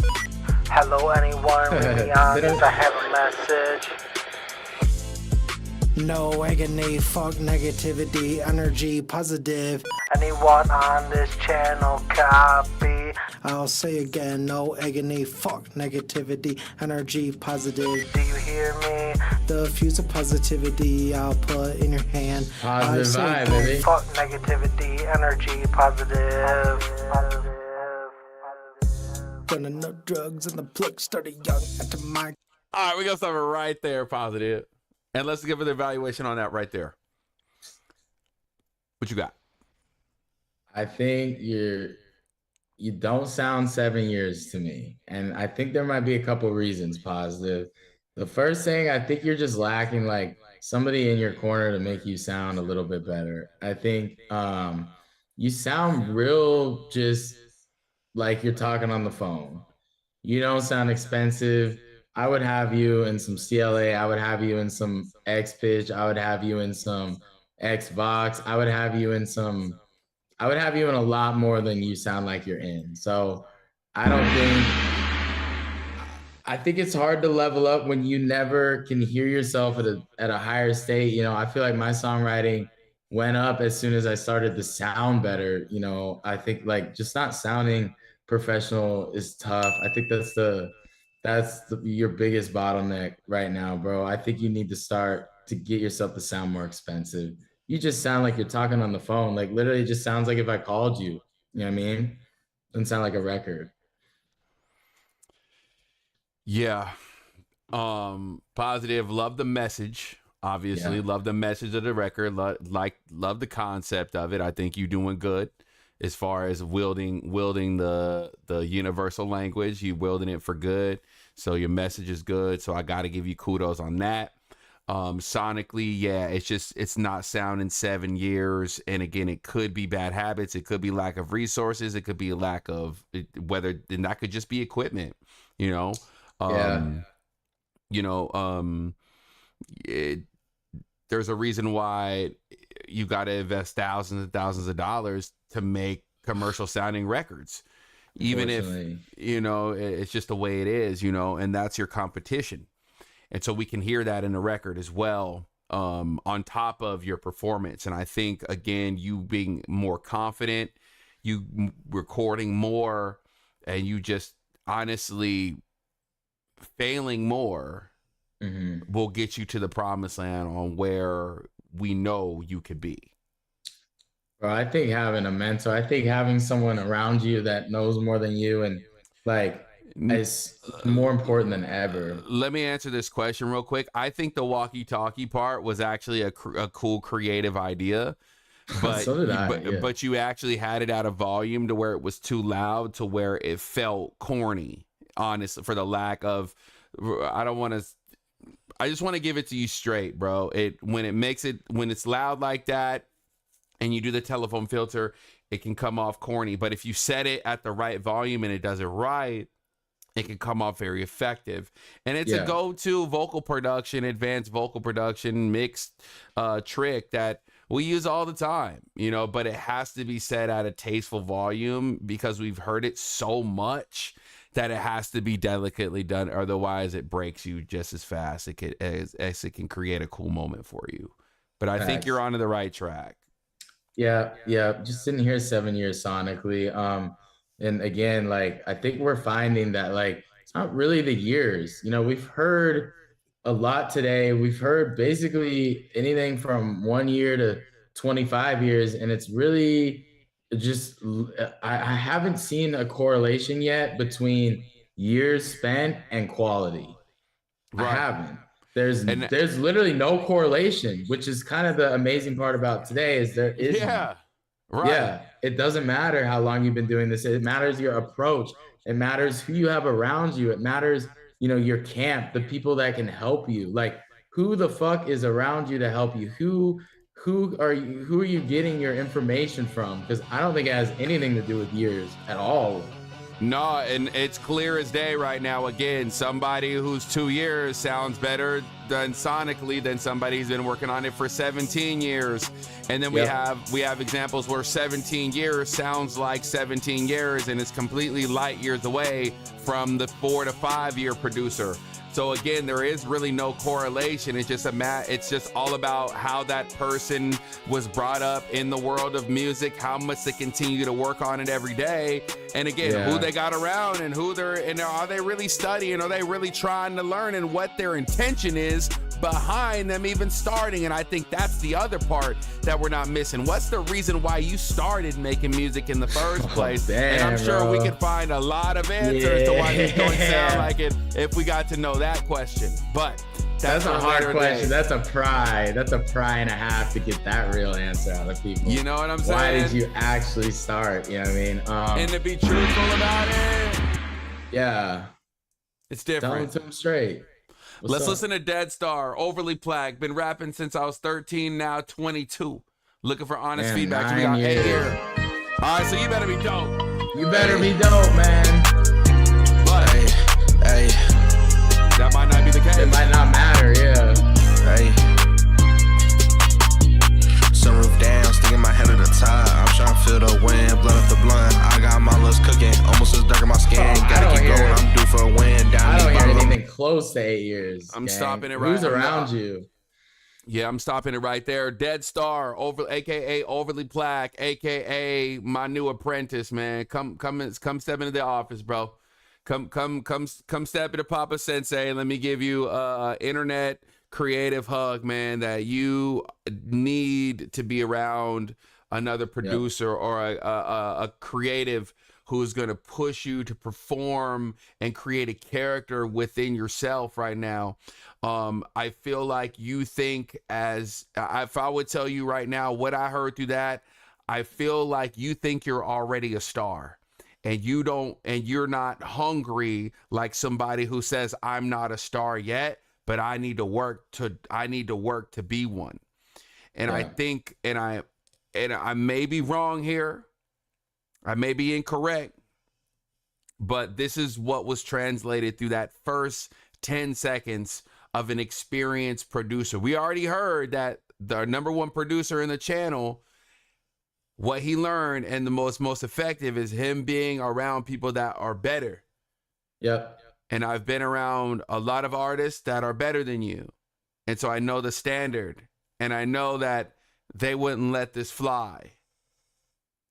Hello, anyone. Really honest, I have a message. No agony, fuck negativity, energy positive. Anyone on this channel copy? I'll say again, no agony, fuck negativity, energy positive. Do you hear me? The fuse of positivity I'll put in your hand. Positive vibe, baby. Fuck negativity, energy positive. Gonna know drugs and the plug started young at my. All right, we're going to stop it right there, Positive. And let's give it the evaluation on that right there. What you got? I think you don't sound 7 years to me. And I think there might be a couple reasons. Positive. The first thing, I think you're just lacking like somebody in your corner to make you sound a little bit better. I think you sound real just like you're talking on the phone. You don't sound expensive. I would have you in some CLA. I would have you in some X Pitch. I would have you in some X Vox. I would have you in a lot more than you sound like you're in. So I think it's hard to level up when you never can hear yourself at a higher state. You know, I feel like my songwriting went up as soon as I started to sound better. You know, I think like just not sounding professional is tough. I think that's your biggest bottleneck right now, bro. I think you need to start to get yourself to sound more expensive. You just sound like you're talking on the phone. Like literally it just sounds like if I called you, you know what I mean? Doesn't sound like a record. Yeah. Positive. Love the message. Obviously, love the message of the record. Love the concept of it. I think you're doing good as far as wielding the universal language. You wielding it for good. So your message is good. So I got to give you kudos on that. Sonically, yeah, it's not sounding 7 years. And again, it could be bad habits. It could be lack of resources. It could be a lack of and that could just be equipment, you know? There's a reason why you got to invest thousands and thousands of dollars to make commercial sounding records, even if, you know, it's just the way it is, you know, and that's your competition. And so we can hear that in the record as well, on top of your performance. And I think, again, you being more confident, you recording more, and you just honestly failing more will get you to the promised land on where we know you could be. Bro, I think having a mentor, I think having someone around you that knows more than you and like is more important than ever. Let me answer this question real quick. I think the walkie-talkie part was actually a cool creative idea. But so did I, but you actually had it out of volume to where it was too loud to where it felt corny, honestly, for the lack of, I just want to give it to you straight, bro. When it's loud like that and you do the telephone filter, it can come off corny. But if you set it at the right volume and it does it right, it can come off very effective. And it's a go-to vocal production, advanced vocal production, mixed trick that we use all the time, you know, but it has to be said at a tasteful volume because we've heard it so much that it has to be delicately done. Otherwise it breaks you just as fast as it can create a cool moment for you. But I think you're onto the right track. Yeah. Just sitting here 7 years sonically. And again, like, I think we're finding that, like, it's not really the years. You know, we've heard a lot today. We've heard basically anything from 1 year to 25 years. And it's really just, I haven't seen a correlation yet between years spent and quality. I haven't. There's literally no correlation, which is kind of the amazing part about today is there is none. Yeah, it doesn't matter how long you've been doing this. It matters your approach. It matters who you have around you. It matters, you know, your camp, the people that can help you. Like, who the fuck is around you to help you? Who are you getting your information from? Because I don't think it has anything to do with years at all. No, and it's clear as day right now. Again, somebody who's 2 years sounds better than sonically than somebody who's been working on it for 17 years. And then we have examples where 17 years sounds like 17 years and it's completely light years away from the 4 to 5 year producer. So again, there is really no correlation. It's just it's just all about how that person was brought up in the world of music, how much they continue to work on it every day, and again, who they got around and are they really studying? Are they really trying to learn, and what their intention is behind them even starting? And I think that's the other part that we're not missing. What's the reason why you started making music in the first place? And I'm sure we could find a lot of answers to why this don't sound like it if we got to know that question. But that's a hard question. That's a pry and a half to get that real answer out of people. You know what I'm saying? Why did you actually start? You know what I mean? And to be truthful about it. Yeah. It's different. Tell it to them straight. Let's listen to Dead Star, Overly Plagued. Been rapping since I was 13, now 22. Looking for honest feedback. So we got 8 years. All right, so you better be dope. You better be dope, man. But hey, that might not be the case. It might not matter, yeah. Hey. Sunroof down, sticking my head at the top. I'm trying to feel the wind, blood up the blunt. I got my lips cooking, almost as dark in my skin. Gotta keep going, I'm due for a win. I don't hear anything close to 8 years. I'm stopping it right. Who's around you? Yeah, I'm stopping it right there. Dead Star, aka Overly Plaque, aka my new apprentice, man. Come step into the office, bro. Come step into Papa Sensei. Let me give you internet creative hug, man, that you need to be around another producer or a creative who's going to push you to perform and create a character within yourself right now. I feel like you think if I would tell you right now what I heard through that, I feel like you think you're already a star. And you're not hungry like somebody who says I'm not a star yet, but I need to work to be one. And I think, and I may be wrong here, I may be incorrect, but this is what was translated through that first 10 seconds of an experienced producer. We already heard that the #1 producer in the channel, what he learned and the most effective is him being around people that are better. Yep. And I've been around a lot of artists that are better than you. And so I know the standard, and I know that they wouldn't let this fly.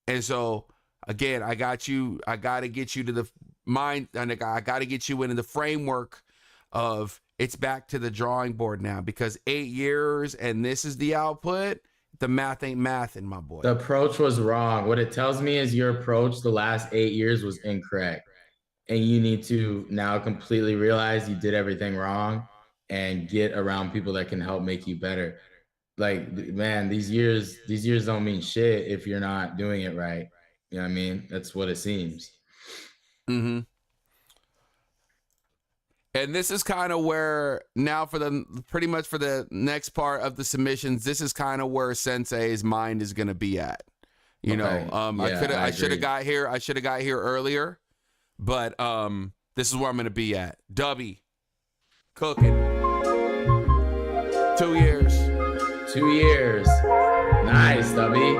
And so again, I got to get you to the mind, and I got to get you into the framework of it's back to the drawing board now, because 8 years and this is the output. The math ain't mathing, my boy. The approach was wrong. What it tells me is your approach the last 8 years was incorrect. And you need to now completely realize you did everything wrong and get around people that can help make you better. Like, man, these years don't mean shit if you're not doing it right. You know what I mean? That's what it seems. Mm-hmm. And this is kind of where now pretty much for the next part of the submissions, this is kind of where Sensei's mind is going to be at. You know, I should have got here earlier, but this is where I'm gonna be at. Dubby, cooking. 2 years. 2 years. Nice, Dubby.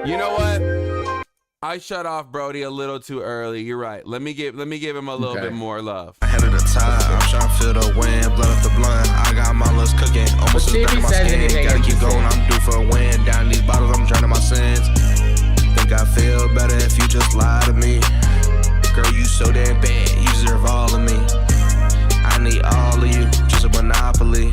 You know what? I shut off Brody a little too early. You're right. Let me give him a little bit more love. Ahead of the time, I'm trying to feel the wind, blood up the blunt. I got my lungs cooking, almost as dark my skin. Gotta keep going, I'm due for a win. Down these bottles, I'm drowning my sins. Think I feel better if you just lie to me. Girl, you so damn bad, you deserve all of me. I need all of you, just a monopoly.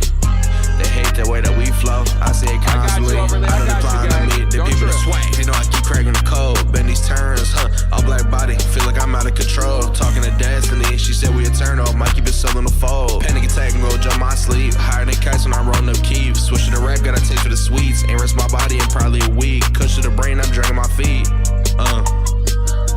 They hate the way that we flow. I say it constantly. I don't decline to me. The people that swag, they know I keep cracking the code. Bend these turns, all black body. Feel like I'm out of control. Talking to Destiny, she said we eternal. Might keep it still in the fold. Panic attack and go jump my sleep. Higher than kites when I'm rolling up keys. Switch to the rap, got a taste for the sweets. Ain't rest my body in probably a week. Cush to the brain, I'm dragging my feet.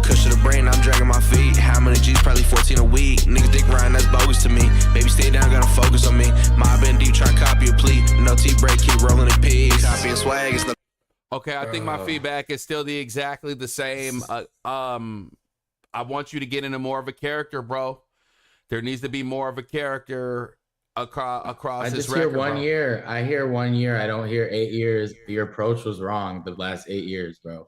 Cush to the brain, I'm dragging my feet. How many G's? Probably 14 a week. Niggas dick riding, that's bogus to me. Baby, stay down, gotta focus on me. Mob in deep, try to copy a plea. No T-break, keep rolling in peace. Copy and swag, it's the... Okay, I think my feedback is still exactly the same. I want you to get into more of a character, bro. There needs to be more of a character across this record. I just hear 1 year. I hear 1 year. I don't hear 8 years. Your approach was wrong the last 8 years, bro.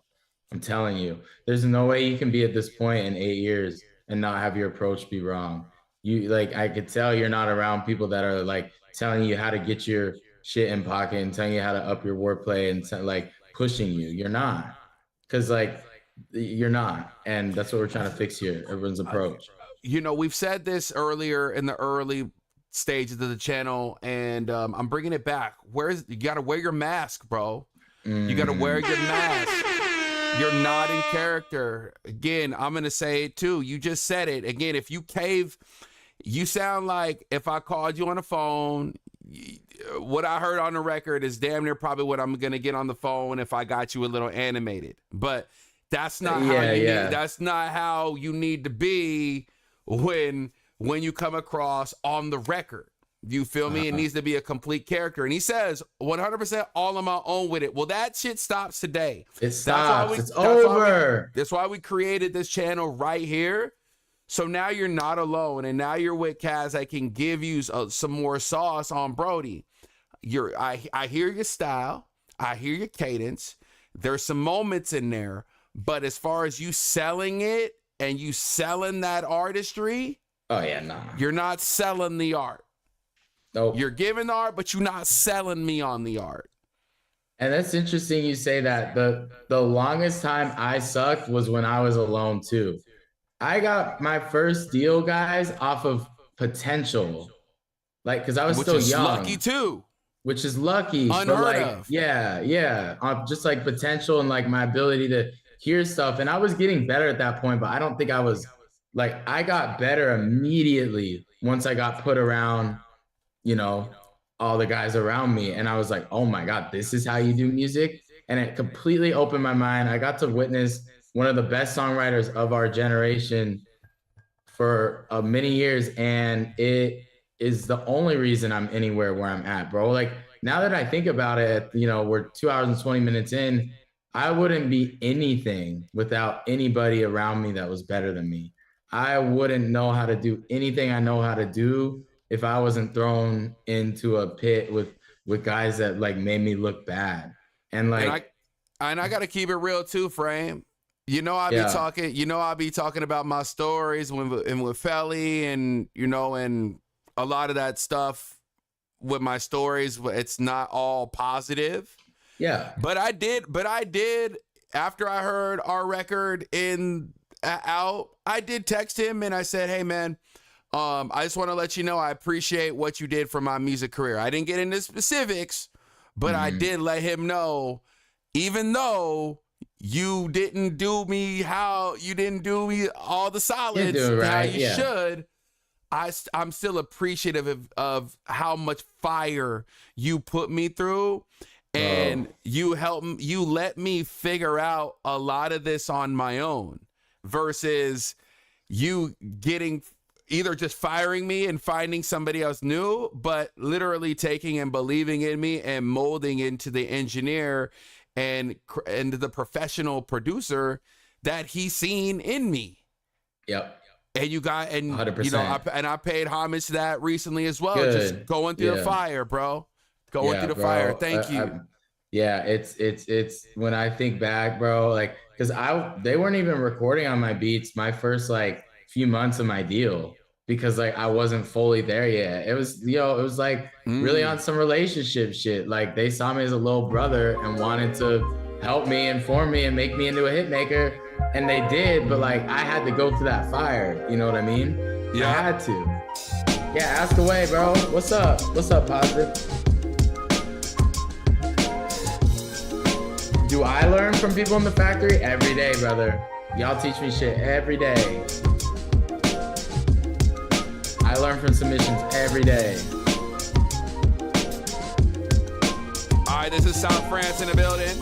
I'm telling you, there's no way you can be at this point in 8 years and not have your approach be wrong. You like, I could tell you're not around people that are like telling you how to get your shit in pocket and telling you how to up your wordplay and like pushing you. You're not, because like you're not, and that's what we're trying to fix here. Everyone's approach. You know, we've said this earlier in the early stages of the channel, and I'm bringing it back. You got to wear your mask, bro. You got to wear your mask. You're not in character. Again, I'm going to say it too. You just said it. Again, if you cave, you sound like if I called you on the phone, what I heard on the record is damn near probably what I'm going to get on the phone if I got you a little animated. But that's not that's not how you need to be when you come across on the record. You feel me? It needs to be a complete character. And he says 100% all on my own with it. Well, that shit stops today. It stops. It's over. That's why we created this channel right here. So now you're not alone. And now you're with Kaz. I can give you some more sauce on Brody. I hear your style. I hear your cadence. There's some moments in there. But as far as you selling it and you selling that artistry, oh yeah, nah. You're not selling the art. Nope. You're giving the art, but you're not selling me on the art. And that's interesting you say that. The longest time I sucked was when I was alone too. I got my first deal, guys, off of potential. Like, because I was still young. Lucky too. Which is lucky. Unheard of. Yeah. Just like potential and like my ability to hear stuff. And I was getting better at that point, but I don't think I was like, I got better immediately once I got put around, you know, all the guys around me. And I was like, oh my God, this is how you do music. And it completely opened my mind. I got to witness one of the best songwriters of our generation for many years. And it is the only reason I'm anywhere where I'm at, bro. Like now that I think about it, you know, we're 2 hours and 20 minutes in, I wouldn't be anything without anybody around me that was better than me. I wouldn't know how to do anything I know how to do if I wasn't thrown into a pit with guys that like made me look bad. And like, and I got to keep it real too, Frame. You know, I be talking about my stories with Felly and, you know, and a lot of that stuff with my stories. It's not all positive. Yeah. But I did after I heard our record out, I did text him and I said, hey man, I just want to let you know I appreciate what you did for my music career. I didn't get into specifics, but I did let him know, even though you didn't do me all the solids how you should, I'm still appreciative of how much fire you put me through. And you let me figure out a lot of this on my own versus you getting either just firing me and finding somebody else new, but literally taking and believing in me and molding into the engineer and the professional producer that he's seen in me. Yep. And you got, and 100%. you know, I paid homage to that recently as well. Good. Just going through the fire, bro. Going through the fire. Thank you. Yeah, it's when I think back, bro, like, cause they weren't even recording on my beats my first like few months of my deal, because like I wasn't fully there yet. It was, it was like really on some relationship shit. Like they saw me as a little brother and wanted to help me, inform me, and make me into a hit maker. And they did, but like I had to go through that fire. You know what I mean? Yeah. I had to. Yeah, ask away, bro. What's up? What's up, Positive? Do I learn from people in the factory? Every day, brother. Y'all teach me shit every day. I learn from submissions every day. All right, this is South France in the building.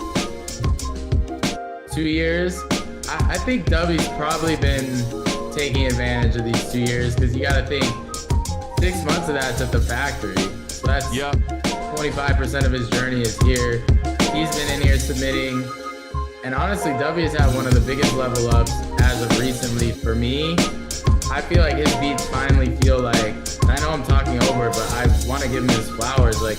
2 years. I think Dubby's probably been taking advantage of these 2 years, because you got to think 6 months of that's at the factory. So that's 25% of his journey is here. He's been in here submitting. And honestly, W has had one of the biggest level ups as of recently for me. I feel like his beats finally feel like, I know I'm talking over, but I want to give him his flowers. Like,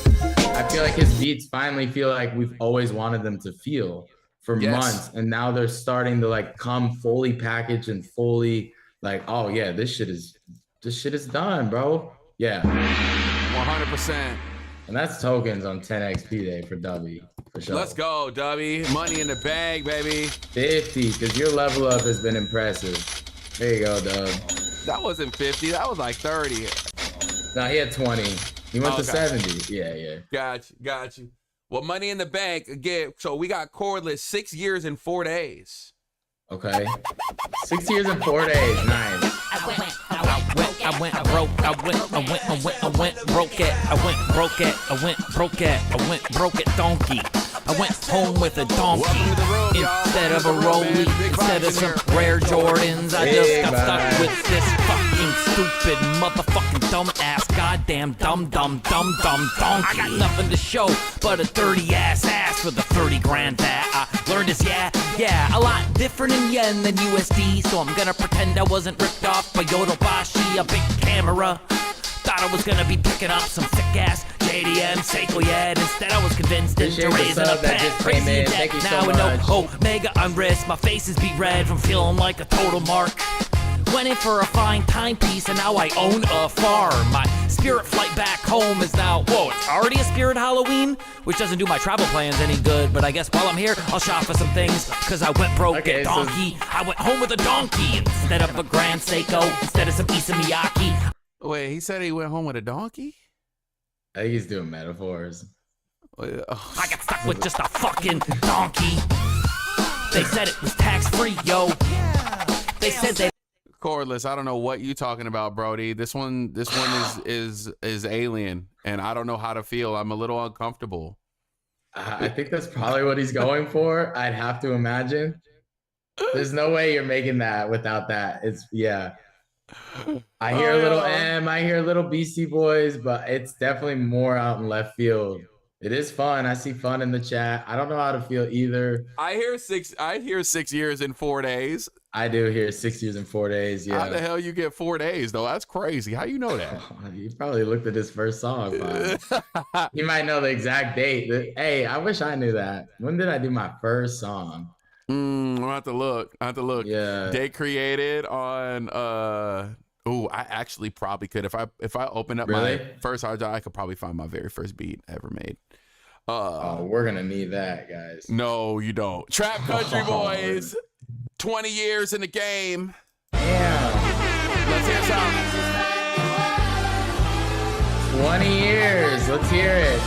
I feel like his beats finally feel like we've always wanted them to feel for months. And now they're starting to like come fully packaged and fully like, oh yeah, this shit is done, bro. Yeah. 100%. And that's tokens on 10XP day for W. For sure. Let's go, W. Money in the bag, baby. 50, because your level up has been impressive. There you go, Dub. That wasn't 50. That was like 30. No, he had 20. He went to 70. Yeah. Got you. Well, Money in the Bank, again, so we got Cordless 6 years and 4 days. Okay. 6 years and 4 days. Nice. I went broke it. I went broke it donkey. I went home with a donkey instead of a Rollie, instead of some rare Jordans. I just got stuck with this fucking stupid motherfucking dumbass, goddamn dumb donkey. I got nothing to show but a dirty ass for the 30 grand that I learned is a lot different in yen than USD. So I'm gonna pretend I wasn't ripped off by Yodobashi, a big camera. Thought I was gonna be picking up some sick ass JDM Seiko yet. Instead I was convinced into raising a pet. Crazy deck now with no Omega on wrist. My face is beat red from feeling like a total mark. Went in for a fine timepiece and now I own a farm. My spirit flight back home is now, it's already a spirit Halloween, which doesn't do my travel plans any good. But I guess while I'm here, I'll shop for some things, cause I went broke at donkey. I went home with a donkey instead of a Grand Seiko, instead of some Issa Miyake. Wait, he said he went home with a donkey? I think he's doing metaphors. I got stuck with just a fucking donkey. They said it was tax-free, yo. They said they... Cordless, I don't know what you talking about, Brody. This one is alien, and I don't know how to feel. I'm a little uncomfortable. I think that's probably what he's going for. I'd have to imagine. There's no way you're making that without that. I hear a little M, I hear a little BC Boys, but it's definitely more out in left field. It is fun. I see fun in the chat. I don't know how to feel either. I hear 6 years and 4 days. I do hear 6 years and 4 days. Yeah. How the hell you get 4 days though? That's crazy. How you know that? You probably looked at his first song. You might know the exact date. Hey, I wish I knew that. When did I do my first song? I'll have to look. Yeah. They created on I actually probably could. If I open up my first hard drive, I could probably find my very first beat ever made. We're gonna need that, guys. No, you don't. Trap Country Boys, 20 years in the game. Damn. Let's hear some. 20 years. Let's hear it.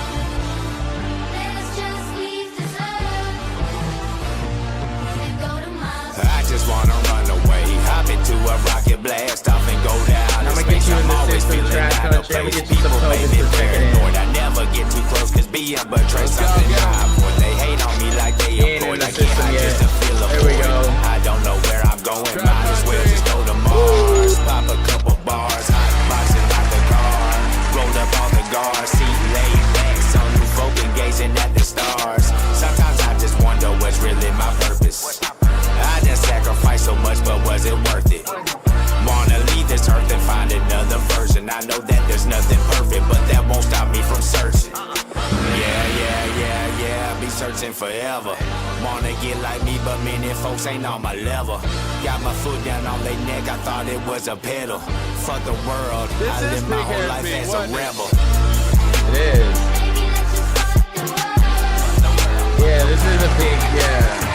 I just wanna run away, hop into a rocket blast off and go down in space. I'm always feeling out of place. People make me paranoid. I never get too close, cause being betrayed something high. Boy, they hate on me like they avoid. I can't hide just to feel a void. I don't know where I'm going. Might as well just go to Mars. Pop a couple bars, hot boxing out the car. Rolled up all the guards, seat laid back. Some new folk and gazing at the stars. Sometimes I just wonder what's really my purpose. I done sacrificed so much, but was it worth it? Wanna watching forever. Wanna get like me, but many folks ain't on my level. Got my foot down on their neck, I thought it was a pedal. Fuck the world, I live my whole life as a rebel. It is. Yeah, this is a big, yeah.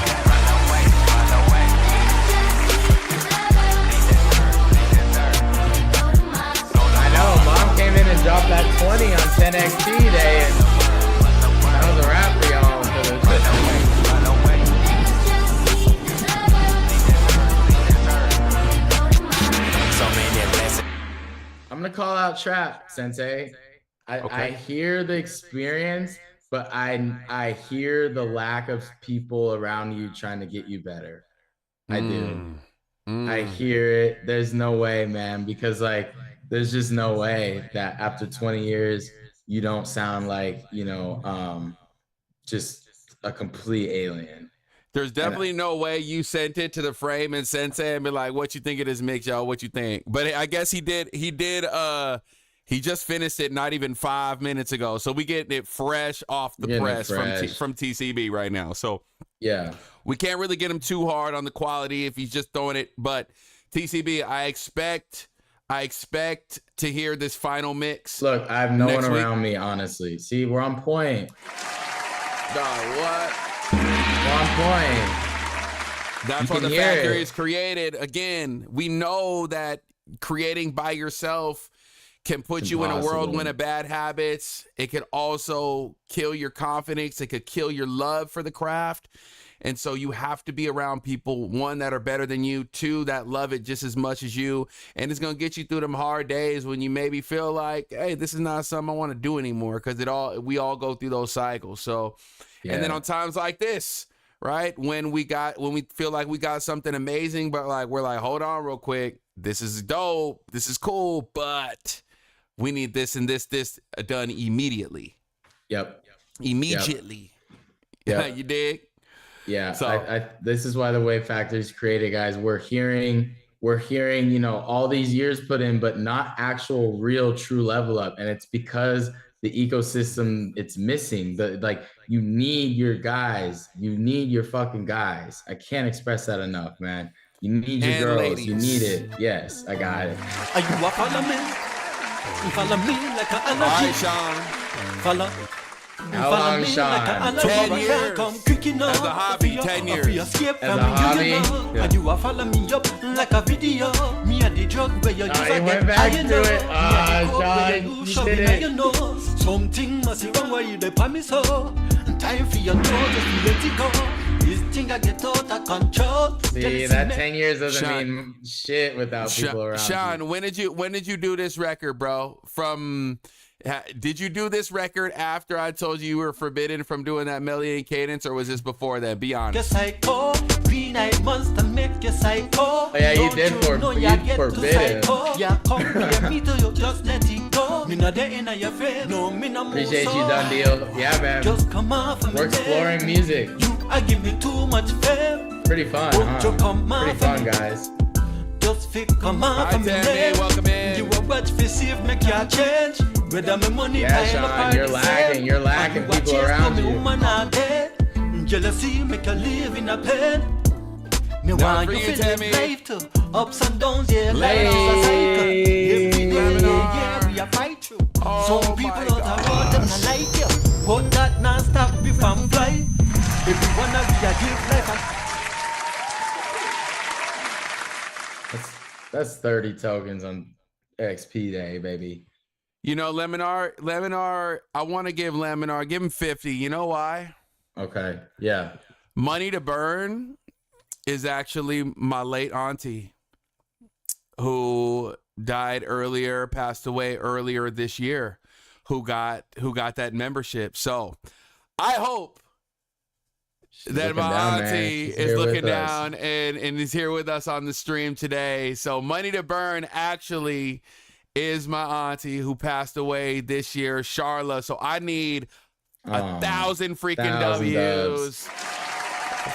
Came in and dropped that 20 on 10XT day, and that was a wrap for y'all. I'm gonna call out Trap, Sensei. I hear the experience, but I hear the lack of people around you trying to get you better. I do. I hear it. There's no way, man, because like there's just no way that after 20 years you don't sound like, just a complete alien. There's definitely no way you sent it to the frame and Sensei and be like, what you think of this mix, y'all? What you think? But I guess he did. He just finished it not even 5 minutes ago. So we getting it fresh off the press from TCB right now. So yeah, we can't really get him too hard on the quality if he's just throwing it. But TCB, I expect to hear this final mix. Look, I have no one around me, honestly. See, we're on point. Dog, what? We're on point. That's what the factory is created. Again, we know that creating by yourself can put you in a whirlwind of bad habits. It could also kill your confidence. It could kill your love for the craft. And so you have to be around people, one, that are better than you, two, that love it just as much as you. And it's going to get you through them hard days when you maybe feel like, hey, this is not something I want to do anymore, because we all go through those cycles. So, and then on times like this, right, when we feel like we got something amazing, but like we're like, hold on real quick, this is dope, this is cool, but we need this and this done immediately. Yep. Immediately. Yep. You dig? Yeah. So this is why the Wave Factory is created, guys. We're hearing, all these years put in, but not actual, real, true level up. And it's because the ecosystem, it's missing. You need your guys. You need your fucking guys. I can't express that enough, man. You need your girls. Ladies. You need it. Yes, I got it. Are you a follow me? You follow me like an energy. All right, Sean. Follow. How long, Sean? 10 years. As a hobby, 10 years. As a hobby? Yeah. You are follow me up like a video. Me and the drug where you use you went back to it. Sean, you did it. Something must be wrong where you dey me so. Time for your door, just let it go. This thing I get out of control. See, that 10 years doesn't mean shit without people around. Sean, you. when did you do this record, bro? Did you do this record after I told you were forbidden from doing that melody and cadence, or was this before that? Be honest. Monster make you psycho. Oh yeah, you did forbidden. Yeah, come me to you, just let it go. Me not there in your face. No, me not move. Appreciate you, done deal. Yeah, man. Just come off of me. We're exploring music. I give me too much fame. Pretty fun, Pretty fun, guys. Just fit come off of me. Welcome in. You a watch for see make you change. Whether my money Sean, you're lacking people around you. Jealousy make you live in a pain. Me want you to live life too. Ups and downs, yeah, life is a cycle. Every day, yeah, we a fight through. Some people out the road, them not like you. But that non-stop be from fly. Everyone of you give life That's 30 tokens on XP Day, baby. Leminar, I want to give Leminar, give him 50. You know why? Okay, yeah. Money to Burn is actually my late auntie who passed away earlier this year, who got that membership. So I hope that my auntie is looking down and is here with us on the stream today. So Money to Burn actually is my auntie who passed away this year, Charla. So I need 1,000 freaking W's.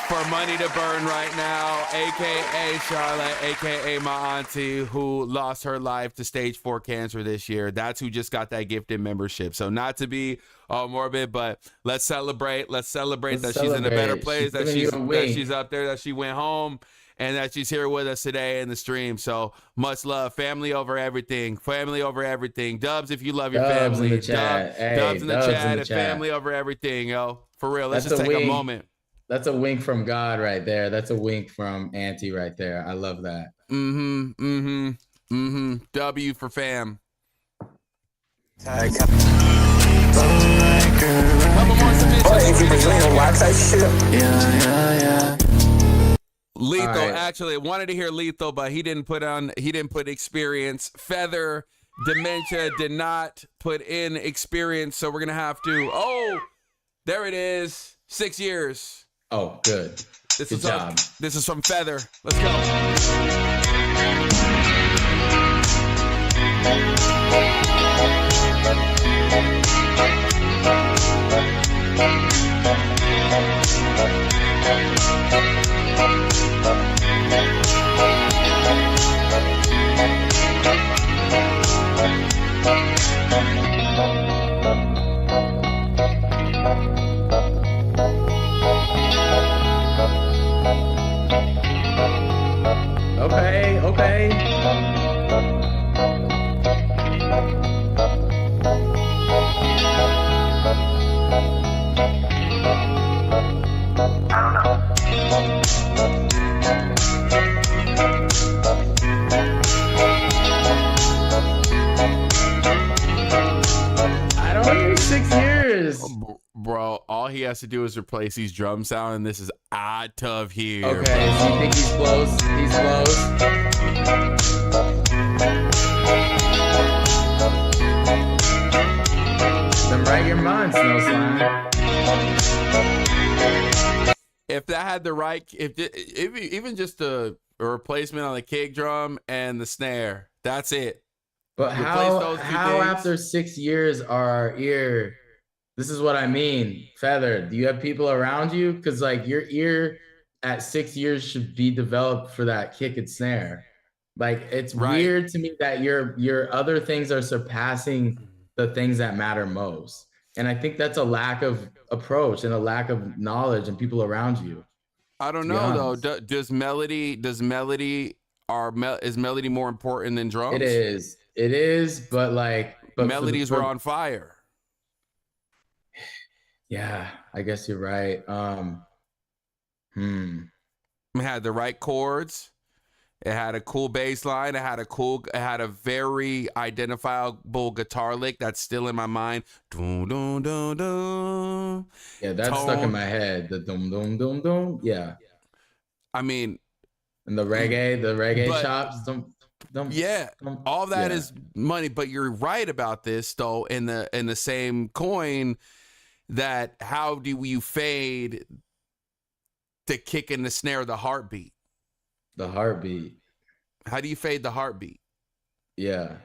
for money to burn right now, aka Charlotte, aka my auntie who lost her life to stage 4 cancer this year. That's who just got that gifted membership. So not to be morbid, but let's celebrate. Let's celebrate that she's in a better place, that she's up there, that she went home, and that she's here with us today in the stream. So much love. Family over everything. Family over everything. Dubs if you love your family. In the chat. Dubs in the chat. And family over everything, yo. For real. Let's just take a moment. That's a wink from God right there. That's a wink from Auntie right there. I love that. W for fam. Couple more submissions. Yeah. Lethal, actually wanted to hear Lethal, but he didn't put experience. Feather, Dementia did not put in experience, so we're gonna have to. Oh, there it is. 6 years. Oh, good. Good job. This is from Feather. Let's go. Okay. I don't know. 6 years. Bro, all he has to do is replace these drum sound, and this is out of here. Okay, so you think he's close? He's close. Then write your mind, Snow Slime. If that had the right, if even just a replacement on the kick drum and the snare, that's it. But how after 6 years our ear? This is what I mean, Feather. Do you have people around you? Because like your ear at 6 years should be developed for that kick and snare. Like it's weird to me that your other things are surpassing the things that matter most. And I think that's a lack of approach and a lack of knowledge and people around you. I don't know though. Is melody more important than drums? It is, but melodies were on fire. Yeah, I guess you're right. It had the right chords. It had a cool bass line. It had a very identifiable guitar lick that's still in my mind. Dun, dun, dun, dun. Yeah, that's stuck in my head. The dum dum dum dum. Yeah. I mean, and the reggae chops. All that is money. But you're right about this, though. In the same coin, that how do you fade the kick and the snare, the heartbeat? The heartbeat. How do you fade the heartbeat? Yeah.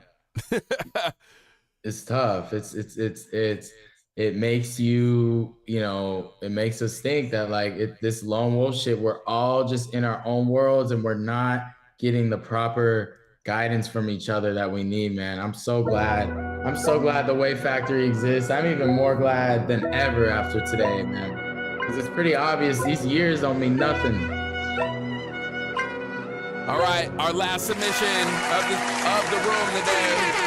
It's tough. It makes you, it makes us think that like this lone wolf shit, we're all just in our own worlds and we're not getting the proper guidance from each other that we need, man. I'm so glad the Way Factory exists. I'm even more glad than ever after today, man. Because it's pretty obvious these years don't mean nothing. All right, our last submission of the room today.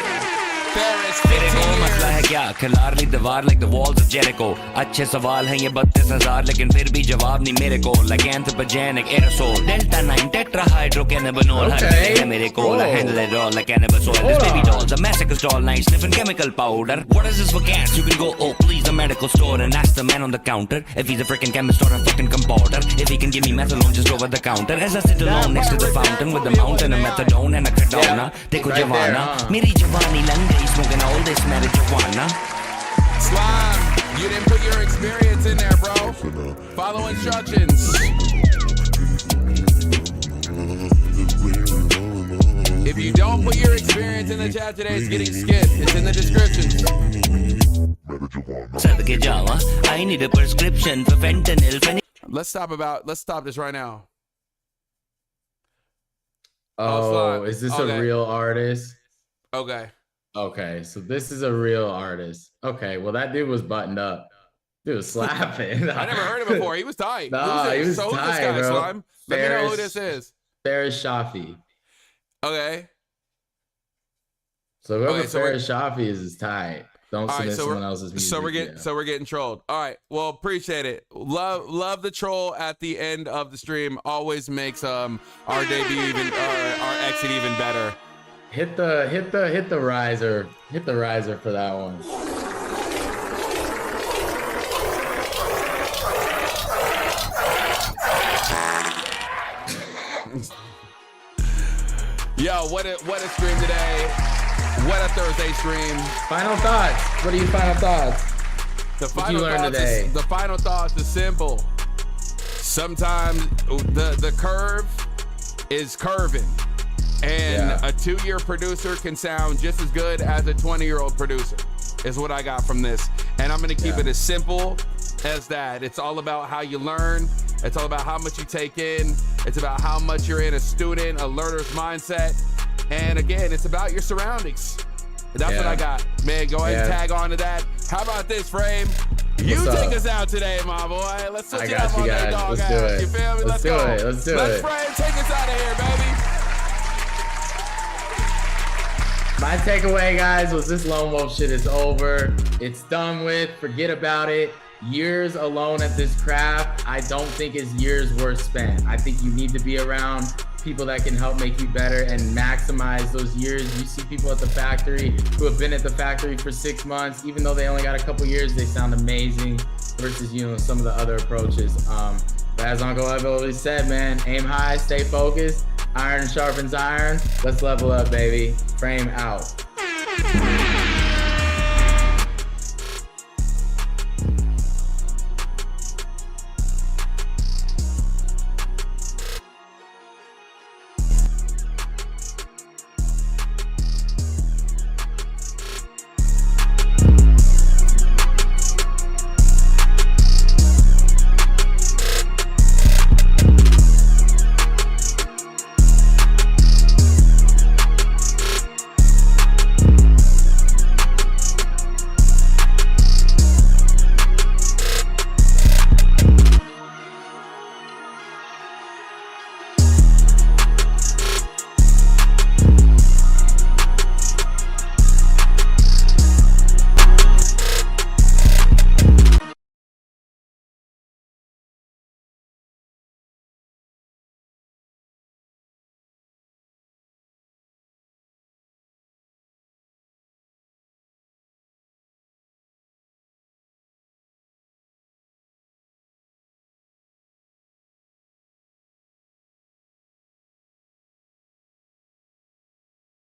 Ferris, तेरे को मसला है क्या खिलार ली दीवार like the walls of Jericho अच्छे सवाल हैं ये 32,000 लेकिन फिर भी जवाब नहीं मेरे को like anthropogenic aerosol delta 9 tetrahydrocannabinol हर है मेरे को I handle it all like cannabisol this baby doll's a massacre all night sniffing chemical powder what is this for gas you can go oh please the medical store and ask the man on the counter if he's a freaking chemist or a fucking compounder if he can give me methadone just over the counter as I sit alone next to the fountain with the mountain of methadone and a cadona देखो जवाना मेरी जवानी lung smoking all this marijuana. Slime, you didn't put your experience in there, bro. Follow instructions. If you don't put your experience in the chat today, it's getting skipped. It's in the description. I need a prescription for fentanyl. Let's stop this right now. Oh, is this a real artist? Okay. Okay, so this is a real artist. Okay, well that dude was buttoned up. Dude was slapping. I never heard him before. He was tight. Nah, he was so tight, who's this guy, bro. Slime? Let me know who this is. Faris Shafi. Okay. So whoever Faris Shafi is tight. Don't submit someone else's music. So we're getting trolled. All right. Well, appreciate it. Love the troll at the end of the stream. Always makes our debut even our exit even better. Hit the riser. Hit the riser for that one. Yo, what a stream today. What a Thursday stream. Final thoughts. What are your final thoughts? The final thoughts is simple. Sometimes the curve is curving. And a 2-year producer can sound just as good as a 20-year-old producer, is what I got from this. And I'm gonna keep it as simple as that. It's all about how you learn. It's all about how much you take in. It's about how much you're in a student, a learner's mindset. And again, it's about your surroundings. That's what I got. Man, go ahead and tag on to that. How about this, Frame? You take us out today, my boy. Let's switch it up on that dog ass. You feel me? Let's go. Let's do it. Let's Frame take us out of here, baby. My takeaway, guys, was this lone wolf shit is over. It's done with. Forget about it. Years alone at this craft, I don't think is years worth spent. I think you need to be around people that can help make you better and maximize those years. You see people at the factory who have been at the factory for 6 months, even though they only got a couple years, they sound amazing versus, you know, some of the other approaches. But as Uncle Ev always said, man, aim high, stay focused. Iron sharpens iron. Let's level up, baby. Frame out.